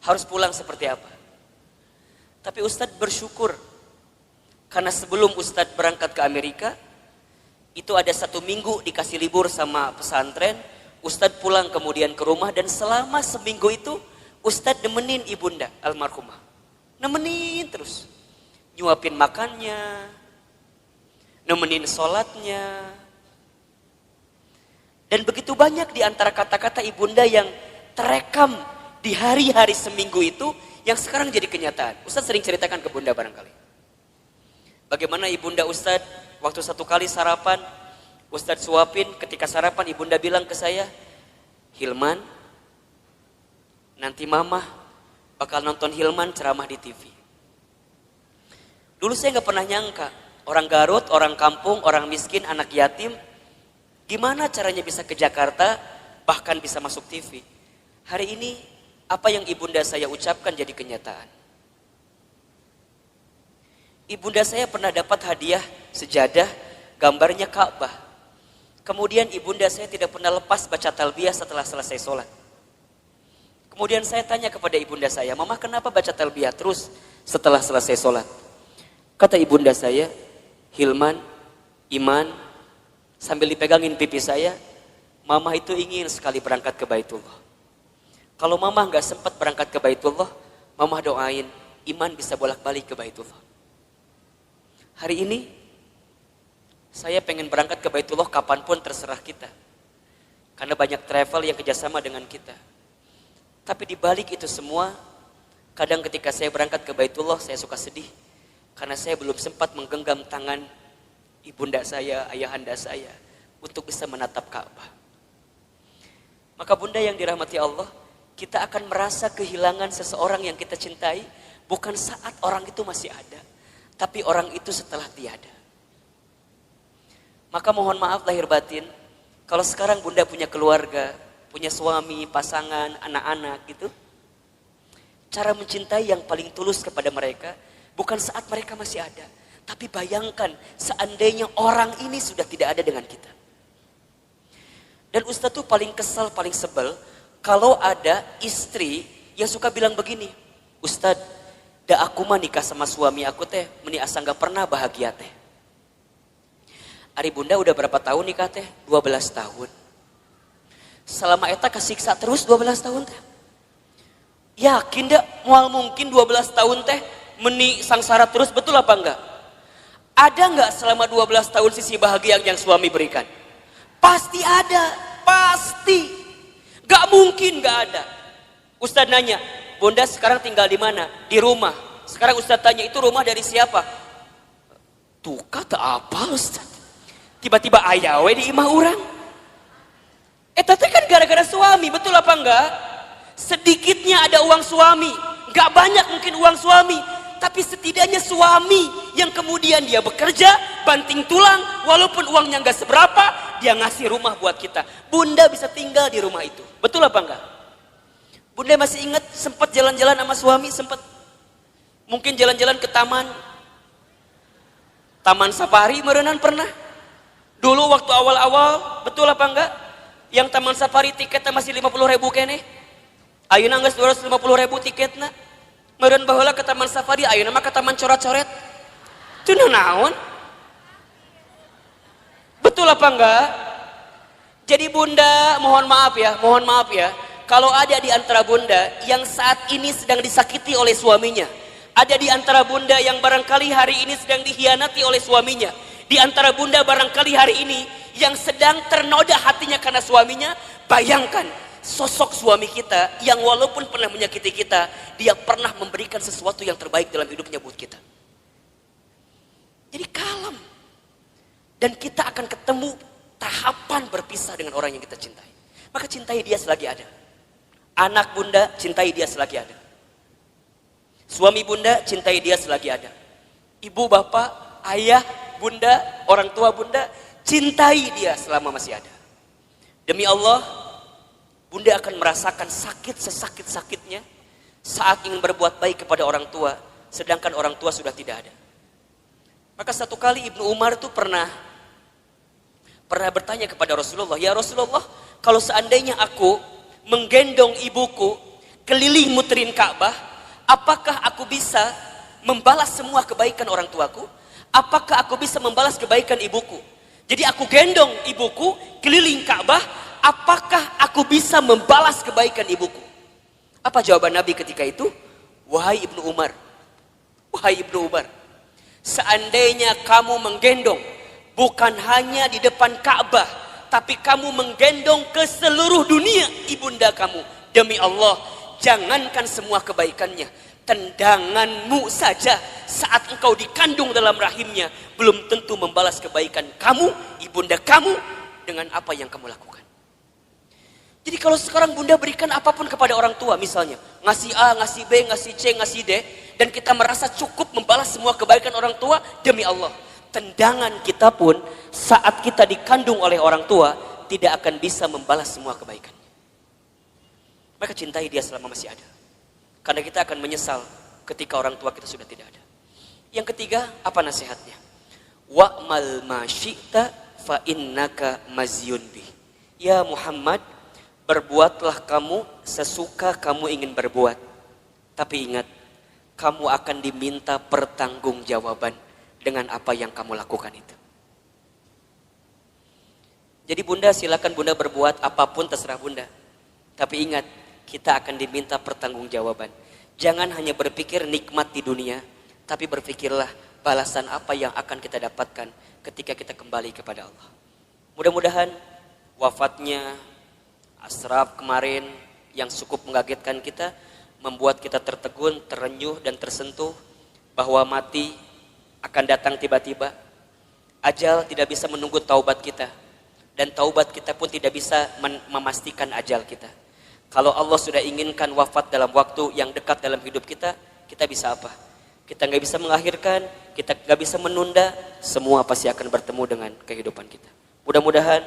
[SPEAKER 1] harus pulang seperti apa? Tapi Ustadz bersyukur, karena sebelum Ustadz berangkat ke Amerika, itu ada 1 minggu dikasih libur sama pesantren, Ustadz pulang kemudian ke rumah, dan selama seminggu itu Ustadz nemenin ibunda almarhumah. Nemenin terus. Nyuapin makannya, nemenin sholatnya. Dan begitu banyak di antara kata-kata ibunda yang terekam di hari-hari seminggu itu yang sekarang jadi kenyataan. Ustadz sering ceritakan ke bunda barangkali. Bagaimana ibunda Ustadz waktu 1 kali sarapan, Ustadz suapin, ketika sarapan ibunda bilang ke saya, Hilman, nanti mama bakal nonton Hilman ceramah di TV. Dulu saya gak pernah nyangka, orang Garut, orang kampung, orang miskin, anak yatim, gimana caranya bisa ke Jakarta, bahkan bisa masuk TV. Hari ini, apa yang ibunda saya ucapkan jadi kenyataan. Ibunda saya pernah dapat hadiah sejadah, gambarnya Ka'bah. Kemudian ibunda saya tidak pernah lepas baca talbiyah setelah selesai sholat. Kemudian saya tanya kepada ibunda saya, Mama kenapa baca talbiyah terus setelah selesai sholat? Kata ibunda saya, Hilman, Iman, sambil dipegangin pipi saya, Mama itu ingin sekali berangkat ke Baitullah. Kalau Mama nggak sempat berangkat ke Baitullah, Mama doain Iman bisa bolak-balik ke Baitullah. Hari ini, saya pengen berangkat ke Baitullah kapanpun terserah kita. Karena banyak travel yang kerjasama dengan kita. Tapi di balik itu semua, kadang ketika saya berangkat ke Baitullah, saya suka sedih. Karena saya belum sempat menggenggam tangan ibunda saya, ayahanda saya, untuk bisa menatap Ka'bah. Maka bunda yang dirahmati Allah, kita akan merasa kehilangan seseorang yang kita cintai, bukan saat orang itu masih ada, tapi orang itu setelah tiada. Maka mohon maaf lahir batin, kalau sekarang bunda punya keluarga, punya suami, pasangan, anak-anak gitu, cara mencintai yang paling tulus kepada mereka, bukan saat mereka masih ada, tapi bayangkan seandainya orang ini sudah tidak ada dengan kita. Dan Ustadz tuh paling kesal, paling sebel, kalau ada istri yang suka bilang begini, Ustadz, da aku mah nikah sama suami aku teh, meni asa gak pernah bahagia teh. Ari bunda udah berapa tahun nikah teh? 12 tahun. Selama eta kesiksa terus 12 tahun teh. Yakin dak mual mungkin 12 tahun teh meni sangsara terus, betul apa enggak? Ada enggak selama 12 tahun sisi bahagia yang suami berikan? Pasti ada, pasti. Gak mungkin gak ada. Ustadz nanya, Bunda sekarang tinggal di mana? Di rumah. Sekarang Ustadz tanya, itu rumah dari siapa? Tuh kata apa Ustadz? Tiba-tiba ayawe di imah orang. Tapi kan gara-gara suami, betul apa enggak? Sedikitnya ada uang suami. Gak banyak mungkin uang suami. Tapi setidaknya suami yang kemudian dia bekerja, banting tulang, walaupun uangnya nggak seberapa, dia ngasih rumah buat kita. Bunda bisa tinggal di rumah itu. Betul apa enggak? Bunda masih ingat sempat jalan-jalan sama suami, sempat mungkin jalan-jalan ke taman safari merenan pernah. Dulu waktu awal-awal, betul apa enggak? Yang taman safari tiketnya masih 50.000 kene. Ayeuna geus 250.000 tiketna. Meureun baheula ke taman safari, ayeuna mah ke taman coret-coret. Teu naon? Betul apa enggak? Jadi Bunda, mohon maaf ya. Kalau ada di antara Bunda yang saat ini sedang disakiti oleh suaminya, ada di antara Bunda yang barangkali hari ini sedang dikhianati oleh suaminya, di antara Bunda barangkali hari ini yang sedang ternoda hatinya karena suaminya, bayangkan sosok suami kita yang walaupun pernah menyakiti kita, dia pernah memberikan sesuatu yang terbaik dalam hidupnya buat kita. Jadi kalem. Dan kita akan ketemu tahapan berpisah dengan orang yang kita cintai. Maka cintai dia selagi ada. Anak Bunda, cintai dia selagi ada. Suami Bunda, cintai dia selagi ada. Ibu, bapak, ayah, Bunda, orang tua Bunda, cintai dia selama masih ada. Demi Allah, Bunda akan merasakan sakit sesakit-sakitnya saat ingin berbuat baik kepada orang tua, sedangkan orang tua sudah tidak ada. Maka satu kali Ibnu Umar itu pernah bertanya kepada Rasulullah, ya Rasulullah, kalau seandainya aku menggendong ibuku keliling muterin Ka'bah, apakah aku bisa membalas semua kebaikan orang tuaku? Apakah aku bisa membalas kebaikan ibuku? Jadi aku gendong ibuku keliling Ka'bah, apakah aku bisa membalas kebaikan ibuku? Apa jawaban Nabi ketika itu? Wahai Ibnu Umar, seandainya kamu menggendong bukan hanya di depan Ka'bah, tapi kamu menggendong ke seluruh dunia ibunda kamu, demi Allah, jangankan semua kebaikannya, tendanganmu saja saat engkau dikandung dalam rahimnya belum tentu membalas kebaikan kamu, ibunda kamu dengan apa yang kamu lakukan. Jadi kalau sekarang Bunda berikan apapun kepada orang tua, misalnya ngasih A, ngasih B, ngasih C, ngasih D, dan kita merasa cukup membalas semua kebaikan orang tua, demi Allah, tendangan kita pun saat kita dikandung oleh orang tua tidak akan bisa membalas semua kebaikannya. Maka cintai dia selama masih ada, karena kita akan menyesal ketika orang tua kita sudah tidak ada. Yang ketiga, apa nasihatnya? Wa'mal ma syi'ta fa innaka mazyun bih. Ya Muhammad, berbuatlah kamu sesuka kamu ingin berbuat. Tapi ingat, kamu akan diminta pertanggungjawaban dengan apa yang kamu lakukan itu. Jadi Bunda, silakan Bunda berbuat apapun terserah Bunda. Tapi ingat, kita akan diminta pertanggungjawaban. Jangan hanya berpikir nikmat di dunia, tapi berpikirlah balasan apa yang akan kita dapatkan ketika kita kembali kepada Allah. Mudah-mudahan wafatnya Ashraf kemarin yang cukup mengagetkan kita, membuat kita tertegun, terenyuh dan tersentuh bahwa mati akan datang tiba-tiba. Ajal tidak bisa menunggu taubat kita, dan taubat kita pun tidak bisa memastikan ajal kita. Kalau Allah sudah inginkan wafat dalam waktu yang dekat dalam hidup kita, kita bisa apa? Kita nggak bisa mengakhirkan, kita nggak bisa menunda, semua pasti akan bertemu dengan kehidupan kita. Mudah-mudahan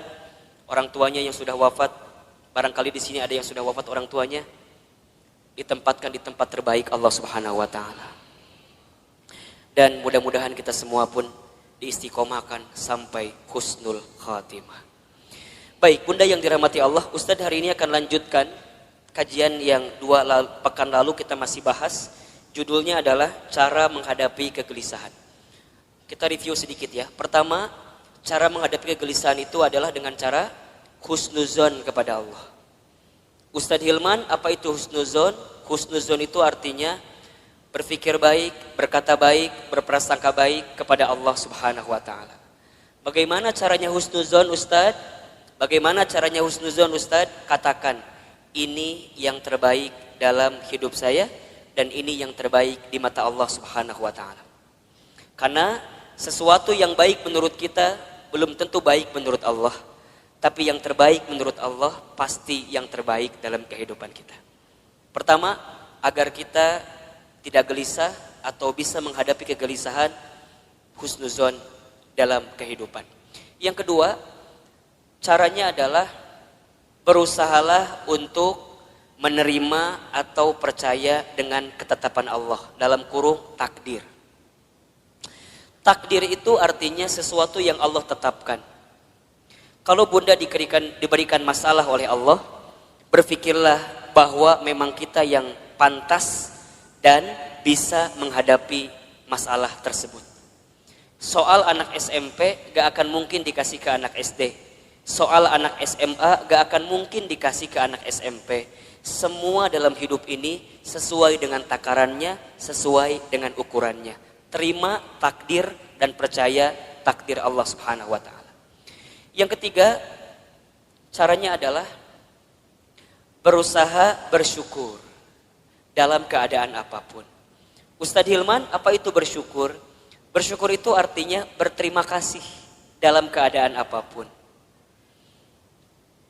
[SPEAKER 1] orang tuanya yang sudah wafat, barangkali di sini ada yang sudah wafat orang tuanya, ditempatkan di tempat terbaik Allah Subhanahu wa taala. Dan mudah-mudahan kita semua pun diistiqomahkan sampai husnul khatimah. Baik, Bunda yang dirahmati Allah, Ustadz hari ini akan lanjutkan kajian yang pekan lalu kita masih bahas. Judulnya adalah cara menghadapi kegelisahan. Kita review sedikit ya. Pertama, cara menghadapi kegelisahan itu adalah dengan cara husnuzon kepada Allah. Ustadz Hilman, apa itu husnuzon? Husnuzon itu artinya berpikir baik, berkata baik, berprasangka baik kepada Allah Subhanahu wa taala. Bagaimana caranya husnuzon Ustadz? Bagaimana caranya husnuzon Ustadz? Katakan, ini yang terbaik dalam hidup saya dan ini yang terbaik di mata Allah Subhanahu wa taala. Karena sesuatu yang baik menurut kita belum tentu baik menurut Allah, tapi yang terbaik menurut Allah pasti yang terbaik dalam kehidupan kita. Pertama, agar kita tidak gelisah atau bisa menghadapi kegelisahan, husnuzon dalam kehidupan. Yang kedua, caranya adalah berusahalah untuk menerima atau percaya dengan ketetapan Allah, dalam kurung takdir. Takdir itu artinya sesuatu yang Allah tetapkan. Kalau bunda diberikan masalah oleh Allah, berpikirlah bahwa memang kita yang pantas dan bisa menghadapi masalah tersebut. Soal anak SMP gak akan mungkin dikasih ke anak SD. Soal anak SMA gak akan mungkin dikasih ke anak SMP. Semua dalam hidup ini sesuai dengan takarannya, sesuai dengan ukurannya. Terima takdir dan percaya takdir Allah Subhanahu wa taala. Yang ketiga, caranya adalah berusaha bersyukur dalam keadaan apapun. Ustadz Hilman, apa itu bersyukur? Bersyukur itu artinya berterima kasih dalam keadaan apapun.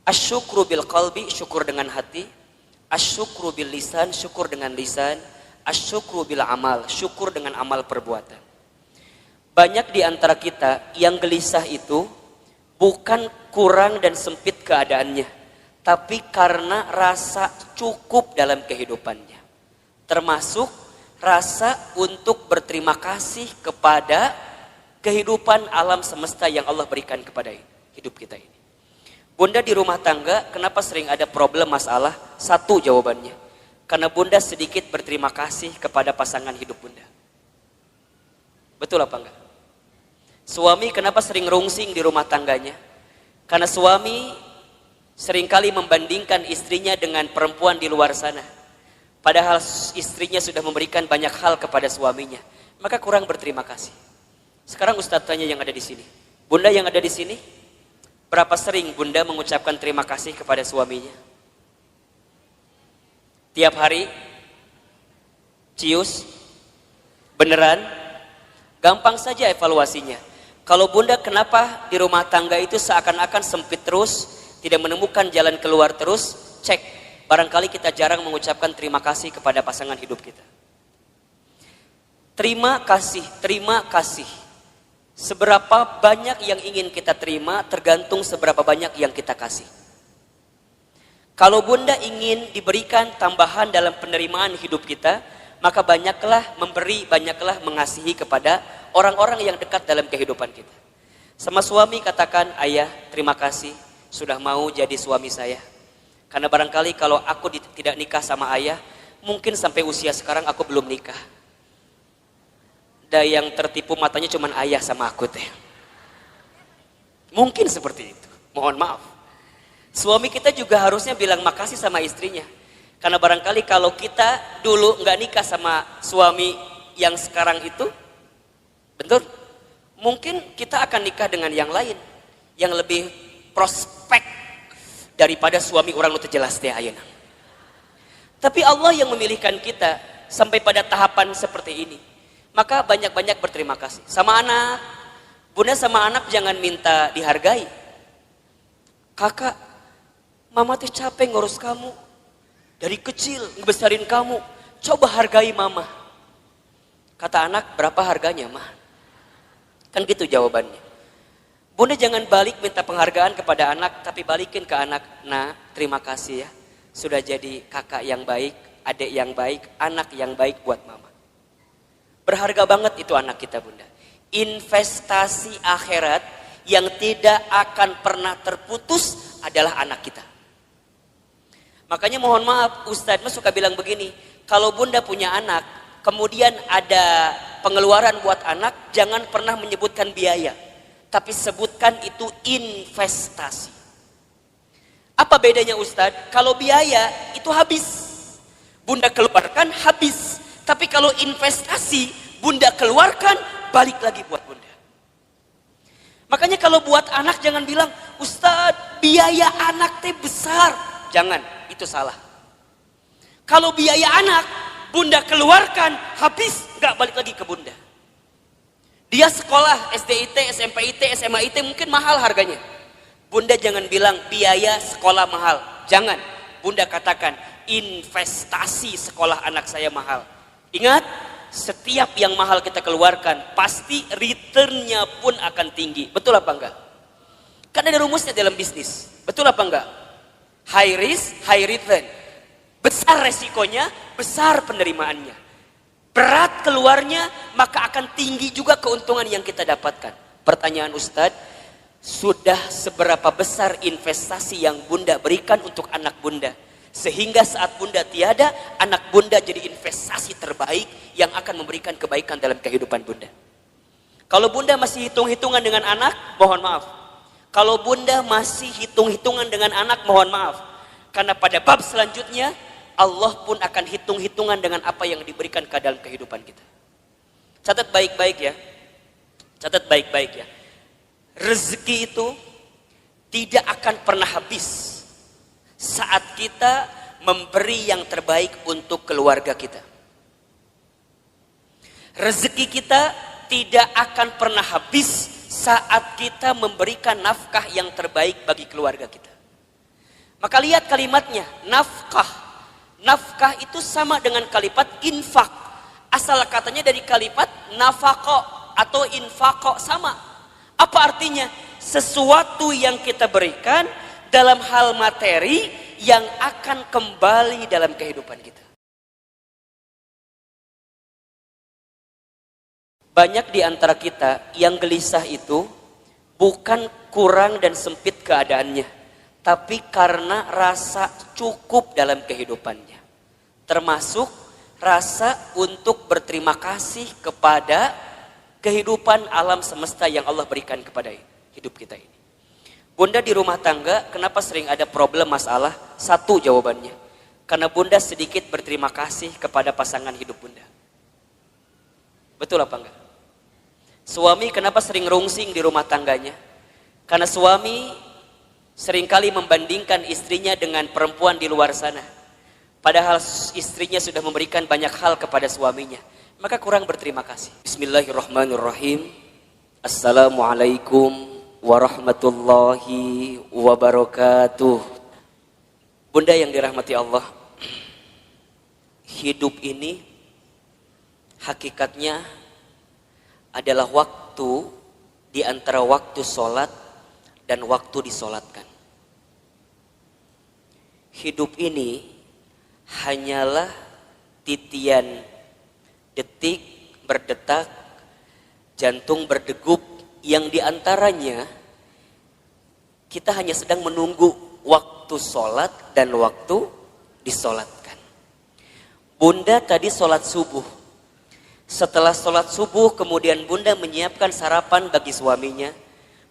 [SPEAKER 1] Asyukru bil qalbi, syukur dengan hati. Asyukru bil lisan, syukur dengan lisan. Asyukru bil amal, syukur dengan amal perbuatan. Banyak di antara kita yang gelisah itu bukan kurang dan sempit keadaannya, tapi karena rasa cukup dalam kehidupannya. Termasuk rasa untuk berterima kasih kepada kehidupan alam semesta yang Allah berikan kepada hidup kita ini. Bunda di rumah tangga, kenapa sering ada problem masalah? Satu jawabannya, karena bunda sedikit berterima kasih kepada pasangan hidup bunda. Betul apa enggak? Suami kenapa sering rungsing di rumah tangganya? Karena suami seringkali membandingkan istrinya dengan perempuan di luar sana. Padahal istrinya sudah memberikan banyak hal kepada suaminya. Maka kurang berterima kasih. Sekarang Ustadz tanya yang ada di sini. Bunda yang ada di sini, berapa sering bunda mengucapkan terima kasih kepada suaminya? Tiap hari? Cius? Beneran? Gampang saja evaluasinya. Kalau bunda kenapa di rumah tangga itu seakan-akan sempit terus, tidak menemukan jalan keluar terus, cek. Barangkali kita jarang mengucapkan terima kasih kepada pasangan hidup kita. Terima kasih, terima kasih. Seberapa banyak yang ingin kita terima tergantung seberapa banyak yang kita kasih. Kalau bunda ingin diberikan tambahan dalam penerimaan hidup kita, maka banyaklah memberi, banyaklah mengasihi kepada orang-orang yang dekat dalam kehidupan kita. Sama suami katakan, ayah terima kasih sudah mau jadi suami saya. Karena barangkali kalau aku tidak nikah sama ayah, mungkin sampai usia sekarang aku belum nikah. Dan yang tertipu matanya cuman ayah sama aku teh. Mungkin seperti itu. Mohon maaf. Suami kita juga harusnya bilang makasih sama istrinya. Karena barangkali kalau kita dulu nggak nikah sama suami yang sekarang itu, betul? Mungkin kita akan nikah dengan yang lain, yang lebih prospek daripada suami orang lu terjelas teh ayeuna. Tapi Allah yang memilihkan kita sampai pada tahapan seperti ini. Maka banyak-banyak berterima kasih. Sama anak, bunda sama anak jangan minta dihargai. Kakak, mama teh capek ngurus kamu. Dari kecil ngebesarin kamu. Coba hargai mama. Kata anak, berapa harganya mah? Kan gitu jawabannya. Bunda jangan balik minta penghargaan kepada anak, tapi balikin ke anak. Nah, terima kasih ya. Sudah jadi kakak yang baik, adik yang baik, anak yang baik buat mama. Berharga banget itu anak kita bunda. Investasi akhirat yang tidak akan pernah terputus adalah anak kita. Makanya mohon maaf, Ustadz mas suka bilang begini. Kalau bunda punya anak, kemudian ada pengeluaran buat anak, jangan pernah menyebutkan biaya. Tapi sebutkan itu investasi. Apa bedanya Ustadz? Kalau biaya itu habis. Bunda keluarkan habis. Tapi kalau investasi bunda keluarkan balik lagi buat bunda. Makanya kalau buat anak jangan bilang Ustadz biaya anak teh besar. Jangan. itu salah. Kalau biaya anak bunda keluarkan, habis, nggak balik lagi ke bunda. Dia sekolah SDIT, SMPIT, SMAIT mungkin mahal harganya. Bunda jangan bilang biaya sekolah mahal. Jangan. Bunda katakan investasi sekolah anak saya mahal. Ingat, setiap yang mahal kita keluarkan pasti returnnya pun akan tinggi. Betul apa enggak? Kan ada rumusnya dalam bisnis. Betul apa enggak? High risk, high return. Besar resikonya, besar penerimaannya. Berat keluarnya, maka akan tinggi juga keuntungan yang kita dapatkan. Pertanyaan Ustadz, sudah seberapa besar investasi yang bunda berikan untuk anak bunda? Sehingga saat bunda tiada, anak bunda jadi investasi terbaik yang akan memberikan kebaikan dalam kehidupan bunda. Kalau bunda masih hitung-hitungan dengan anak, mohon maaf. Kalau bunda masih hitung-hitungan dengan anak, mohon maaf. Karena pada bab selanjutnya, Allah pun akan hitung-hitungan dengan apa yang diberikan ke dalam kehidupan kita. Catat baik-baik ya. Catat baik-baik ya. Rezeki itu tidak akan pernah habis saat kita memberi yang terbaik untuk keluarga kita. Rezeki kita tidak akan pernah habis saat kita memberikan nafkah yang terbaik bagi keluarga kita. Maka lihat kalimatnya, nafkah. Nafkah itu sama dengan kalimat infak. Asal katanya dari kalimat nafako atau infako, sama. Apa artinya? Sesuatu yang kita berikan dalam hal materi yang akan kembali dalam kehidupan kita. Banyak di antara kita yang gelisah itu bukan kurang dan sempit keadaannya, tapi karena rasa cukup dalam kehidupannya. Termasuk rasa untuk berterima kasih kepada kehidupan alam semesta yang Allah berikan kepada hidup kita ini. Bunda di rumah tangga, kenapa sering ada problem masalah? Satu jawabannya, karena bunda sedikit berterima kasih kepada pasangan hidup bunda. Betul apa enggak? Suami kenapa sering rungsing di rumah tangganya? Karena suami seringkali membandingkan istrinya dengan perempuan di luar sana. Padahal istrinya sudah memberikan banyak hal kepada suaminya. Maka kurang berterima kasih. Bismillahirrahmanirrahim. Assalamualaikum warahmatullahi wabarakatuh. Bunda yang dirahmati Allah, hidup ini hakikatnya adalah waktu di antara waktu sholat dan waktu disolatkan. Hidup ini hanyalah titian detik berdetak, jantung berdegup, yang diantaranya kita hanya sedang menunggu waktu sholat dan waktu disolatkan. Bunda tadi sholat subuh. Setelah sholat subuh kemudian bunda menyiapkan sarapan bagi suaminya,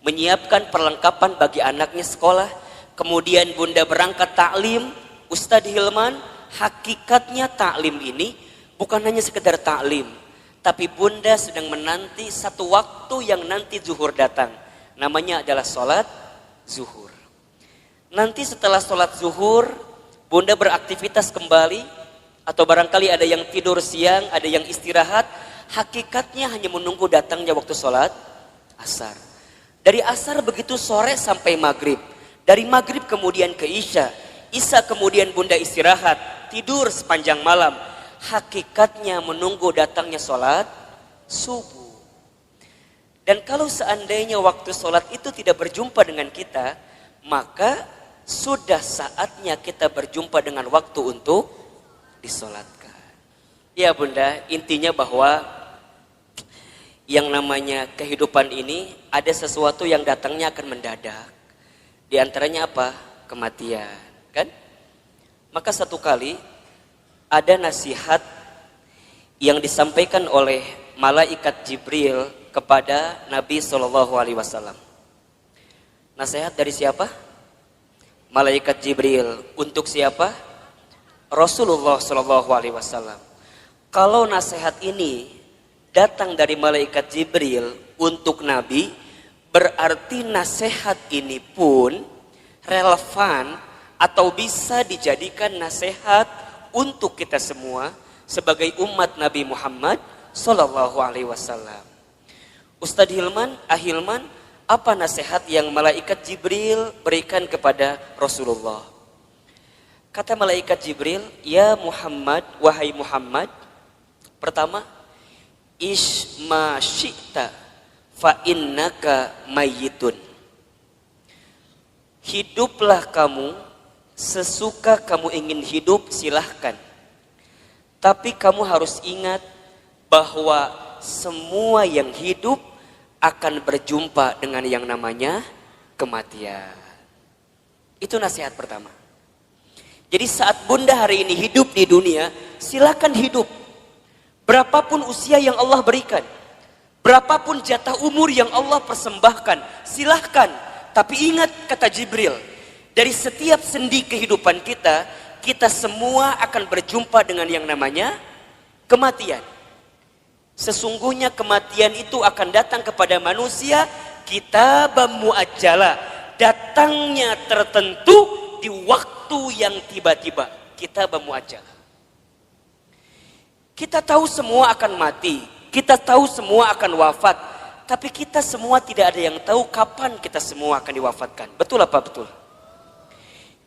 [SPEAKER 1] menyiapkan perlengkapan bagi anaknya sekolah, kemudian bunda berangkat taklim. Ustadz Hilman, hakikatnya taklim ini bukan hanya sekedar taklim, tapi bunda sedang menanti satu waktu yang nanti zuhur datang. Namanya adalah sholat zuhur. Nanti setelah sholat zuhur, bunda beraktivitas kembali, atau barangkali ada yang tidur siang, ada yang istirahat. Hakikatnya hanya menunggu datangnya waktu sholat asar. Dari asar begitu sore sampai maghrib. Dari maghrib kemudian ke isya. Isya kemudian bunda istirahat, tidur sepanjang malam. Hakikatnya menunggu datangnya sholat subuh. Dan kalau seandainya waktu sholat itu tidak berjumpa dengan kita, maka sudah saatnya kita berjumpa dengan waktu untuk disolatkan. Ya bunda, intinya bahwa yang namanya kehidupan ini ada sesuatu yang datangnya akan mendadak. Di antaranya apa? Kematian, kan? Maka satu kali ada nasihat yang disampaikan oleh malaikat Jibril kepada Nabi SAW. Nasihat dari siapa? Malaikat Jibril. Untuk siapa? Rasulullah SAW. Kalau nasihat ini datang dari malaikat Jibril untuk Nabi, berarti nasihat ini pun relevan atau bisa dijadikan nasihat untuk kita semua sebagai umat Nabi Muhammad Sallallahu Alaihi Wasallam. Ustadz Hilman, Ahilman, apa nasihat yang malaikat Jibril berikan kepada Rasulullah? Kata malaikat Jibril, ya Muhammad, wahai Muhammad, pertama, isma syi'ta fa innaka mayyitun. Hiduplah kamu sesuka kamu ingin hidup, silahkan. Tapi kamu harus ingat bahwa semua yang hidup akan berjumpa dengan yang namanya kematian. Itu nasihat pertama. Jadi saat bunda hari ini hidup di dunia, silakan hidup. Berapapun usia yang Allah berikan, berapapun jatah umur yang Allah persembahkan, silahkan. Tapi ingat kata Jibril, dari setiap sendi kehidupan kita, kita semua akan berjumpa dengan yang namanya kematian. Sesungguhnya kematian itu akan datang kepada manusia kitabam muajjala, datangnya tertentu di waktu yang tiba-tiba. Kitabam muajjala. Kita tahu semua akan mati, kita tahu semua akan wafat, tapi kita semua tidak ada yang tahu kapan kita semua akan diwafatkan. Betul apa betul?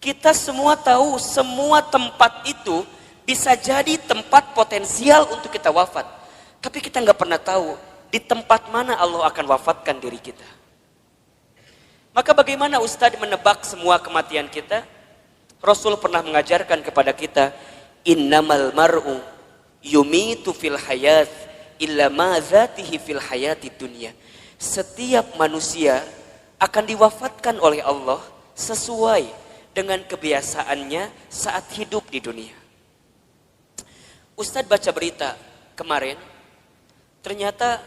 [SPEAKER 1] Kita semua tahu semua tempat itu bisa jadi tempat potensial untuk kita wafat. Tapi kita nggak pernah tahu di tempat mana Allah akan wafatkan diri kita. Maka bagaimana Ustadz menebak semua kematian kita? Rasul pernah mengajarkan kepada kita, innamal mar'u yumitu fil hayat illa ma dzatihi fil hayati dunya. Setiap manusia akan diwafatkan oleh Allah sesuai dengan kebiasaannya saat hidup di dunia. Ustadz baca berita kemarin, ternyata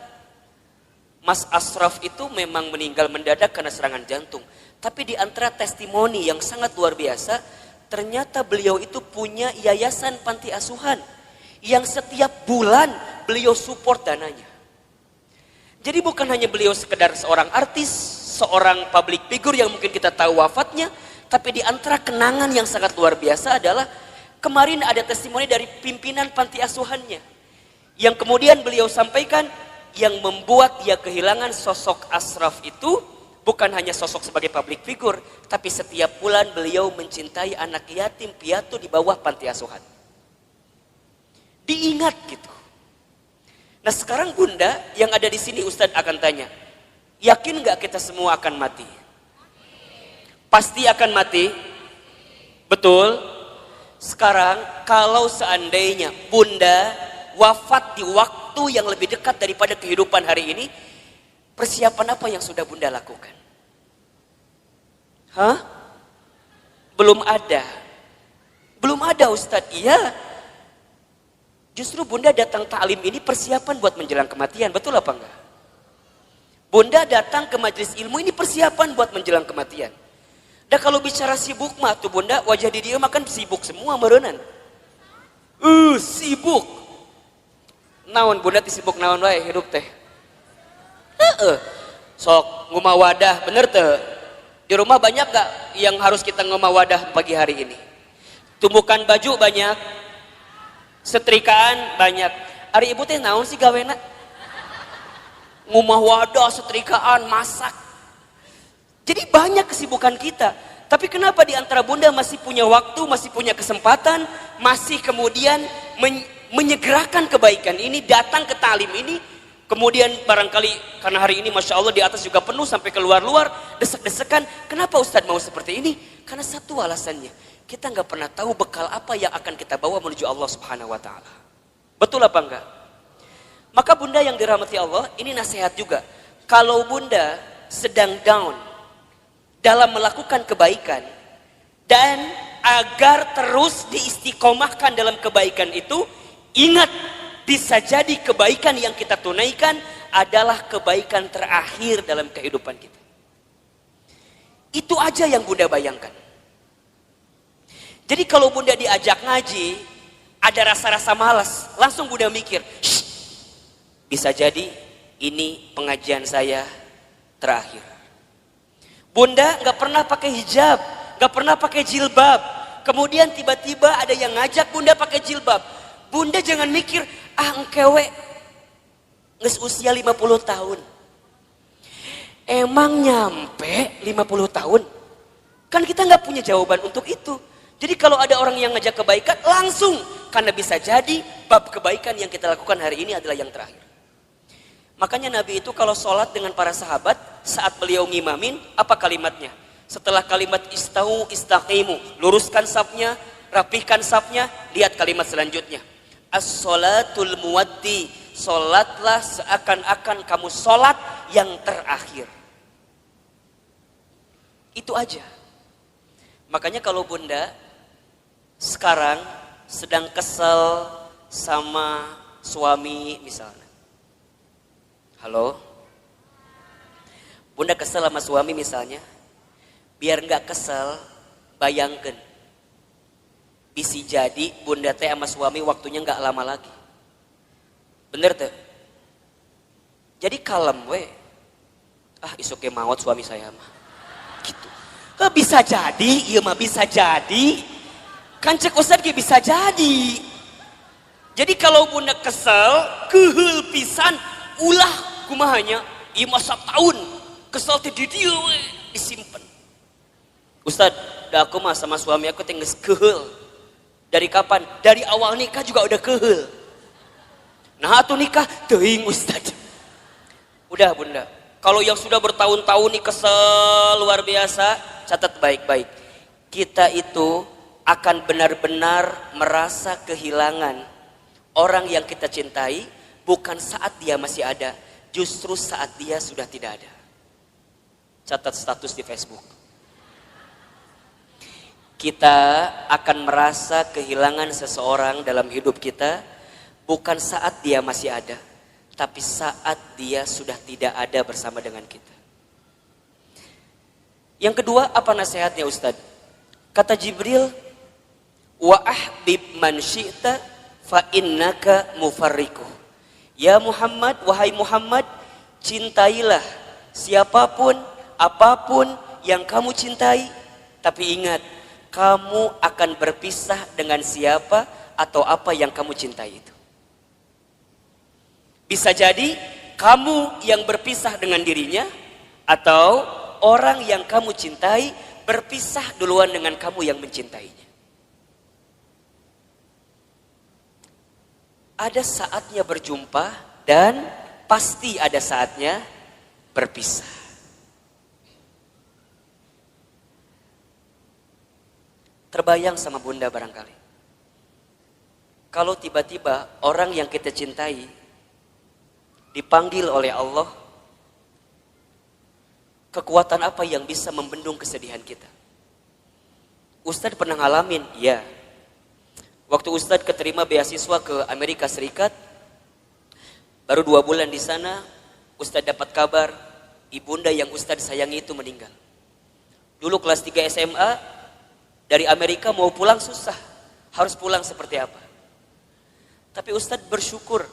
[SPEAKER 1] Mas Ashraf itu memang meninggal mendadak karena serangan jantung. Tapi di antara testimoni yang sangat luar biasa, ternyata beliau itu punya yayasan panti asuhan yang setiap bulan beliau support dananya. Jadi bukan hanya beliau sekedar seorang artis, seorang public figure yang mungkin kita tahu wafatnya, tapi di antara kenangan yang sangat luar biasa adalah kemarin ada testimoni dari pimpinan panti asuhannya, yang kemudian beliau sampaikan yang membuat dia kehilangan sosok Ashraf itu bukan hanya sosok sebagai public figure, tapi setiap bulan beliau mencintai anak yatim piatu di bawah panti asuhan. Diingat gitu. Nah sekarang bunda yang ada di sini Ustadz akan tanya, yakin gak kita semua akan mati? Pasti akan mati? Betul? Sekarang kalau seandainya bunda wafat di waktu yang lebih dekat daripada kehidupan hari ini, persiapan apa yang sudah bunda lakukan? Hah? Belum ada. Belum ada Ustadz. Iya. Justru bunda datang ta'lim ini persiapan buat menjelang kematian. Betul apa enggak? Bunda datang ke majelis ilmu ini persiapan buat menjelang kematian. Dan kalau bicara sibuk mah tuh bunda, wajah di dia makan sibuk semua merenan. Sibuk. Naon bunda sibuk naon wae hidup teh. Sok ngomah wadah bener teh. Di rumah banyak gak yang harus kita ngomah wadah pagi hari ini? Tumbukan baju banyak, setrikaan banyak. Ari ibu teh naon sih gawena? Ngomah wadah, setrikaan, masak. Jadi banyak kesibukan kita. Tapi kenapa di antara bunda masih punya waktu, masih punya kesempatan, masih kemudian menyegerakan kebaikan ini, datang ke talim ini, kemudian barangkali karena hari ini Masya Allah di atas juga penuh sampai keluar-luar, desek-desekan. Kenapa Ustadz mau seperti ini? Karena satu alasannya, kita nggak pernah tahu bekal apa yang akan kita bawa menuju Allah Subhanahu Wa Taala. Betul apa enggak? Maka bunda yang dirahmati Allah, ini nasihat juga. Kalau bunda sedang down dalam melakukan kebaikan, dan agar terus diistiqomahkan dalam kebaikan itu, ingat, bisa jadi kebaikan yang kita tunaikan adalah kebaikan terakhir dalam kehidupan kita. Itu aja yang bunda bayangkan. Jadi kalau bunda diajak ngaji, ada rasa-rasa malas, langsung bunda mikir, bisa jadi ini pengajian saya terakhir. Bunda nggak pernah pakai hijab, gak pernah pakai jilbab. Kemudian tiba-tiba ada yang ngajak bunda pakai jilbab. Bunda jangan mikir, engkewe nges usia 50 tahun. Emang nyampe 50 tahun? Kan kita gak punya jawaban untuk itu. Jadi kalau ada orang yang ngajak kebaikan, langsung. Karena bisa jadi bab kebaikan yang kita lakukan hari ini adalah yang terakhir. Makanya Nabi itu kalau sholat dengan para sahabat, saat beliau ngimamin, apa kalimatnya? Setelah kalimat istau istaqimu, luruskan safnya, rapihkan safnya, lihat kalimat selanjutnya. As-sholatul muwaddi, sholatlah seakan-akan kamu sholat yang terakhir. Itu aja. Makanya kalau bunda sekarang sedang kesel sama suami misalnya. Halo? Bunda kesel sama suami misalnya. Biar nggak kesel, bayangkan. Bisa jadi bunda teh sama suami waktunya nggak lama lagi. Bener tuh? Jadi kalem we. Isuke maut suami saya mah. Gitu. Bisa jadi, iya mah bisa jadi. Kan cek Ustadz bisa jadi. Jadi kalau bunda kesel, kehul pisan, ulah kumahanya, iya masa tahun, kesel teh di dia we, disimpan. Ustadz, aku mah sama suami aku tinggal kehul. Dari kapan? Dari awal nikah juga udah kehul. Nah atuh nikah, teuing Ustadz. Udah bunda, kalau yang sudah bertahun-tahun nih kesel luar biasa, catat baik-baik. Kita itu akan benar-benar merasa kehilangan orang yang kita cintai bukan saat dia masih ada, justru saat dia sudah tidak ada. Catat status di Facebook. Kita akan merasa kehilangan seseorang dalam hidup kita bukan saat dia masih ada, tapi saat dia sudah tidak ada bersama dengan kita. Yang kedua, apa nasihatnya Ustadz? Kata Jibril, wa ahbib man syi'ta fa innaka mufarriquh. Ya Muhammad, wahai Muhammad, cintailah siapapun, apapun yang kamu cintai. Tapi ingat, kamu akan berpisah dengan siapa atau apa yang kamu cintai itu. Bisa jadi kamu yang berpisah dengan dirinya, atau orang yang kamu cintai berpisah duluan dengan kamu yang mencintainya. Ada saatnya berjumpa dan pasti ada saatnya berpisah. Terbayang sama bunda barangkali. Kalau tiba-tiba orang yang kita cintai dipanggil oleh Allah, kekuatan apa yang bisa membendung kesedihan kita? Ustadz pernah ngalamin, ya. Waktu Ustadz keterima beasiswa ke Amerika Serikat, baru 2 bulan di sana, Ustadz dapat kabar ibunda yang Ustadz sayangi itu meninggal. Dulu kelas 3 SMA, dari Amerika mau pulang susah, harus pulang seperti apa. Tapi Ustadz bersyukur,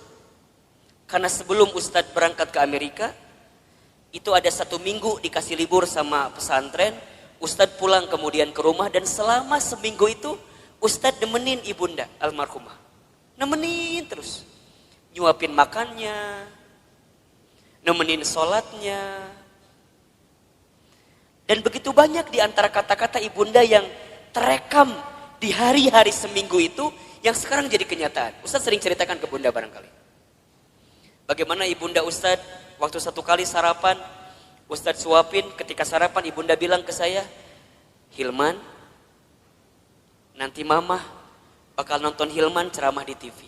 [SPEAKER 1] karena sebelum Ustadz berangkat ke Amerika, itu ada 1 minggu dikasih libur sama pesantren, Ustadz pulang kemudian ke rumah, dan selama seminggu itu Ustadz nemenin ibunda almarhumah. Nemenin terus. Nyuapin makannya, nemenin sholatnya. Dan begitu banyak di antara kata-kata ibunda yang terekam di hari-hari seminggu itu, yang sekarang jadi kenyataan. Ustadz sering ceritakan ke bunda barangkali. Bagaimana ibunda Ustadz waktu 1 kali sarapan, Ustadz suapin, ketika sarapan ibunda bilang ke saya, Hilman, nanti mama bakal nonton Hilman ceramah di TV.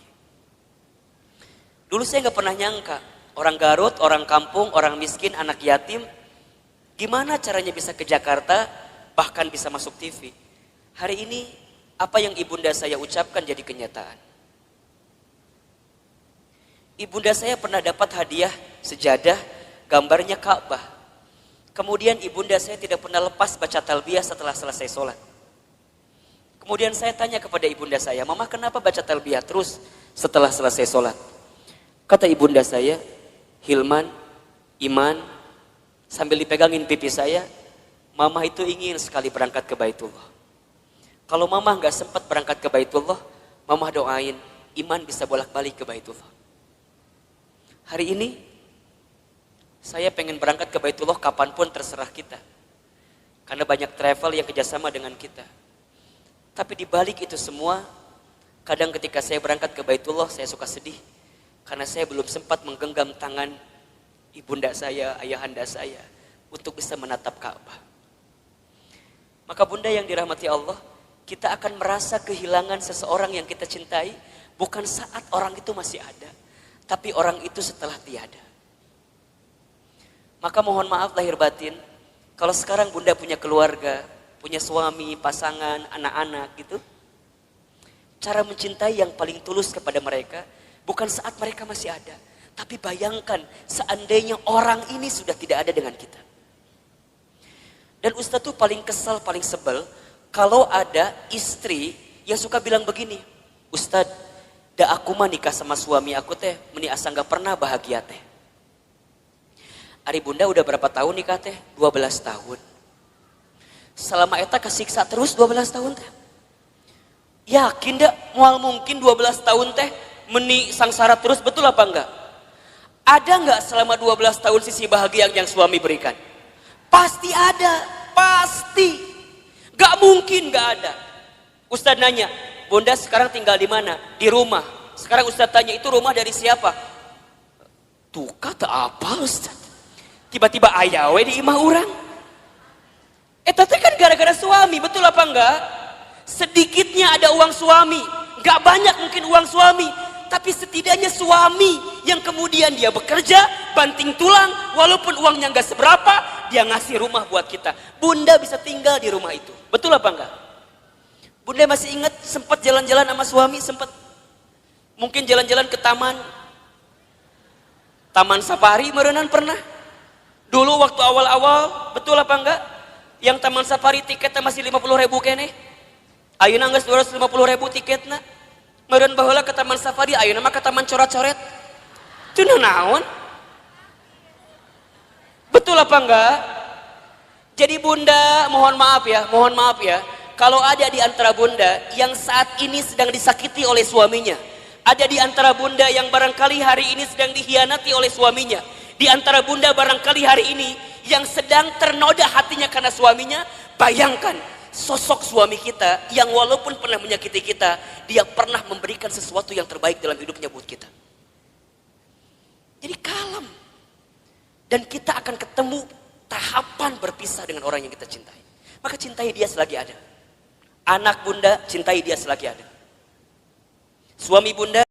[SPEAKER 1] Dulu saya gak pernah nyangka, orang Garut, orang kampung, orang miskin, anak yatim, gimana caranya bisa ke Jakarta, bahkan bisa masuk TV. Hari ini, apa yang ibunda saya ucapkan jadi kenyataan. Ibunda saya pernah dapat hadiah sejadah, gambarnya Ka'bah. Kemudian ibunda saya tidak pernah lepas baca talbiyah setelah selesai sholat. Kemudian saya tanya kepada ibunda saya, Mama kenapa baca talbiyah terus setelah selesai sholat? Kata ibunda saya, Hilman, Iman, sambil dipegangin pipi saya, Mama itu ingin sekali berangkat ke Baitullah. Kalau mama nggak sempat berangkat ke Baitullah, mama doain Iman bisa bolak-balik ke Baitullah. Hari ini saya pengen berangkat ke Baitullah kapanpun terserah kita. Karena banyak travel yang kerjasama dengan kita. Tapi di balik itu semua, kadang ketika saya berangkat ke Baitullah saya suka sedih. Karena saya belum sempat menggenggam tangan ibunda saya, ayahanda saya untuk bisa menatap Ka'bah. Maka bunda yang dirahmati Allah, kita akan merasa kehilangan seseorang yang kita cintai bukan saat orang itu masih ada, tapi orang itu setelah tiada. Maka mohon maaf lahir batin, kalau sekarang bunda punya keluarga, punya suami, pasangan, anak-anak gitu, cara mencintai yang paling tulus kepada mereka bukan saat mereka masih ada, tapi bayangkan seandainya orang ini sudah tidak ada dengan kita. Dan Ustadz tuh paling kesal, paling sebel kalau ada istri yang suka bilang begini, Ustadz, da aku mah nikah sama suami aku teh, meni asa gak pernah bahagia teh. Ari bunda udah berapa tahun nikah teh? 12 tahun. Selama eta kesiksa terus 12 tahun teh. Yakin dak mual mungkin 12 tahun teh meni sangsara terus, betul apa enggak? Ada enggak selama 12 tahun sisi bahagia yang suami berikan? Pasti ada, pasti. Gak mungkin gak ada. Ustadz nanya, bunda sekarang tinggal di mana? Di rumah. Sekarang Ustadz tanya, itu rumah dari siapa? Tuh kata apa Ustadz? Tiba-tiba ayawe di imah orang. Tapi kan gara-gara suami, betul apa enggak? Sedikitnya ada uang suami, gak banyak mungkin uang suami, tapi setidaknya suami yang kemudian dia bekerja, banting tulang, walaupun uangnya gak seberapa, dia ngasih rumah buat kita. Bunda bisa tinggal di rumah itu, betul apa enggak? Bunda masih ingat sempat jalan-jalan sama suami, sempat mungkin jalan-jalan ke taman safari merenan pernah. Dulu waktu awal-awal, betul apa enggak? Yang taman safari tiketnya masih 50.000 kene. Ayeuna geus 250.000 tiketna. Meureun baheula ke taman safari, ayeuna mah ke taman coret-coret. Teu naon? Betul apa enggak? Jadi bunda, mohon maaf ya. Kalau ada di antara bunda yang saat ini sedang disakiti oleh suaminya, ada di antara bunda yang barangkali hari ini sedang dikhianati oleh suaminya, di antara bunda barangkali hari ini yang sedang ternoda hatinya karena suaminya, bayangkan sosok suami kita yang walaupun pernah menyakiti kita, dia pernah memberikan sesuatu yang terbaik dalam hidupnya buat kita. Jadi kalem. Dan kita akan ketemu tahapan berpisah dengan orang yang kita cintai. Maka cintai dia selagi ada. Anak bunda, cintai dia selagi ada. Suami bunda,